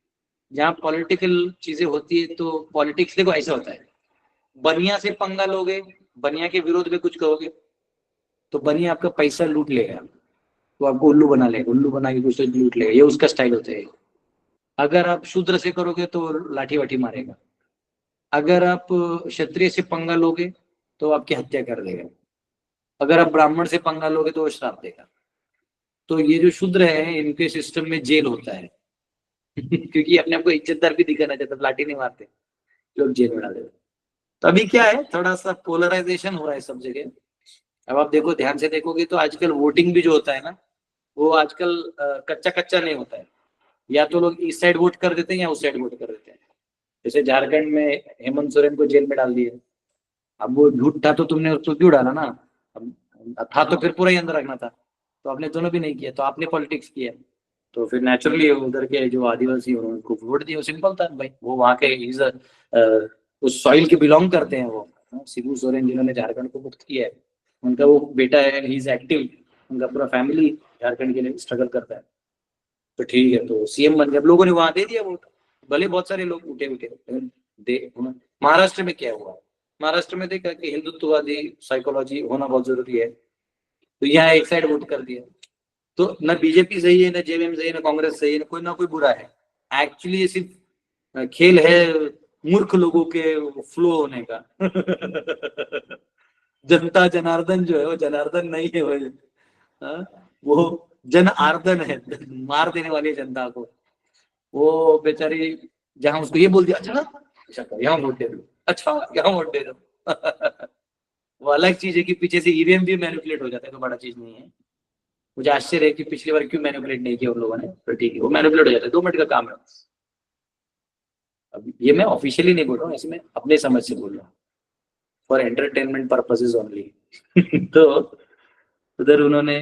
जहाँ पॉलिटिकल चीजें होती है, तो पॉलिटिक्स देखो ऐसा होता है, बनिया से पंगा लोगे, बनिया के विरोध में कुछ कहोगे तो बनिया आपका पैसा लूट लेगा, तो आपको उल्लू बना लेगा, उल्लू बना के कुछ तो लूट लेगा, ये उसका स्टाइल होता है। अगर आप शूद्र से करोगे तो लाठी वाठी मारेगा, अगर आप क्षत्रिय से पंगा लोगे तो आपकी हत्या कर देगा, अगर आप ब्राह्मण से पंगा लोगे तो वो श्राप देगा। तो ये जो शूद्र है, इनके सिस्टम में जेल होता है। क्योंकि अपने आपको इज्जतदार भी दिखाना चाहते, लाठी नहीं मारते, लोग जेल में डाल देते। तो अभी क्या है, थोड़ा सा पोलराइजेशन हो रहा है सब जगह। अब आप देखो, ध्यान से देखोगे तो आजकल वोटिंग भी जो होता है ना, वो आजकल कच्चा कच्चा नहीं होता है, या तो लोग इस साइड वोट कर देते हैं या उस साइड वोट कर देते हैं। जैसे झारखंड में हेमंत सोरेन को जेल में डाल दिया, अब वो झूठ था तो तुमने उसको क्यों डाला ना, अब था तो फिर पूरा ही अंदर रखना था, तो आपने दोनों भी नहीं किया, तो आपने पॉलिटिक्स किया, तो फिर नेचुरली उधर के जो आदिवासी उनको वोट दिया। सिंपल था भाई, वो वहाँ के उस सॉइल के बिलोंग करते हैं। वो शिबू सोरेन जिन्होंने झारखंड को मुक्त किया है, उनका वो बेटा है, ही इज एक्टिव, उनका पूरा फैमिली झारखंड के लिए स्ट्रगल करता है। तो ठीक है, तो सीएम बन गया, लोगों ने वहां दे दिया वोट, भले बहुत सारे लोग उठे। महाराष्ट्र में क्या हुआ, महाराष्ट्र में देखा कि हिंदुत्ववादी साइकोलॉजी होना बहुत जरूरी है, तो यहाँ एक साइड वोट कर दिया। तो न बीजेपी सही है, न जेवीएम सही है, न कांग्रेस सही है, ना कोई बुरा है। एक्चुअली ये सिर्फ खेल है मूर्ख लोगों के फ्लो होने का। जनता जनार्दन जो है वो जनार्दन नहीं है, वो जन आर्दन है, मार देने वाली जनता को। वो बेचारी जहां उसको ये बोल दिया, अच्छा यहाँ वोट दे दो, अच्छा यहाँ वोट दे दो। वो अलग चीज है कि पीछे से ईवीएम भी मैनिपुलेट हो जाता है, तो बड़ा चीज नहीं है। मुझे आश्चर्य है कि पिछली बार क्यों मैनिपुलेट नहीं किया उन लोगों ने, तो ठीक है, वो मैनिपुलेट हो जाता है, 2 मिनट का काम है। अब ये मैं ऑफिशियली नहीं बोल रहा हूँ, ऐसे मैं अपने समझ से बोल रहा हूँ, फॉर एंटरटेनमेंट पर्पसेस ओनली। तो उधर उन्होंने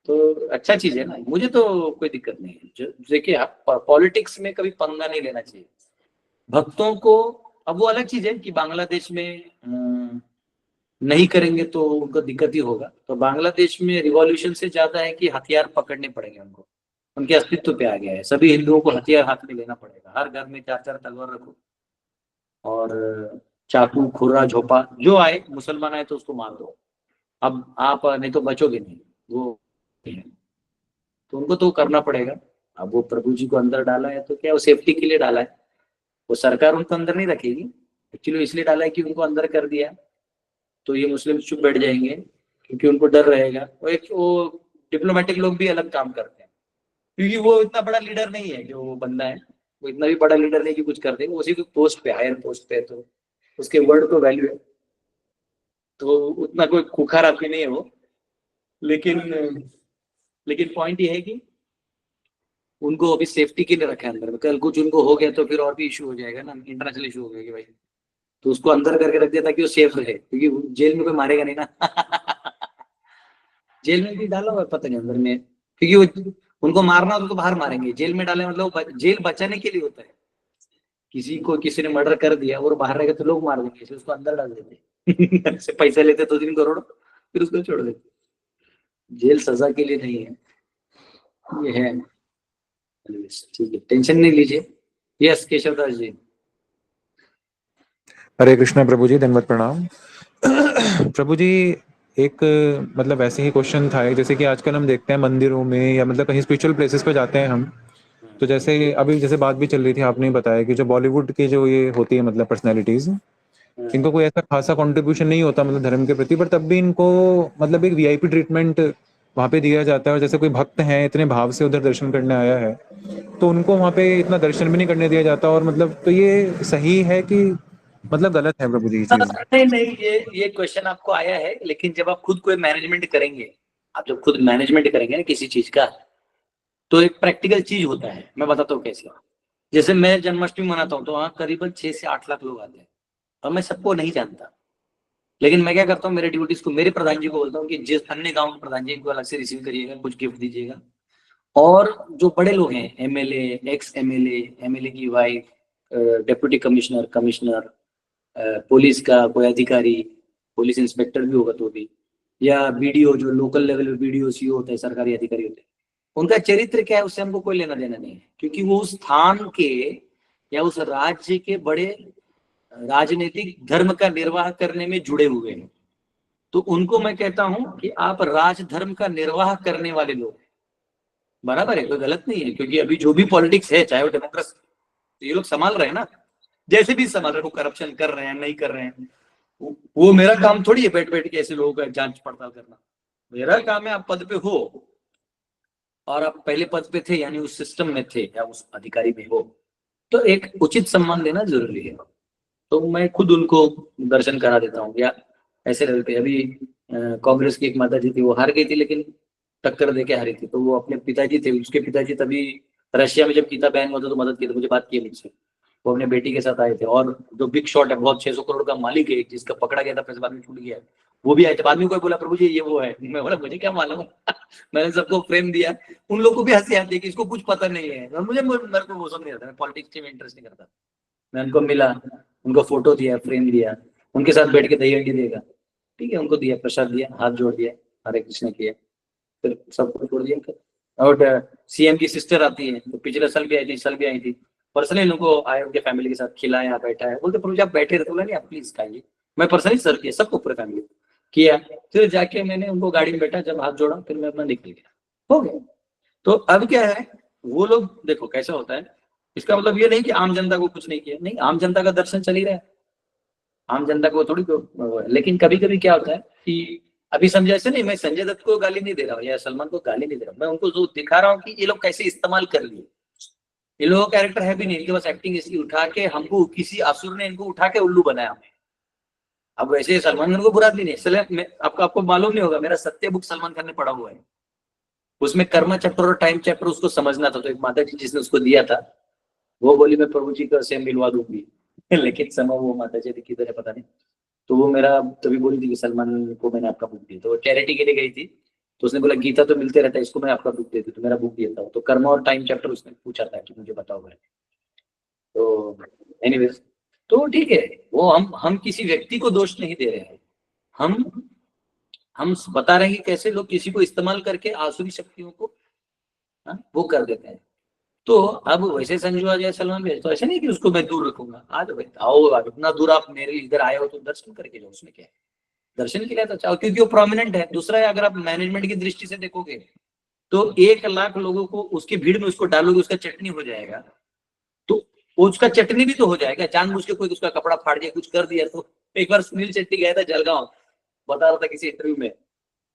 तो अच्छा चीज है ना, मुझे तो कोई दिक्कत नहीं है। देखिए, पॉलिटिक्स में कभी पंगा नहीं लेना चाहिए भक्तों को। अब वो अलग चीज है कि बांग्लादेश में नहीं करेंगे तो उनको दिक्कत ही होगा। तो बांग्लादेश में रिवॉल्यूशन से ज्यादा है कि हथियार पकड़ने पड़ेंगे उनको, उनके अस्तित्व पे आ गया है। सभी हिंदुओं को हथियार हाथ में लेना पड़ेगा, हर घर में 4-4 तलवार रखो, और चाकू खुर्रा झोपा जो आए, मुसलमान आए तो उसको मार दो। अब आप नहीं तो बचोगे नहीं, वो तो उनको तो करना पड़ेगा। अब वो प्रभु जी को अंदर डाला है तो क्या वो सेफ्टी के लिए डाला है, वो सरकार उनको अंदर नहीं रखेगी, एक्चुअली इसलिए डाला है कि उनको अंदर कर दिया तो ये मुस्लिम चुप बैठ जाएंगे क्योंकि उनको डर रहेगा। वो डिप्लोमेटिक लोग भी अलग काम करते हैं क्योंकि वो इतना बड़ा लीडर नहीं है जो वो बंदा है, वो इतना भी बड़ा लीडर नहीं कि कुछ कर देगा, उसी पोस्ट पे हायर पोस्ट पे, तो उसके वर्ड को वैल्यू है, तो उतना कोई खुखार आदमी नहीं है वो। लेकिन पॉइंट ये है कि उनको अभी सेफ्टी के लिए रखा है अंदर में, कल कुछ उनको हो गया तो फिर और भी इशू हो जाएगा ना, इंटरनेशनल इशू हो गया कि भाई, तो उसको अंदर करके रख दिया ताकि वो सेफ रहे, क्योंकि जेल में कोई मारेगा नहीं ना। जेल में भी डाला हुआ पता नहीं अंदर में, क्योंकि वो उनको मारना तो बाहर मारेंगे, जेल में डाले मतलब जेल बचाने के लिए होता है। किसी ने मर्डर कर दिया और बाहर रहेगा तो लोग मार देंगे, इसलिए उसको अंदर डाल देते। से पैसे लेते 2-3 करोड़ फिर उसको छोड़ देते। जेल सजा के लिए नहीं है, ये है। ठीक है, टेंशन नहीं लीजिए। यस केशव दास जी। हरे कृष्णा प्रभु जी, धन्यवाद प्रणाम। प्रभु जी एक मतलब ऐसे ही क्वेश्चन था, जैसे कि आजकल हम देखते हैं मंदिरों में या मतलब कहीं स्पिरिचुअल प्लेसेस पे जाते हैं हम, तो जैसे अभी जैसे बात भी चल रही थी, आपने बताया कि जो बॉलीवुड की जो ये होती है मतलब पर्सनैलिटीज, इनको कोई ऐसा खासा कंट्रीब्यूशन नहीं होता मतलब धर्म के प्रति, पर तब भी इनको मतलब एक वीआईपी ट्रीटमेंट वहाँ पे दिया जाता है। और जैसे कोई भक्त हैं इतने भाव से उधर दर्शन करने आया है तो उनको वहाँ पे इतना दर्शन भी नहीं करने दिया जाता, और मतलब तो ये सही है कि मतलब गलत है प्रभु जी ये चीज? नहीं, ये क्वेश्चन आपको आया है, लेकिन जब आप खुद कोई मैनेजमेंट करेंगे, आप जब खुद मैनेजमेंट करेंगे ना किसी चीज का, तो एक प्रैक्टिकल चीज होता है। मैं बताता हूँ कैसे। जैसे मैं जन्माष्टमी मनाता हूँ तो वहाँ करीबन 6 से 8 लाख लोग आते हैं, और मैं सबको नहीं जानता, लेकिन मैं क्या करता हूँ, मेरे ड्यूटीज को मेरे प्रधान जी को बोलता हूँ कि जिस अन्य गाँव के प्रधान जी को अलग से रिसीव करिएगा, कुछ गिफ्ट दीजिएगा। और जो बड़े लोग हैं, एमएलए, एक्स एमएलए की वाइफ, डिप्टी कमिश्नर, पुलिस का कोई अधिकारी, पुलिस इंस्पेक्टर भी होगा तो भी, या बीडीओ, जो लोकल लेवल पे बीडीओ सीओ होता है, सरकारी अधिकारी होते हैं, उनका चरित्र क्या है उससे हमको कोई लेना देना नहीं है, क्योंकि वो उस स्थान के या उस राज्य के बड़े राजनीतिक धर्म का निर्वाह करने में जुड़े हुए हैं। तो उनको मैं कहता हूं कि आप राजधर्म का निर्वाह करने वाले लोग, बराबर है, कोई गलत नहीं है। क्योंकि अभी जो भी पॉलिटिक्स है, चाहे वो डेमोक्रेसी, तो ये लोग संभाल रहे हैं ना, जैसे भी संभाल रहे हैं, वो करप्शन कर रहे हैं नहीं कर रहे हैं, वो मेरा काम थोड़ी है बैठ के ऐसे लोगों का जांच पड़ताल करना। मेरा काम है आप पद पे हो और आप पहले पद पे थे, यानी उस सिस्टम में थे या उस अधिकारी में हो, तो एक उचित सम्मान देना जरूरी है। तो मैं खुद उनको दर्शन करा देता हूँ। या ऐसे लेवल पे अभी कांग्रेस की एक माता जी थी, वो हार गई थी, लेकिन टक्कर दे के हारी थी। तो वो अपने पिताजी थे, उसके पिताजी तभी रशिया में जब गीता बैन हुआ था तो मदद की, तो मुझे बात की मुझसे, वो अपने बेटी के साथ आए थे। और जो बिग शॉट है, बहुत 600 करोड़ का मालिक है, जिसका पकड़ा गया था पैसे बाद में छूट गया, वो भी आए थे। बाद में कोई बोला प्रभु जी ये वो है, मैं बोला मुझे क्या मालूम। मैंने सबको फ्रेम दिया, उन लोगों को भी हंसी आती है कि इसको कुछ पता नहीं है, और मेरे को वो सब नहीं आता, मैं पॉलिटिक्स में इंटरेस्ट नहीं करता। मैं उनको मिला, उनको फोटो दिया, फ्रेम दिया, उनके साथ बैठ के दही हंडी देगा, ठीक है, उनको दिया, प्रसाद दिया, हाथ जोड़ दिया, हरे कृष्ण किया, फिर सबको छोड़ दिया। और सीएम की सिस्टर आती है, तो पिछले साल भी आई थी, इस साल भी आई थी, पर्सनली उनको आए, उनके फैमिली के साथ खिलाया, बैठा है, बोलते प्रभु जी आप बैठे रहते, बोला नहीं आप प्लीज खाइए। मैं पर्सनली सर्व किया सबको, पूरे फैमिली किया, फिर जाके मैंने उनको गाड़ी में बैठा, जब हाथ जोड़ा फिर मैं अपना निकल गया, हो गया। तो अब क्या है, वो लोग देखो कैसा होता है, इसका मतलब ये नहीं कि आम जनता को कुछ नहीं किया, नहीं, आम जनता का दर्शन चल ही रहा है, आम जनता को थोड़ी को। लेकिन कभी कभी क्या होता है कि अभी समझे ऐसे नहीं, मैं संजय दत्त को गाली नहीं दे रहा हूँ या सलमान को गाली नहीं दे रहा हूँ, मैं उनको जो दिखा रहा हूँ कि ये लोग कैसे इस्तेमाल कर लिए। ये लोगों का कैरेक्टर है भी नहीं, इनके पास एक्टिंग इसकी, उठा के हमको किसी असुर ने इनको उठा के उल्लू बनाया। अब वैसे सलमान खान को बुरा भी नहीं, आपको मालूम नहीं होगा, मेरा सत्य बुक सलमान खान ने पढ़ा हुआ है, उसमें कर्मा चैप्टर और टाइम चैप्टर उसको समझना था। तो एक माता जी जिसने उसको दिया था, वो बोली मैं प्रभु जी को से मिलवा दूंगी, लेकिन समय वो माता जी किधर है पता नहीं। तो वो मेरा तभी बोली थी कि सलमान को मैंने आपका बुक दिया, तो वो चैरिटी के लिए गई थी, तो उसने बोला गीता तो मिलते रहता है, इसको मैं आपका बुक देती, तो मेरा बुक देता हूँ। तो कर्मा और टाइम चैप्टर उसने पूछा था कि मुझे बताओ। तो एनीवेज, तो ठीक है, वो हम किसी व्यक्ति को दोष नहीं दे रहे हैं, हम बता रहे हैं कि कैसे लोग किसी को इस्तेमाल करके आसुरी शक्तियों को वो कर देते हैं। तो अब वैसे संजू आ जाए, सलमान भी, तो ऐसे नहीं कि उसको मैं दूर रखूंगा, आज भाई आओ, इतना दूर आप मेरे इधर आए हो तो दर्शन करके जाओ, उसमें क्या है, दर्शन के लिए तो चाहो, क्योंकि वो प्रोमिनेंट है। दूसरा है, अगर आप मैनेजमेंट की दृष्टि से देखोगे तो 1 लाख लोगों को उसकी भीड़ में उसको डालोगे, उसका चटनी हो जाएगा, तो वो उसका चटनी भी तो हो जाएगा, जानबूझ के कोई उसका कपड़ा फाड़ दिया, कुछ कर दिया। तो एक बार सुनील शेट्टी गया था जलगांव, बता रहा था किसी इंटरव्यू में,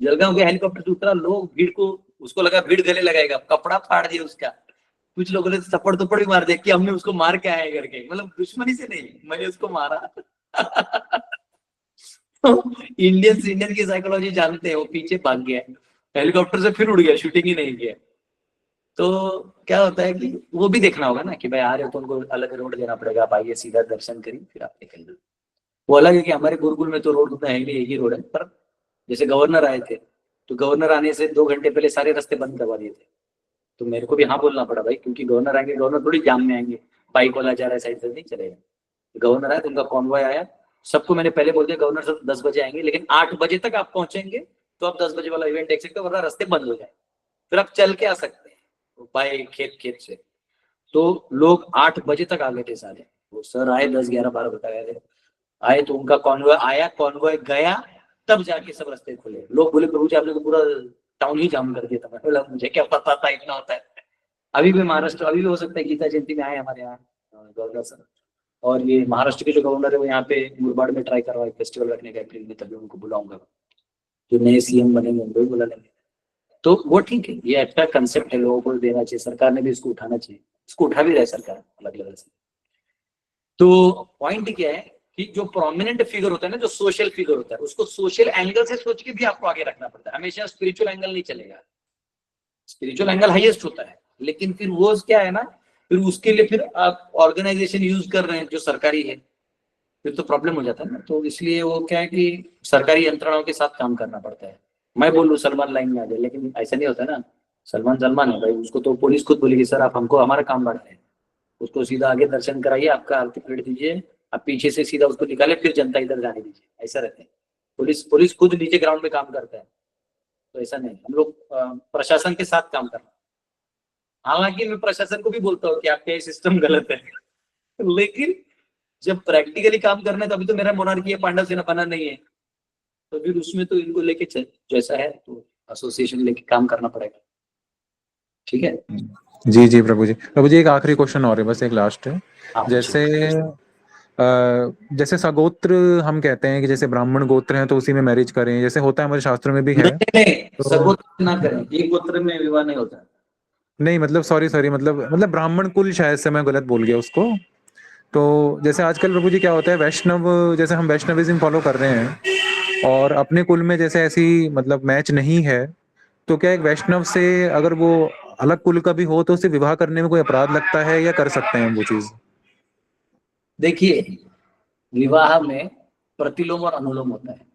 जलगांव के हेलीकॉप्टर से उतरा, लोग भीड़ को, उसको लगा भीड़ गले लगाएगा, कपड़ा फाड़ दिया उसका। कुछ लोगों ने थप्पड़ थप्पड़ भी मार दिया कि हमने उसको मार के आए करके, मतलब दुश्मनी से नहीं, मैंने उसको मारा। इंडियन की साइकोलॉजी जानते हैं, वो पीछे भाग गया, हेलीकॉप्टर से फिर उड़ गया, शूटिंग ही नहीं किया। तो क्या होता है कि वो भी देखना होगा ना कि भाई आ रहे हो तो उनको अलग रोड देना पड़ेगा, आप आइए सीधा दर्शन करिए फिर आप निकल जाओ। वो अलग है कि हमारे गुरुकुल में तो रोड उतना है नहीं, एक ही रोड है। पर जैसे गवर्नर आए थे, तो गवर्नर आने से 2 घंटे पहले सारे रास्ते बंद करवा दिए थे। तो मेरे को भी हाँ बोलना पड़ा भाई, क्योंकि गवर्नर आएंगे, गवर्नर थोड़ी जाम में आएंगे, बाइक वाला जा रहा है साइड से नहीं चलेगा। गवर्नर आया तो उनका कॉन्वॉय आया, सबको मैंने पहले बोल दिया गवर्नर सर 10 बजे आएंगे, लेकिन 8 बजे तक आप पहुंचेंगे तो आप 10 बजे वाला इवेंट देख सकते हो, वरना रास्ते बंद हो जाए, फिर आप चल के आ सकते हैं बाय खेत से। तो लोग 8 बजे तक आ गए थे सारे। वो सर आए 10, 11, 12 बता गए थे, आए तो उनका कॉन्वॉय आया, कॉन्वॉय गया, तब जाके सब रास्ते खुले। लोग बोले प्रभु जी आपने तो पूरा टाउन ही जाम कर दिया था। मैं बोला मुझे क्या पता था इतना होता है। अभी भी महाराष्ट्र, अभी भी हो सकता है गीता जयंती में आए हमारे यहाँ गवर्नर सर, और ये महाराष्ट्र के जो गवर्नर है वो यहाँ पे मुरबाड़ में ट्राई कर रहा है फेस्टिवल रखने का अप्रैल में, तभी उनको बुलाऊंगा, जो नए सीएम बनेंगे उनको भी बुला लेंगे। तो वो ठीक है, ये अच्छा कंसेप्ट है, लोगों को देना चाहिए, सरकार ने भी इसको उठाना चाहिए, इसको उठा भी रहा है सरकार अलग लेवल से। तो पॉइंट क्या है कि जो प्रोमिनेंट फिगर होता है ना, जो सोशल फिगर होता है, उसको सोशल एंगल से सोच के भी आपको आगे रखना पड़ता है, हमेशा स्पिरिचुअल एंगल नहीं चलेगा। स्पिरिचुअल एंगल हाईएस्ट होता है, लेकिन फिर वो क्या है ना, फिर उसके लिए फिर आप ऑर्गेनाइजेशन यूज कर रहे हैं जो सरकारी है, फिर तो प्रॉब्लम हो जाता है ना। तो इसलिए वो क्या है कि सरकारी यंत्रणाओं के साथ काम करना पड़ता है। मैं बोलूँ सलमान लाइन में आ जाए, लेकिन ऐसा नहीं होता ना। सलमान है भाई, उसको तो पुलिस खुद बोलेगी सर आप हमको हमारा काम बढ़ाए, उसको सीधा आगे दर्शन कराइए, आपका आरती प्लेट दीजिए, आप पीछे से सीधा उसको निकाले, फिर जनता इधर जाने दीजिए, ऐसा रहता है। पुलिस खुद नीचे ग्राउंड में काम करता है, तो ऐसा नहीं। हम लोग प्रशासन के साथ काम करना। हालांकि मैं प्रशासन को भी बोलता हूँ कि आपका ये सिस्टम गलत है, लेकिन जब प्रैक्टिकली काम करना है तो अभी तो मेरा मोनार्की पांडव सेना बना नहीं है, तो फिर उसमें तो इनको लेके जैसा है तो एसोसिएशन लेके काम करना पड़ेगा। ठीक है जी जी प्रभु जी एक आखिरी क्वेश्चन और है, बस एक लास्ट है। जैसे सगोत्र हम कहते हैं कि जैसे ब्राह्मण गोत्र हैं तो उसी में मैरिज करें, जैसे होता है हमारे शास्त्रों में भी है। नहीं, सगोत्र ना करें, एक गोत्र में विवाह नहीं होता। नहीं मतलब सॉरी मतलब ब्राह्मण कुल, शायद से मैं गलत बोल गया उसको। तो जैसे आजकल प्रभु जी क्या होता है, वैष्णव, जैसे हम वैष्णविज्म फॉलो कर रहे हैं और अपने कुल में जैसे ऐसी मतलब मैच नहीं है, तो क्या एक वैष्णव से अगर वो अलग कुल का भी हो तो उसे विवाह करने में कोई अपराध लगता है या कर सकते हैं वो चीज? देखिए, विवाह में प्रतिलोम और अनुलोम होता है।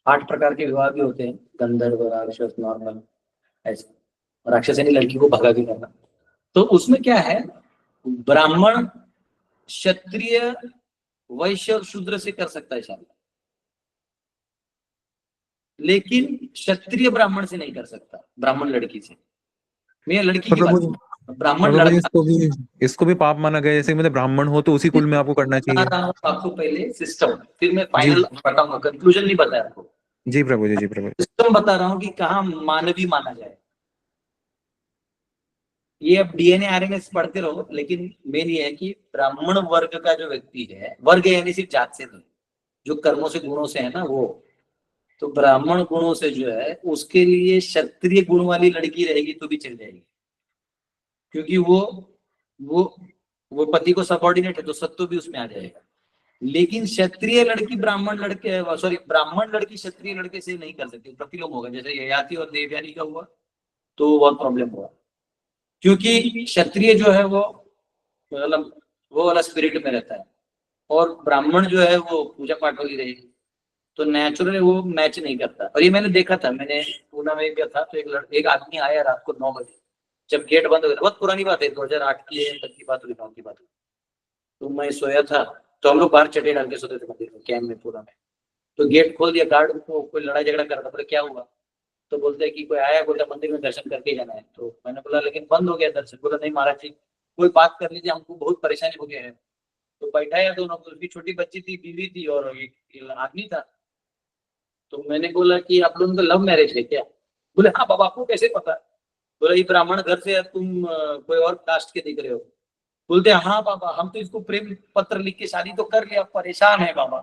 8 प्रकार के विवाह भी होते हैं, गंधर्व, राक्षस, नॉर्मल, ऐसे। राक्षस यानी लड़की को भगा के करना। तो उसमें क्या है, ब्राह्मण क्षत्रिय वैश्य और शूद्र से कर सकता है शादी, लेकिन क्षत्रिय ब्राह्मण से नहीं कर सकता, ब्राह्मण लड़की से। मैं लड़की की बात, ब्राह्मण लड़का, इसको भी पाप माना गया। जैसे मतलब ब्राह्मण हो तो उसी कुल में आपको करना चाहिए। आपको पहले सिस्टम, फिर मैं फाइनल बताऊंगा, कंक्लूजन नहीं बताया आपको। जी प्रभु जी सिस्टम बता रहा हूँ कि कहाँ मानवी माना जाए। ये अब डीएनए आरएनए पढ़ते रहो, लेकिन मेन ये है कि ब्राह्मण वर्ग का जो व्यक्ति है, वर्ग यानी सिर्फ जात से नहीं, जो कर्मों से गुणों से है ना वो, तो ब्राह्मण गुणों से जो है उसके लिए क्षत्रिय गुण वाली लड़की रहेगी तो भी चल जाएगी, क्योंकि वो पति को सबऑर्डिनेट है, तो सत्व भी उसमें आ जाएगा। लेकिन क्षत्रिय लड़की ब्राह्मण लड़की क्षत्रिय लड़के से नहीं कर सकती, प्रतिलोम होगा। जैसे ययाति और देवयानी का हुआ तो बहुत प्रॉब्लम हुआ, क्योंकि क्षत्रिय जो है वो मतलब वो वाला स्पिरिट में रहता है, और ब्राह्मण जो है वो पूजा पाठ वाली रहेगी, तो नेचुरली वो मैच नहीं करता। और ये मैंने देखा था, मैंने पूना में गया था, तो एक आदमी आया रात को 9 बजे, जब गेट बंद हो गया, बहुत पुरानी बात है, 2008 तक की बात हुई, 9 की बात हुई। तो मैं सोया था, तो हम लोग बाहर चटे डाल के सोते थे मंदिर में, कैंप में, पूरा में। तो गेट खोल दिया, गार्ड को कोई लड़ाई झगड़ा कर रहा था, बोले क्या हुआ? तो बोलते हैं कि कोई आया, बोलता मंदिर में दर्शन करके जाना है। तो मैंने बोला लेकिन बंद हो गया दर्शन। बोला नहीं महाराज जी, कोई बात कर लीजिए, हमको बहुत परेशानी हो गया है। तो बैठाया दोनों को, उसकी छोटी बच्ची थी, बीवी थी, और एक आदमी था। तो मैंने बोला कि आप लोगों का लव मैरिज है क्या? बोले हाँ बाबा, आपको कैसे पता? बोला ये ब्राह्मण घर से तुम कोई और कास्ट के दिख रहे हो। बोलते हैं हाँ बाबा, हम तो इसको प्रेम पत्र लिख के शादी तो कर लिया, परेशान है बाबा।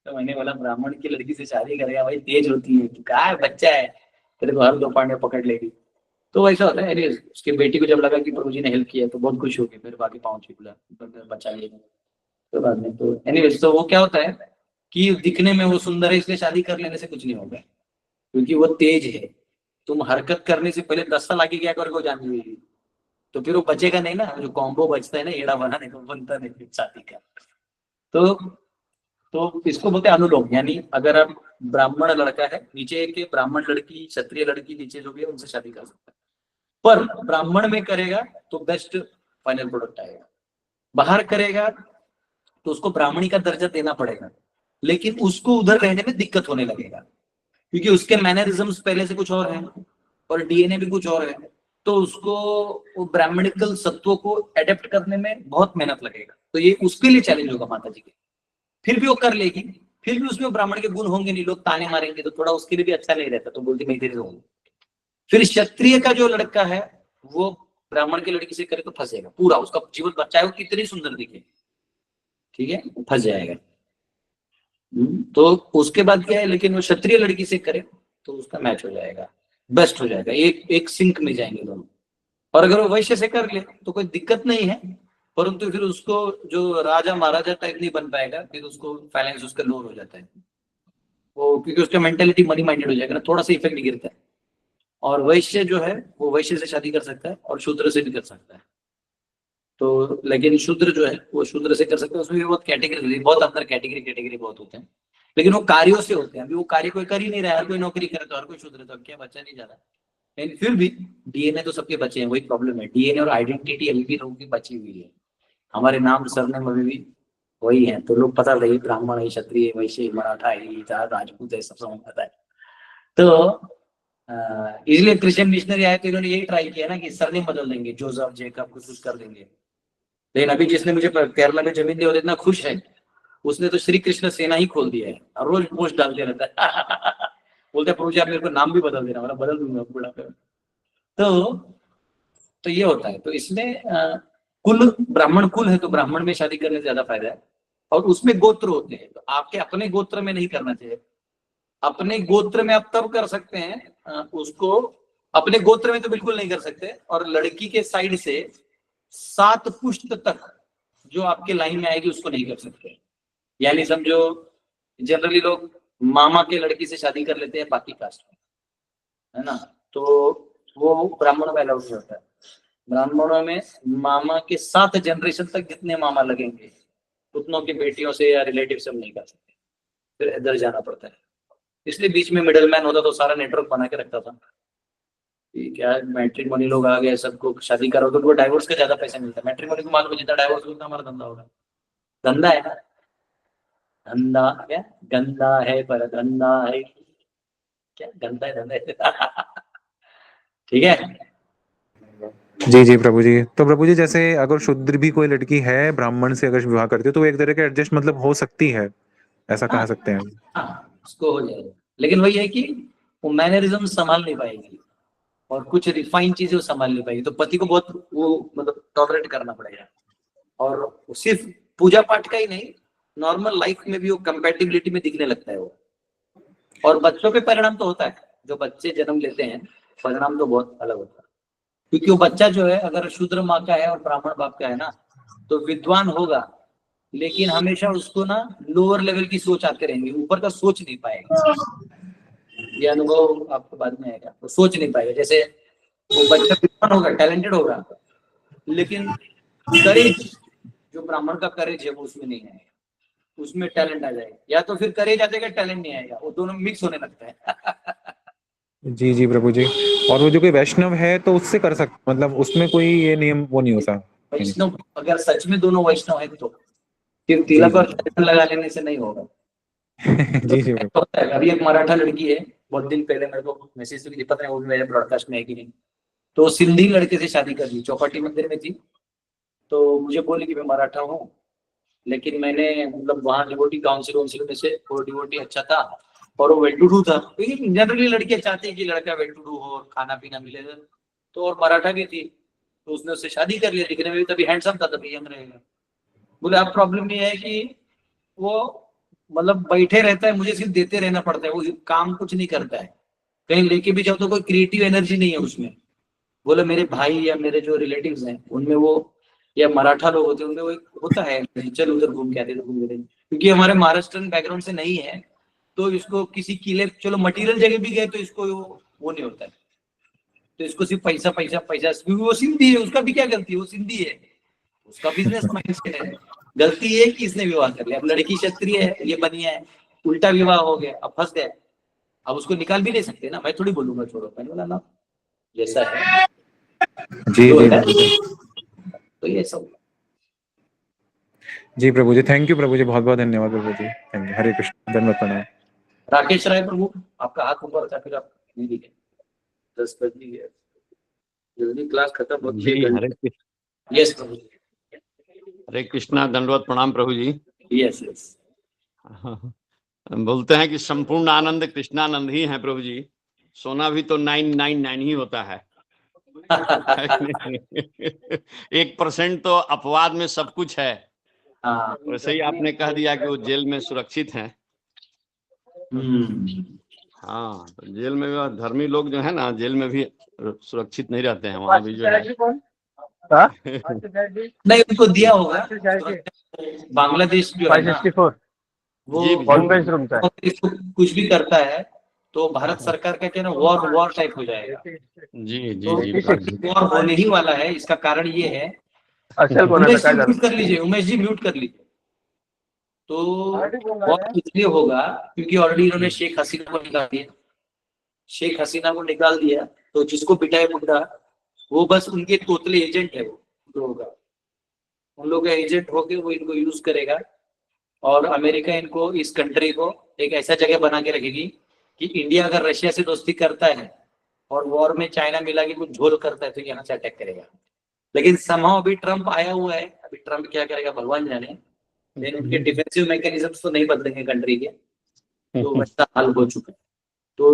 तो मैंने बोला ब्राह्मण की लड़की से शादी करेगा भाई, तेज होती है, क्या है, बच्चा है, तेरे को हर दोपहर में पकड़ लेगी। तो वैसा होता है। anyways, उसकी बेटी को जब लगा कि प्रभु जी ने हेल्प किया तो बहुत खुश हो गई, मेरे बाकी पाँव छू बचा लिया तो बाद में। तो एनीवेज, तो वो क्या होता है कि दिखने में वो सुंदर है इसलिए शादी कर लेने से कुछ नहीं होगा, क्योंकि वो तेज है। तुम हरकत करने से पहले 10 साल आगे क्या करोगे जान लीजिए, तो फिर वो बचेगा नहीं ना, जो कॉम्बो बचता है ना, एड़ा बना नहीं तो बनता नहीं शादी का। तो इसको बोलते हैं अनुलोम, यानी अगर आप ब्राह्मण लड़का है, नीचे के ब्राह्मण लड़की, क्षत्रिय लड़की नीचे जो भी है उनसे शादी कर सकता है, पर ब्राह्मण में करेगा तो बेस्ट फाइनल प्रोडक्ट आएगा। बाहर करेगा तो उसको ब्राह्मणी का दर्जा देना पड़ेगा, लेकिन उसको उधर रहने में दिक्कत होने लगेगा, क्योंकि उसके मैनरिज्म्स पहले से कुछ और हैं और डीएनए भी कुछ और है, तो उसको वो ब्राह्मणिकल सत्वों को एडेप्ट करने में बहुत मेहनत लगेगा। तो ये उसके लिए चैलेंज होगा माता जी के। फिर भी वो कर लेगी, फिर भी उसमें ब्राह्मण के गुण होंगे नहीं, लोग ताने मारेंगे, तो थोड़ा उसके लिए भी अच्छा नहीं रहता, तो बोलती मैं इधर रहूंगी। फिर क्षत्रिय का जो लड़का है वो ब्राह्मण की लड़की से करे तो फंसेगा पूरा, उसका जीवन चाहे वो कितनी सुंदर दिखे, ठीक है, फंस जाएगा। तो उसके बाद क्या है, लेकिन वो क्षत्रिय लड़की से करे तो उसका मैच हो जाएगा, बेस्ट हो जाएगा, एक सिंक में जाएंगे दोनों। और अगर वो वैश्य से कर ले तो कोई दिक्कत नहीं है, परंतु फिर उसको जो राजा महाराजा टाइप नहीं बन पाएगा, फिर उसको फाइनेंस उसका लोअर हो जाता है वो, क्योंकि उसका मेंटेलिटी मनी माइंडेड हो जाएगा ना, थोड़ा सा इफेक्ट गिरता है। और वैश्य जो है वो वैश्य से शादी कर सकता है और शूद्र से भी कर सकता है। तो लेकिन शूद्र जो है वो शूद्र से कर सकते हैं, उसमें भी बहुत कैटेगरी, बहुत अंदर कैटेगरी बहुत होते हैं, लेकिन वो कार्यों से होते हैं। अभी वो कार्य कोई कर ही नहीं रहा है, हर कोई नौकरी करे तो हर कोई शूद्र, तो क्या बच्चा नहीं जा रहा, लेकिन फिर भी डीएनए तो सबके बचे हैं, वही प्रॉब्लम है, डीएनए और आइडेंटिटी अभी भी लोगों की बची हुई है। हमारे नाम सरनेम अभी भी वही है, तो लोग पता लगे ब्राह्मण है, क्षत्रिय, वैश्य, मराठा है, राजपूत है, सब समझ आता है। तो इसलिए क्रिश्चियन मिशनरी आए तो इन्होंने यही ट्राई किया ना कि सरनेम बदल देंगे, जोसेफ, जेकब, कुछ कर देंगे। लेकिन अभी जिसने मुझे केरला में जमीन दी और इतना खुश है, उसने तो श्री कृष्ण सेना ही खोल दिया है और रोज पोस्ट डालते रहता है। बोलते प्रभु जी आप मेरे को नाम भी बदल देना, बदल दूंगा पूरा। तो ये होता है। तो इसमें कुल ब्राह्मण कुल है तो ब्राह्मण में शादी करने से ज्यादा फायदा है, और उसमें गोत्र होते हैं, तो आपके अपने गोत्र में नहीं करना चाहिए। अपने गोत्र में आप तब कर सकते हैं उसको, अपने गोत्र में तो बिल्कुल नहीं कर सकते, और लड़की के साइड से 7 पुश्त तक जो आपके लाइन में आएगी उसको नहीं कर सकते। यानी समझो जनरली लोग मामा के लड़की से शादी कर लेते हैं बाकी कास्ट में, है ना, तो वो ब्राह्मणों में अलाउड नहीं होता है। ब्राह्मणों में मामा के 7 जनरेशन तक जितने मामा लगेंगे उतनों की बेटियों से या रिलेटिव से हम नहीं कर सकते, फिर इधर जाना पड़ता है। इसलिए बीच में मिडल मैन होता तो सारा नेटवर्क बना के रखता था। क्या मैट्रिमोनी लोग आ गए, सबको शादी करो तो वो डाइवोर्स का ज्यादा पैसा मिलता है। मैट्रिमोनी को मालूम है जितना डाइवोर्स उतना हमारा धंधा होगा। धंधा है ना, धंधा क्या गंदा है, पर धंधा है क्या, गंदा है धंधा है। ठीक है जी जी प्रभु जी। तो प्रभु जी जैसे अगर शूद्र भी कोई लड़की है ब्राह्मण से अगर विवाह करती है तो वो एक तरह के एडजस्ट मतलब हो सकती है, ऐसा कह सकते हैं। हाँ, उसको हो जाएगा, लेकिन वही है कि वो मैनरिज्म संभाल नहीं पाएगी और कुछ रिफाइन चीजें वो संभाल नहीं पाएगी, तो पति को बहुत वो मतलब टॉलरेट करना पड़ेगा। और सिर्फ पूजा पाठ का ही नहीं, नॉर्मल लाइफ में भी वो कंपैटिबिलिटी में दिखने लगता है वो। और बच्चों के परिणाम तो होता है, जो बच्चे जन्म लेते हैं परिणाम तो बहुत अलग होता है, क्योंकि वो बच्चा जो है अगर शूद्र माँ का है और ब्राह्मण बाप का है ना, तो विद्वान होगा, लेकिन हमेशा उसको ना लोअर लेवल की सोच आते रहेंगे, ऊपर का सोच नहीं पाएगा। ये अनुभव आपको बाद में आएगा, वो सोच नहीं पाएगा। जैसे वो बच्चा विद्वान होगा, टैलेंटेड होगा, लेकिन करेज, जो ब्राह्मण का करेज है वो उसमें नहीं आएगा, उसमें टैलेंट आ जाएगा, या तो फिर करेज आ जाएगा, टैलेंट नहीं आएगा, वो दोनों मिक्स होने लगता है। जी जी प्रभु जी। और वो जो कोई वैष्णव है तो उससे कर सकते, मतलब उसमें कोई ये नियम वो नहीं होता। वैष्णव अगर सच में दोनों वैष्णव है तो फिर तिलक और चंदन लगा लेने से नहीं होगा। जी जी तो अभी एक मराठा लड़की है, बहुत दिन पहले मेरे को मैसेज तो पता नहीं वो भी मेरे ब्रॉडकास्ट में है कि नहीं, तो सिंधी लड़के से शादी कर ली, चौपाटी मंदिर में थी, तो मुझे बोली कि मैं मराठा हूँ, लेकिन मैंने मतलब वहाँ डिवोटी काउंसिल में से वो डिवोटी अच्छा था और वो वेल टू डू था। जनरली लड़कियां चाहती है कि लड़का वेल टू डू हो और खाना पीना मिले, तो और मराठा की थी, तो उसने उससे शादी कर लिया, दिखने में भी तभी हैंडसम था, तभी यंग रहेगा। बोले अब प्रॉब्लम ये है कि वो मतलब बैठे रहता है, मुझे सिर्फ देते रहना पड़ता है, वो काम कुछ नहीं करता है, कहीं लेके भी जाओ तो कोई क्रिएटिव एनर्जी नहीं है उसमें। बोले मेरे भाई या मेरे जो रिलेटिव्स हैं उनमें वो, या मराठा लोग होते हैं उनमें वो एक होता है, चल उधर घूम के आते, घूम के, क्योंकि हमारे महाराष्ट्रन बैकग्राउंड से नहीं है तो इसको किसी किले, चलो मटेरियल जगह भी गए तो इसको वो नहीं होता है, तो इसको सिर्फ पैसा पैसा पैसा, क्योंकि वो सिंधी है, उसका भी क्या गलती है, वो सिंधी है, उसका बिजनेस माइंडसेट है। गलती ये कि इसने विवाह कर लिया, अब लड़की क्षत्रिय है, ये बनिया है, उल्टा विवाह हो गया, अब फंस गए, अब उसको निकाल भी नहीं सकते ना, मैं थोड़ी बोलूंगा छोड़ो, मैंने बोला ना जैसा है जी तो जी है, प्रभु जी। तो ये सब। जी प्रभु जी, थैंक यू प्रभु जी, बहुत बहुत धन्यवाद प्रभु जी, थैंक यू। हरे कृष्ण, धन्यवाद प्रणाम। राकेश राय प्रभु, आपका हाथ ऊपर था, फिर आप नहीं दिखे, 10 बज गए, जल्दी क्लास खत्म होती जी है। हरे यस प्रभु जी, हरे कृष्णा, दंडवत प्रणाम प्रभु जी। Yes yes. बोलते हैं कि संपूर्ण आनंद कृष्णानंद ही है प्रभु जी, सोना भी तो 999 ही होता है। 1% तो अपवाद में सब कुछ है। हाँ वैसे ही आपने कह दिया कि वो जेल में सुरक्षित हैं। हाँ, तो जेल में भी धर्मी लोग जो है ना, जेल में भी सुरक्षित नहीं रहते हैं, वहां भी जो है नहीं, उनको दिया होगा बांग्लादेश जो है ना, वो इसको कुछ भी करता है तो भारत सरकार का क्या ना वॉर टाइप हो जाएगा। जी जी तो जी वॉर होने ही वाला है, इसका कारण ये है, उमेश जी म्यूट कर लीजिए, उमेश जी म्यूट कर लीजिए। तो वॉर इसलिए होगा क्योंकि ऑलरेडी इन्होंने शेख हसीना को निकाल दिया, शेख हसीना को निकाल दिया, तो जिसको पिटाए मुद्दा वो बस उनके तोतले एजेंट है, वो होगा उन लोगों का एजेंट होके वो इनको यूज करेगा, और अमेरिका इनको, इस कंट्री को एक ऐसा जगह बना के रखेगी कि इंडिया अगर रशिया से दोस्ती करता है और वॉर में चाइना मिला के कुछ झोल करता है तो यहाँ से अटैक करेगा। लेकिन समहाउ अभी ट्रम्प आया हुआ है, अभी ट्रम्प क्या करेगा भगवान जाने, लेकिन उनके डिफेंसिव मैकेनिज्म तो नहीं बदलेंगे कंट्री के, तो वैसा हाल हो चुका है। तो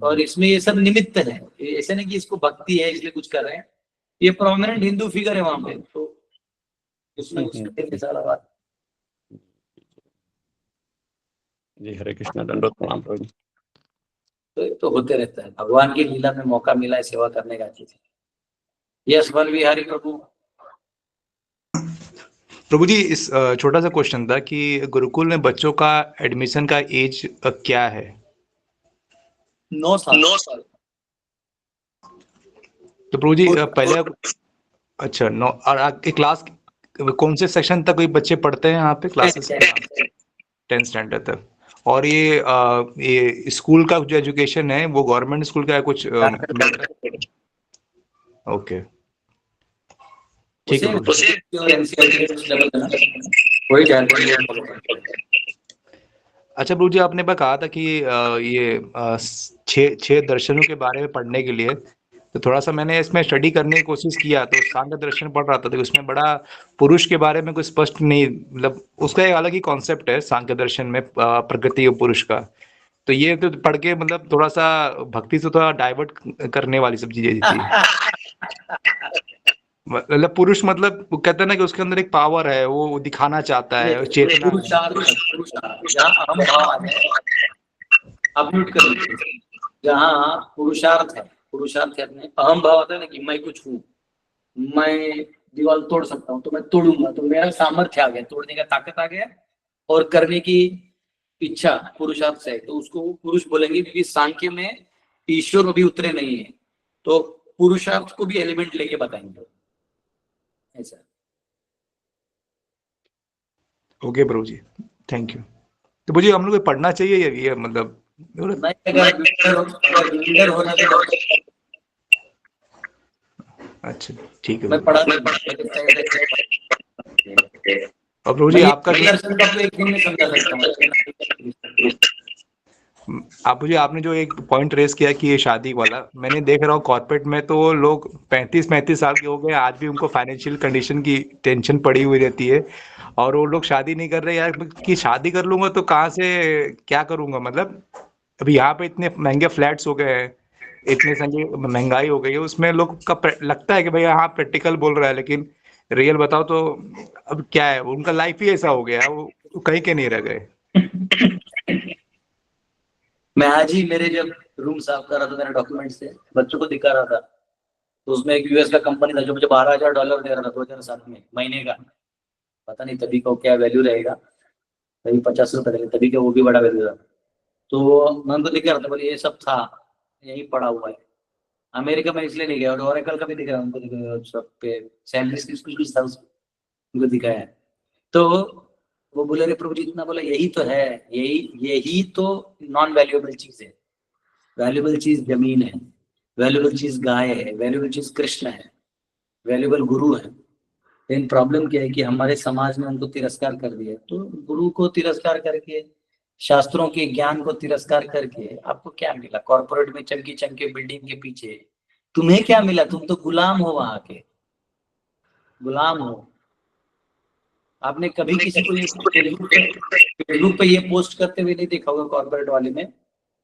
और इसमें ये सब निमित्त है, ऐसे नहीं कि इसको भक्ति है इसलिए कुछ कर रहे हैं, ये प्रोमिनेंट हिंदू फिगर है वहां पे, तो उसमें कुछ सारा बात। जी हरे कृष्णा, दंडवत प्रणाम प्रभु। तो होते रहता है, भगवान की लीला में मौका मिला है सेवा करने का चीज। यस बल विहारी प्रभु। प्रभु जी, इस छोटा सा क्वेश्चन था कि गुरुकुल में बच्चों का एडमिशन का एज क्या है? 9 साल। तो प्रभु जी पहले, अच्छा 9, और आपके क्लास कौन से सेक्शन तक कोई बच्चे पढ़ते हैं यहाँ पे क्लासेस? 10th स्टैंडर्ड तक। और ये स्कूल का जो एजुकेशन है वो गवर्नमेंट स्कूल का है कुछ? ओके, ठीक है। अच्छा प्रभु जी, आपने कहा था कि ये 6 दर्शनों के बारे में पढ़ने के लिए, तो थोड़ा सा मैंने इसमें स्टडी करने की कोशिश किया, तो सांख्य दर्शन पढ़ रहा था, तो उसमें बड़ा पुरुष के बारे में कुछ स्पष्ट नहीं, मतलब उसका एक अलग ही कॉन्सेप्ट है सांख्य दर्शन में, प्रकृति और पुरुष का। तो ये तो पढ़ के मतलब थोड़ा सा भक्ति से थोड़ा डाइवर्ट करने वाली सब चीजें थी। मतलब पुरुष मतलब वो कहते हैं ना कि उसके अंदर एक पावर है, वो दिखाना चाहता है, चेतना है। जहाँ पुरुषार्थ है, पुरुषार्थ है अपने अहम भाव आता है ना कि मैं कुछ हूँ, मैं दीवार तोड़ सकता हूँ तो मैं तोड़ूंगा, तो मेरा सामर्थ्य आ गया, तोड़ने का ताकत आ गया, और करने की इच्छा पुरुषार्थ से है, तो उसको पुरुष बोलेंगे, क्योंकि सांख्य में ईश्वर अभी उतरे नहीं है, तो पुरुषार्थ को भी एलिमेंट लेके बताएंगे ऐसा। ओके प्रभु जी, थैंक यू। तो प्रभु जी हम लोग को पढ़ना चाहिए ये मतलब अच्छा ठीक है। मैं पढ़ा और प्रभु जी आपका दर्शन का तो एक दिन में समझा सकता हूँ। आप मुझे आपने जो एक पॉइंट रेस किया कि ये शादी वाला, मैंने देख रहा हूँ कॉर्पोरेट में तो लोग 35-35 साल के हो गए, आज भी उनको फाइनेंशियल कंडीशन की टेंशन पड़ी हुई रहती है, और वो लोग शादी नहीं कर रहे यार, कि शादी कर लूंगा तो कहाँ से क्या करूंगा, मतलब अभी यहाँ पे इतने महंगे फ्लैट्स हो गए हैं, इतनी सारी महंगाई हो गई है, उसमें लोग का लगता है कि भैया हाँ प्रैक्टिकल बोल रहा है, लेकिन रियल बताओ तो अब क्या है, उनका लाइफ ही ऐसा हो गया है, वो कहीं के नहीं रह गए। मैं आज ही मेरे जब रूम साफ कर रहा था, मेरे डॉक्यूमेंट से बच्चों को दिखा रहा था, तो उसमें एक यूएस का कंपनी था जो मुझे $12,000 दे रहा था 2007 में महीने का। पता नहीं तभी का क्या वैल्यू रहेगा, कहीं ₹50 तभी का वो भी बड़ा वैल्यू था। तो मैं उनको दिखा रहा था, बोले ये सब था यही पड़ा हुआ है। अमेरिका में इसलिए नहीं गया, और ओरेकल का भी दिख रहा है उनको, सब पे सैलरीज कुछ था उनको दिखाया है। तो वो बोले रे प्रभु जी इतना, बोला यही तो है, यही तो नॉन वैल्यूएबल चीज है। वैल्यूएबल चीज जमीन है, वैल्यूएबल चीज गाय है, वैल्यूएबल चीज कृष्ण है, वैल्यूएबल गुरु है। लेकिन प्रॉब्लम क्या है कि हमारे समाज में उनको तिरस्कार कर दिया। तो गुरु को तिरस्कार करके, शास्त्रों के ज्ञान को तिरस्कार करके आपको क्या मिला? कॉर्पोरेट में चमकी चमकी बिल्डिंग के पीछे तुम्हें क्या मिला? तुम तो गुलाम हो, वहां के गुलाम हो। आपने कभी किसी को फेसबुक पे ये पोस्ट करते हुए नहीं देखा होगा कॉर्पोरेट वाले में,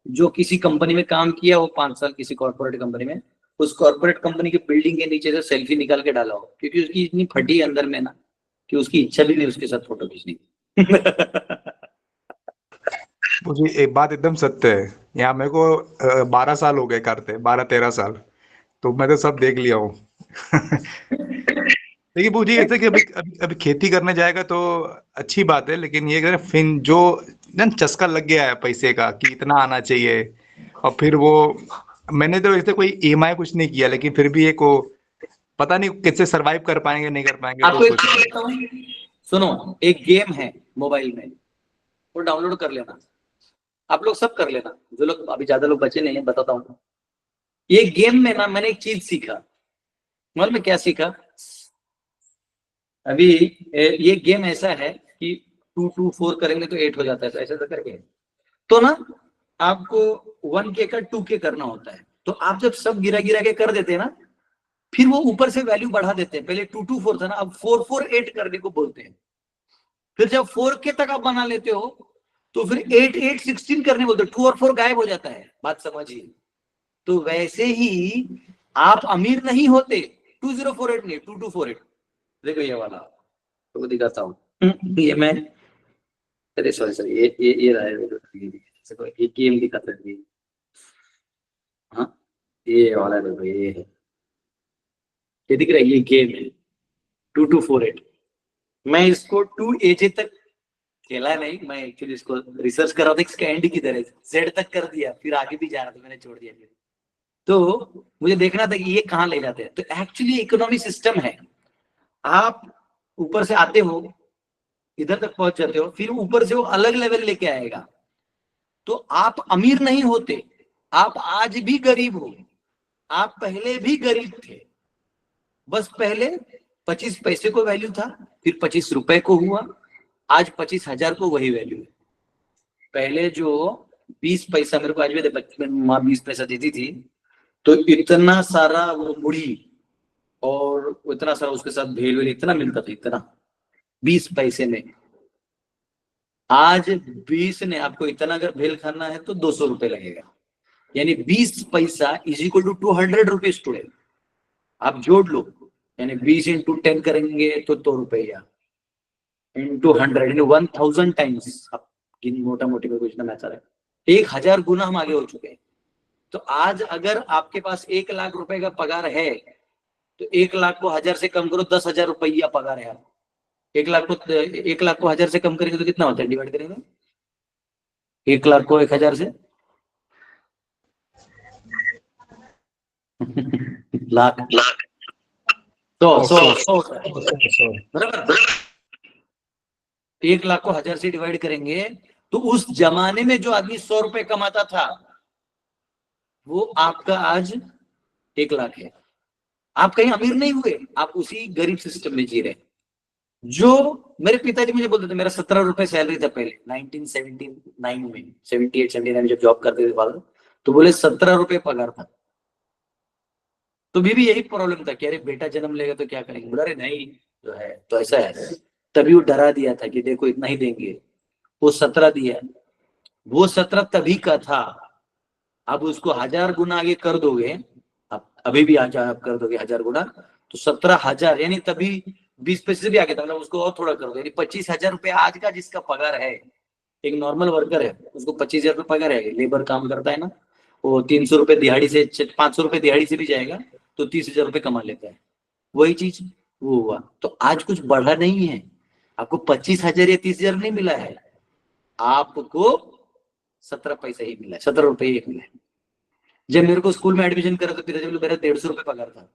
जो किसी कंपनी में काम किया हो 5 साल किसी कॉर्पोरेट कंपनी में, उस कॉर्पोरेट कंपनी की बिल्डिंग के नीचे से सेल्फी निकाल के डाला हो, क्योंकि उसकी इतनी फटी अंदर में ना कि उसकी इच्छा भी नहीं उसके साथ फोटो खींचने की। मुझे एक बात एकदम सत्य है, यहाँ मेरे को 12 साल हो गए करते, 12-13 साल, तो मैं तो सब देख लिया हूँ। देखिए बूजी, ऐसे कि अभी खेती करने जाएगा तो अच्छी बात है, लेकिन ये फिर जो चस्का लग गया है पैसे का कि इतना आना चाहिए, और फिर वो मैंने तो ऐसे कोई EMI कुछ नहीं किया, लेकिन फिर भी एक वो पता नहीं कैसे सरवाइव कर पाएंगे नहीं कर पाएंगे। आपको एक चीज बताऊं, सुनो, एक गेम है मोबाइल में, वो डाउनलोड कर लेना, आप लोग सब कर लेना, जो लोग अभी ज्यादा लोग बचे नहीं है बताता हूँ। ये गेम में ना मैंने एक चीज सीखा, मतलब मैं क्या सीखा, अभी ये गेम ऐसा है कि 2 2 4 करेंगे तो 8 हो जाता है, तो ऐसा करके तो ना आपको 1K का 2K करना होता है। तो आप जब सब गिरा गिरा के कर देते हैं ना, फिर वो ऊपर से वैल्यू बढ़ा देते हैं। पहले 2 2 4 था ना, अब 4 4 8 करने को बोलते हैं। फिर जब 4K तक आप बना लेते हो तो फिर 8 8 16 करने बोलते हो, 2 और 4 गायब हो जाता है। बात समझिए। तो वैसे ही आप अमीर नहीं होते, 2048 नहीं 2248। देखो ये वाला तो दिखाता हूँ, ये मैं, अरे सॉरी ये रहा है, ये गेम दिखाता है। हाँ ये वाला देखो, ये है, ये दिख रहा है, ये गेम है 2248। मैं इसको 2 AJ तक खेला नहीं, मैं एक्चुअली इसको रिसर्च कर रहा था, इसका एंड की तरह Z तक कर दिया, फिर आगे भी जा रहा था, मैंने छोड़ दिया। तो मुझे देखना था कि ये कहाँ ले जाते हैं। तो एक्चुअली इकोनॉमी सिस्टम है, आप ऊपर से आते हो, इधर तक पहुंच जाते हो, फिर ऊपर से वो अलग लेवल लेके आएगा। तो आप अमीर नहीं होते, आप आज भी गरीब हो, आप पहले भी गरीब थे, बस पहले 25 पैसे को वैल्यू था, फिर 25 रुपए को हुआ, आज 25,000 को वही वैल्यू है। पहले जो 20 पैसा, मेरे को आज भी बचपन में माँ 20 पैसा देती थी, तो इतना सारा वो मुड़ी और इतना सारा उसके साथ भेल वेल इतना मिलता था, इतना 20 पैसे में। आज 20 ने आपको इतना अगर भेल खाना है तो 200 रुपए लगेगा, यानी 20 पैसा is equal to 200 rupees today. आप जोड़ लो, यानी 20 into 10 करेंगे तो 2 रुपया into 100 यानी 1000 टाइम्स। आप मोटा मोटी में कुछ ना मैच आ रहा है, 1000 गुना हम आगे हो चुके हैं। तो आज अगर आपके पास 1 लाख रुपए का पगार है, तो 1 लाख को 1000 से कम करो, 10,000 रुपया पगार है। 1 लाख को 1000 से कम करेंगे तो कितना होता है, डिवाइड करेंगे 1 लाख को 1000 से लाख तो 100 बराबर। 1 लाख को 1000 से डिवाइड करेंगे तो उस जमाने में जो आदमी 100 रुपए कमाता था वो आपका आज 1 लाख है। आप कहीं अमीर नहीं हुए, आप उसी गरीब सिस्टम में जी रहे। जो मेरे पिताजी मुझे बोलते थे, मेरा 17 रुपए सैलरी था पहले 1979 में, 78-79 जब जॉब करते थे फादर, तो बोले 17 रुपए पगार था। तो भी यही प्रॉब्लम था कि अरे बेटा जन्म लेगा तो क्या करेंगे, बोला अरे नहीं जो है तो ऐसा है। तभी वो डरा दिया था कि देखो इतना ही देंगे, वो 17 दिया, वो 17 तभी का था। अब उसको 1000 गुना आगे कर दोगे, अब अभी भी आप कर दोगे 1000 गुना, तो 17,000 यानी तभी 20 पैसे से भी आगे था, मतलब उसको और थोड़ा कर दो, यानी 25,000 रुपये आज का जिसका पगार है, एक नॉर्मल वर्कर है उसको 25,000 रुपये पगार है, लेबर काम करता है ना, वो 300 रुपये दिहाड़ी से 500 रुपये दिहाड़ी से भी जाएगा तो 30,000 रुपये कमा लेता है। वही चीज वो हुआ। तो आज कुछ बढ़ा नहीं है, आपको 25,000 या 30,000 नहीं मिला है, आपको 17 पैसे ही मिला है, 17 रुपये ही मिला है। जब मेरे को स्कूल में एडमिशन करा तो जब मेरा 150 रुपये पगार था,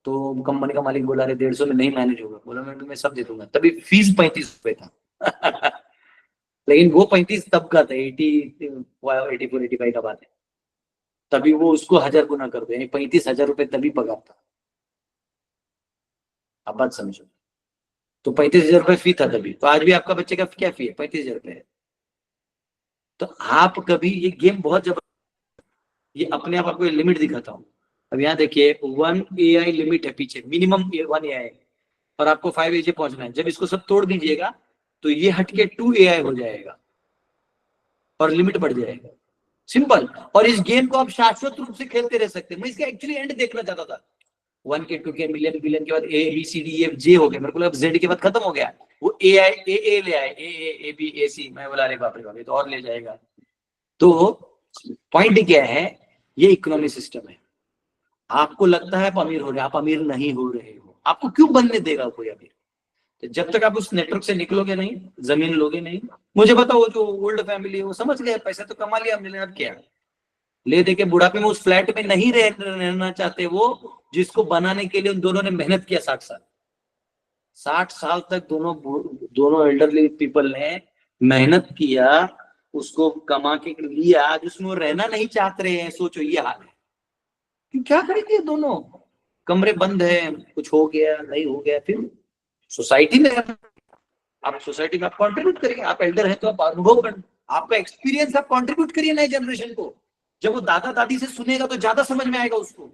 तो कंपनी का मालिक बोला, अरे 150 में नहीं मैनेज होगा। बोला मैं तुम्हें सब दे दूंगा। तभी फीस 35 रुपये था लेकिन वो 35 तब का था, 84 85 का बात है। तभी वो उसको 1000 गुना कर दो, यानी 35,000 रुपये तभी पगार था। आप बात समझो, तो 35,000 रुपये फी था तभी। तो आज भी आपका बच्चे का क्या फी है? 35,000 रुपये है। तो आप कभी, ये गेम बहुत जबरदस्त, ये अपने आप आपको लिमिट दिखाता हूँ। अब यहाँ देखिए 1 AI लिमिट है पीछे, मिनिमम 1 AI, और आपको 5 AJ पहुंचना है। जब इसको सब तोड़ दीजिएगा तो ये हटके 2 AI हो जाएगा और लिमिट बढ़ जाएगा, सिंपल। और इस गेम को आप शाश्वत रूप से खेलते रह सकते हैं। मैं इसका एक्चुअली एंड देखना चाहता था, 1 के 2 के मिलियन बिलियन के बाद ABCDEFJ हो गया, मेरे को लगा Z के बाद खत्म हो गया। वो AI AA ले आए, AAABAC, मैं बोला अरे बाप रे बाप, ये तो और ले जाएगा। तो पॉइंट क्या है, ये इकोनॉमी सिस्टम है। आपको लगता है आप अमीर हो रहे, आप अमीर नहीं हो रहे हो। आपको क्यों बनने देगा कोई अमीर? तो जब तक आप उस नेटवर्क से निकलोगे नहीं, जमीन लोगे नहीं। मुझे बताओ, जो ओल्ड फैमिली है वो समझ गए, पैसा तो कमा लिया हमने, अब क्या ले दे के बुढ़ापे में उस फ्लैट में नहीं रहना चाहते वो, जिसको बनाने के लिए उन दोनों ने मेहनत किया 60 साल तक। दोनों एल्डरली पीपल ने मेहनत किया, उसको कमा के लिया, आज उसमें रहना नहीं चाहते रहे हैं। सोचो ये हाल है, क्या करेंगे? दोनों कमरे बंद है, कुछ हो गया नहीं हो गया, फिर सोसाइटी में आप सोसाइटी में आप कंट्रीब्यूट करिए। आप एल्डर हैं तो आप अनुभव, आपका एक्सपीरियंस आप कंट्रीब्यूट करिए नए जनरेशन को। जब वो दादा दादी से सुनेगा तो ज्यादा समझ में आएगा उसको।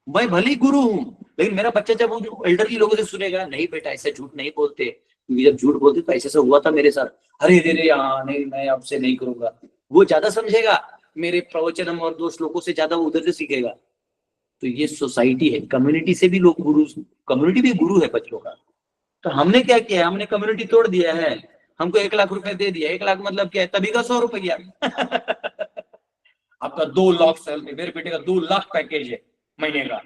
मैं भले गुरु हूं, लेकिन मेरा बच्चा जब वो एल्डरली लोगों से सुनेगा, नहीं बेटा ऐसे झूठ नहीं बोलते, क्योंकि जब झूठ बोलते तो ऐसे से हुआ था मेरे साथ, अरे नहीं मैं आपसे नहीं करूंगा, वो ज्यादा समझेगा। मेरे प्रवचन और 2 श्लोकों से ज्यादा वो उधर से सीखेगा। तो ये सोसाइटी है, कम्युनिटी से भी लोग गुरु, कम्युनिटी भी गुरु है बच्चों का। तो हमने क्या किया, हमने कम्युनिटी तोड़ दिया है। हमको 1 लाख रुपए दे दिया। 1 लाख मतलब क्या है? तभी का 100 रुपया आपका 2 लाख सैलरी, मेरे बेटे का 2 लाख पैकेज है महीने का,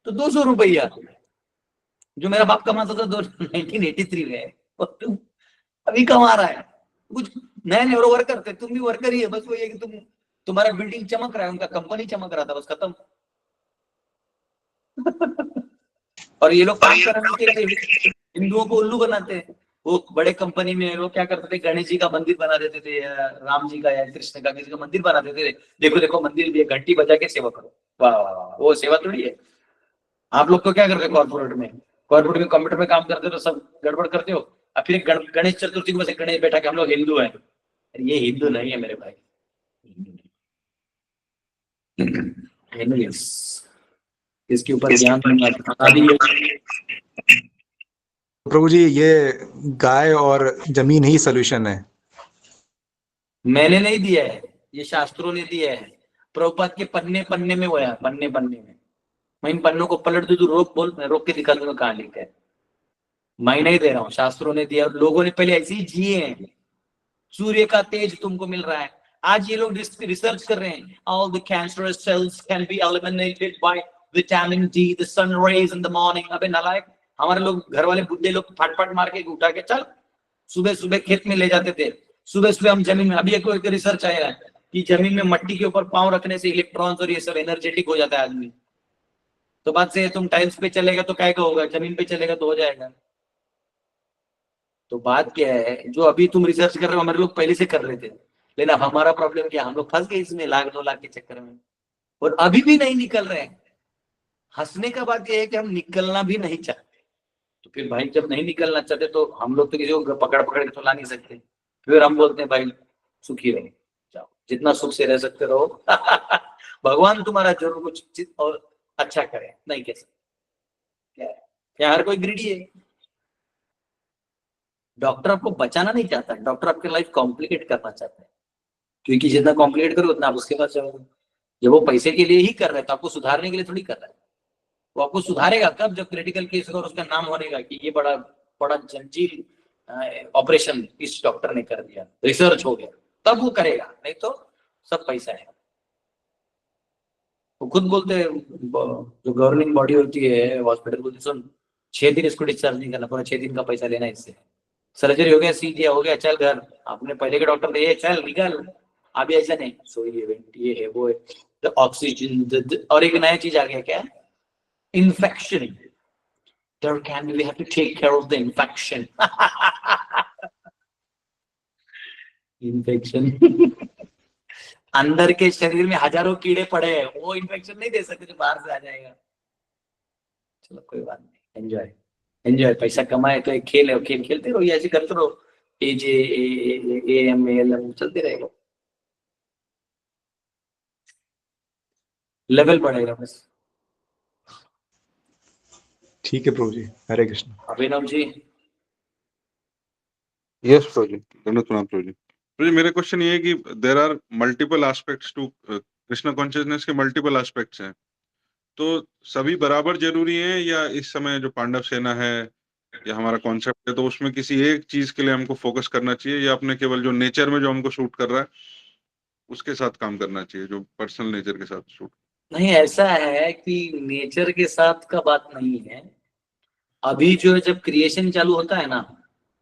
तो 200 रुपया जो मेरा बाप कमाता था 1983 में, तुम अभी कमा रहा है। कुछ नए वर्कर थे, तुम भी वर्कर ही है, बस वो ये कि तुम्हारा बिल्डिंग चमक रहा है, उनका कंपनी चमक रहा था, बस खत्म। और ये लोग काम करने के लिए हिंदुओं को उल्लू बनाते हैं। वो बड़े कंपनी में वो क्या करते थे, गणेश जी का मंदिर बना देते थे, राम जी का या कृष्ण का किसी का मंदिर बना देते थे। देखो देखो मंदिर भी है, घंटी बजा के सेवा करो। वाह वाह वाह, वो सेवा थोड़ी है। आप लोग तो क्या करते हो कॉर्पोरेट में कंप्यूटर में काम करते हो तो सब गड़बड़ करते हो। अब फिर गणेश चतुर्थी में से गणेश बैठा के हम लोग हिंदू हैं। ये हिंदू नहीं है मेरे भाई, इसके ऊपर ध्यान प्रभु जी, ये गाय और जमीन ही सोल्यूशन है। मैंने नहीं दिया है, ये शास्त्रों ने दिया है। प्रभुपाद के पन्ने में हुआ, पन्ने में। मैं इन पन्नों को पलट दूं तो रोक के दिखा दूंगा कहाँ लिखा है। मैं नहीं दे रहा हूँ, शास्त्रों ने दिया। लोगों ने पहले ऐसे ही जिए हैं। सूर्य का तेज तुमको मिल रहा है, आज ये लोग रिसर्च कर रहे हैं। All the cancerous cells can be eliminated by vitamin D, the sun rays in the morning. अबे नालायक, हमारे लोग घर वाले बुड्ढे लोग फट मार के उठा के चल सुबह खेत में ले जाते थे। सुबह हम जमीन में, अभी एक रिसर्च आया है कि जमीन में मट्टी के ऊपर पांव रखने से इलेक्ट्रॉन्स और ये सब एनर्जेटिक हो जाता है आदमी। तो बात से तुम टाइल्स पे चलेगा तो क्या होगा, जमीन पे चलेगा तो हो जाएगा। तो बात क्या है, जो अभी तुम रिसर्च कर रहे हो हमारे लोग पहले से कर रहे थे, लेकिन अब हमारा प्रॉब्लम क्या, हम लोग फंस गए इसमें 1-2 लाख के चक्कर में, और अभी भी नहीं निकल रहे हैं। हंसने का बात यह है कि हम निकलना भी नहीं चाहते। तो फिर भाई जब नहीं निकलना चाहते तो हम लोग तो किसी को पकड़ के तो ला नहीं सकते। फिर हम बोलते हैं भाई सुखी रहो, जाओ जितना सुख से रह सकते रहो भगवान तुम्हारा जरूर कुछ और अच्छा करे, नहीं कह सकते। क्या हर कोई ग्रीडी है? डॉक्टर आपको बचाना नहीं चाहता, डॉक्टर आपकी लाइफ कॉम्प्लिकेट करना चाहता है। क्योंकि जितना कॉम्प्लीट करो उतना आप उसके पास जाओगे। जब वो पैसे के लिए ही कर रहे हैं तो आपको सुधारने के लिए थोड़ी कर रहा है। वो आपको सुधारेगा कब? जब क्रिटिकल केस होगा और उसका नाम होनेगा कि ये बड़ा बड़ा जंजीर ऑपरेशन इस डॉक्टर ने कर दिया, रिसर्च हो गया, तब वो करेगा, नहीं तो सब पैसा है। वो खुद बोलते हैं, जो गवर्निंग बॉडी होती है हॉस्पिटल बोलती सुन 6 दिन इसको डिस्चार्ज नहीं करना, पूरा 6 दिन का पैसा लेना इससे। सर्जरी हो गया, सी दिया, हो गया, चल घर। आपने पहले के डॉक्टर थे चल निकल, अभी ऐसा नहीं, सो ये है वो है ऑक्सीजन। और एक नया चीज आ गया, क्या? Infection. we have to take care of the infection. Infection अंदर के शरीर में हजारों कीड़े पड़े हैं, वो इन्फेक्शन नहीं दे सकते जो बाहर से आ जाएगा। चलो कोई बात नहीं, एंजॉय एंजॉय। पैसा कमाए तो एक खेल है, खेल खेलते रहो, ऐसे करते रहो, AJAM चलते रहेगा, लेवल बढ़ेगा बस। ठीक है प्रभु जी, हरे कृष्ण। अभिनव जी। यस प्रभु जी, धन्यवाद प्रणाम प्रभु जी। प्रभु जी, मेरा क्वेश्चन ये है कि there are multiple aspects to Krishna consciousness के, मल्टीपल एस्पेक्ट्स हैं, तो सभी बराबर जरूरी हैं या इस समय जो पांडव सेना है या हमारा कॉन्सेप्ट है तो उसमें किसी एक चीज के लिए हमको फोकस करना चाहिए, या अपने केवल जो नेचर में जो हमको सूट कर रहा है उसके साथ काम करना चाहिए, जो पर्सनल नेचर के साथ सूट? नहीं, ऐसा है कि नेचर के साथ का बात नहीं है। अभी जो है जब क्रिएशन चालू होता है ना,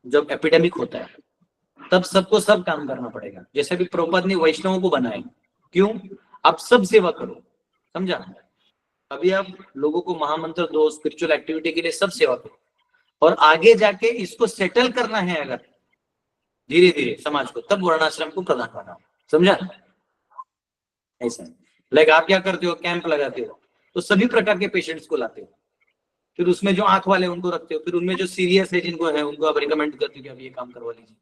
जब एपिडेमिक होता है, तब सबको सब काम करना पड़ेगा। जैसे भी प्रभुपाद ने वैष्णवों को बनाए, क्यों? आप सब सेवा करो, समझा? अभी आप लोगों को महामंत्र दो, स्पिरिचुअल एक्टिविटी के लिए सब सेवा करो, और आगे जाके इसको सेटल करना है अगर धीरे धीरे समाज को, तब वर्णाश्रम को प्रदान करना, समझा? ऐसा लाइक आप क्या करते हो, कैंप लगाते हो तो सभी प्रकार के पेशेंट्स को लाते हो, फिर उसमें जो आंख वाले उनको रखते हो, फिर उनमें जो सीरियस है जिनको है उनको आप रिकमेंड करते हो कि आप ये काम करवा लीजिए,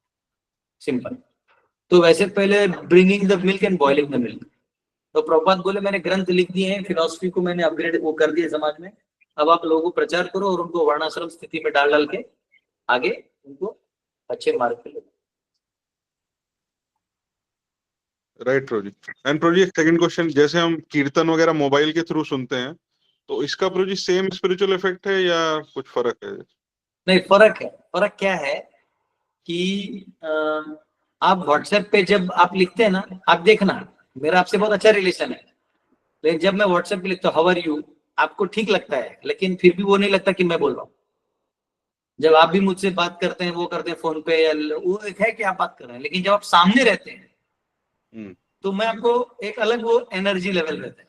सिंपल। तो वैसे पहले bringing the milk and boiling the milk, तो प्रभुपाद बोले मैंने ग्रंथ लिख दिए हैं, फिलॉसफी को मैंने अपग्रेड वो कर दिया समाज में, अब आप लोगों को प्रचार करो और उनको वर्णाश्रम स्थिति में डाल के आगे उनको अच्छे मार्ग पे लो। Right Prabhu ji. एंड प्रभु जी एक सेकंड क्वेश्चन, जैसे हम कीर्तन वगैरह मोबाइल के थ्रू सुनते हैं तो इसका प्रभु जी सेम स्पिरिचुअल इफेक्ट है या कुछ फर्क है? नहीं, फर्क है। फर्क क्या है कि आप व्हाट्सएप पे जब आप लिखते हैं ना, आप देखना मेरा आपसे बहुत अच्छा रिलेशन है, लेकिन जब मैं व्हाट्सएप पे लिखता हूँ हाउ आर यू, आपको ठीक लगता है, लेकिन फिर भी वो नहीं लगता कि मैं बोल रहा हूँ। जब आप भी मुझसे बात करते हैं, वो करते हैं फोन पे, या वो एक है कि आप बात कर रहे हैं, लेकिन जब आप सामने रहते हैं तो मैं आपको एक अलग वो एनर्जी लेवल रहता है।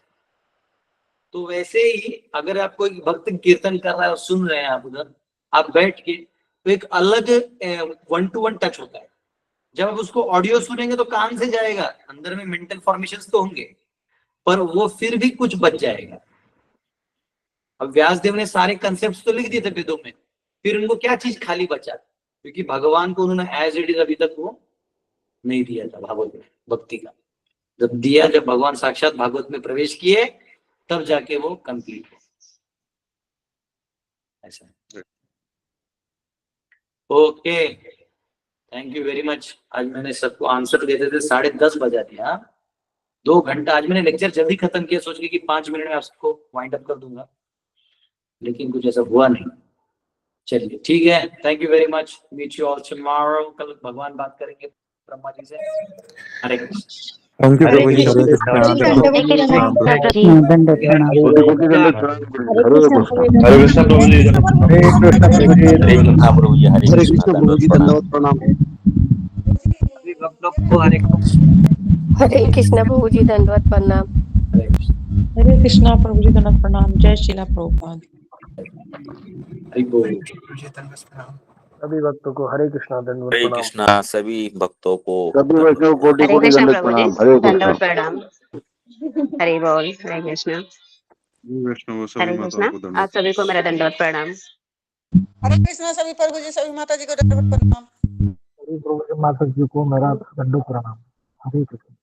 तो वैसे ही अगर आपको एक भक्त कीर्तन कर रहा है और सुन रहे हैं आप उधर, आप बैठ के, तो एक अलग 1-to-1 टच होता है। जब आप उसको ऑडियो सुनेंगे तो कान से जाएगा, अंदर में मेंटल फॉर्मेशंस तो होंगे, पर वो फिर भी कुछ बच जाएगा। अब व्यासदेव ने सारे कंसेप्ट्स तो लिख दिए थे वेदों में, फिर उनको क्या चीज खाली बचा? क्योंकि भगवान को उन्होंने एज इट इज अभी तक वो नहीं दिया था भागवत में, भक्ति का। जब दिया, जब भगवान साक्षात भागवत में प्रवेश किए, तब जाके वो कंप्लीट हो। ऐसा है। Okay, thank you very much. आज मैंने सबको आंसर देते थे 10:30 बजा दिया। 2 घंटा आज मैंने लेक्चर जल्दी खत्म किया, सोच के कि 5 मिनट में आप सबको वाइंड अप कर दूंगा, लेकिन कुछ ऐसा हुआ नहीं। चलिए ठीक है, thank you very much, meet you all tomorrow. कल भगवान बात करेंगे ब्रह्मा जी से। हरे कृष्ण। थैंक यू प्रभु जी, हरे कृष्ण। हरे कृष्ण प्रभु जी, हरे कृष्ण प्रभु जी, धन्यवाद प्रणाम। हरे कृष्ण प्रभु जी, धन्यवाद प्रणाम। हरे कृष्णा प्रभु जी, धन्यवाद प्रणाम। जय श्रीला प्रभुपाद। सभी भक्तों को हरे कृष्णा, धन्यवाद हरे प्रणाम। कृष्णा सभी भक्तों को। सभी वैष्णव कोटि हरे को कृष्ण दंडवत प्रभु जी, प्रणाम। हरे कृष्ण। दंडवत प्रणाम। हरे बोल, हरे कृष्ण। वैष्णव सभी हरे माताओं कृष्ण, को दंडवत। आप सभी को मेरा दंडवत प्रणाम। हरे कृष्णा सभी प्रभु जी, सभी माता जी को दंडवत प्रणाम। सभी प्रभु जी, माता जी को मेरा दंडवत प्रणाम। हरे कृष्ण।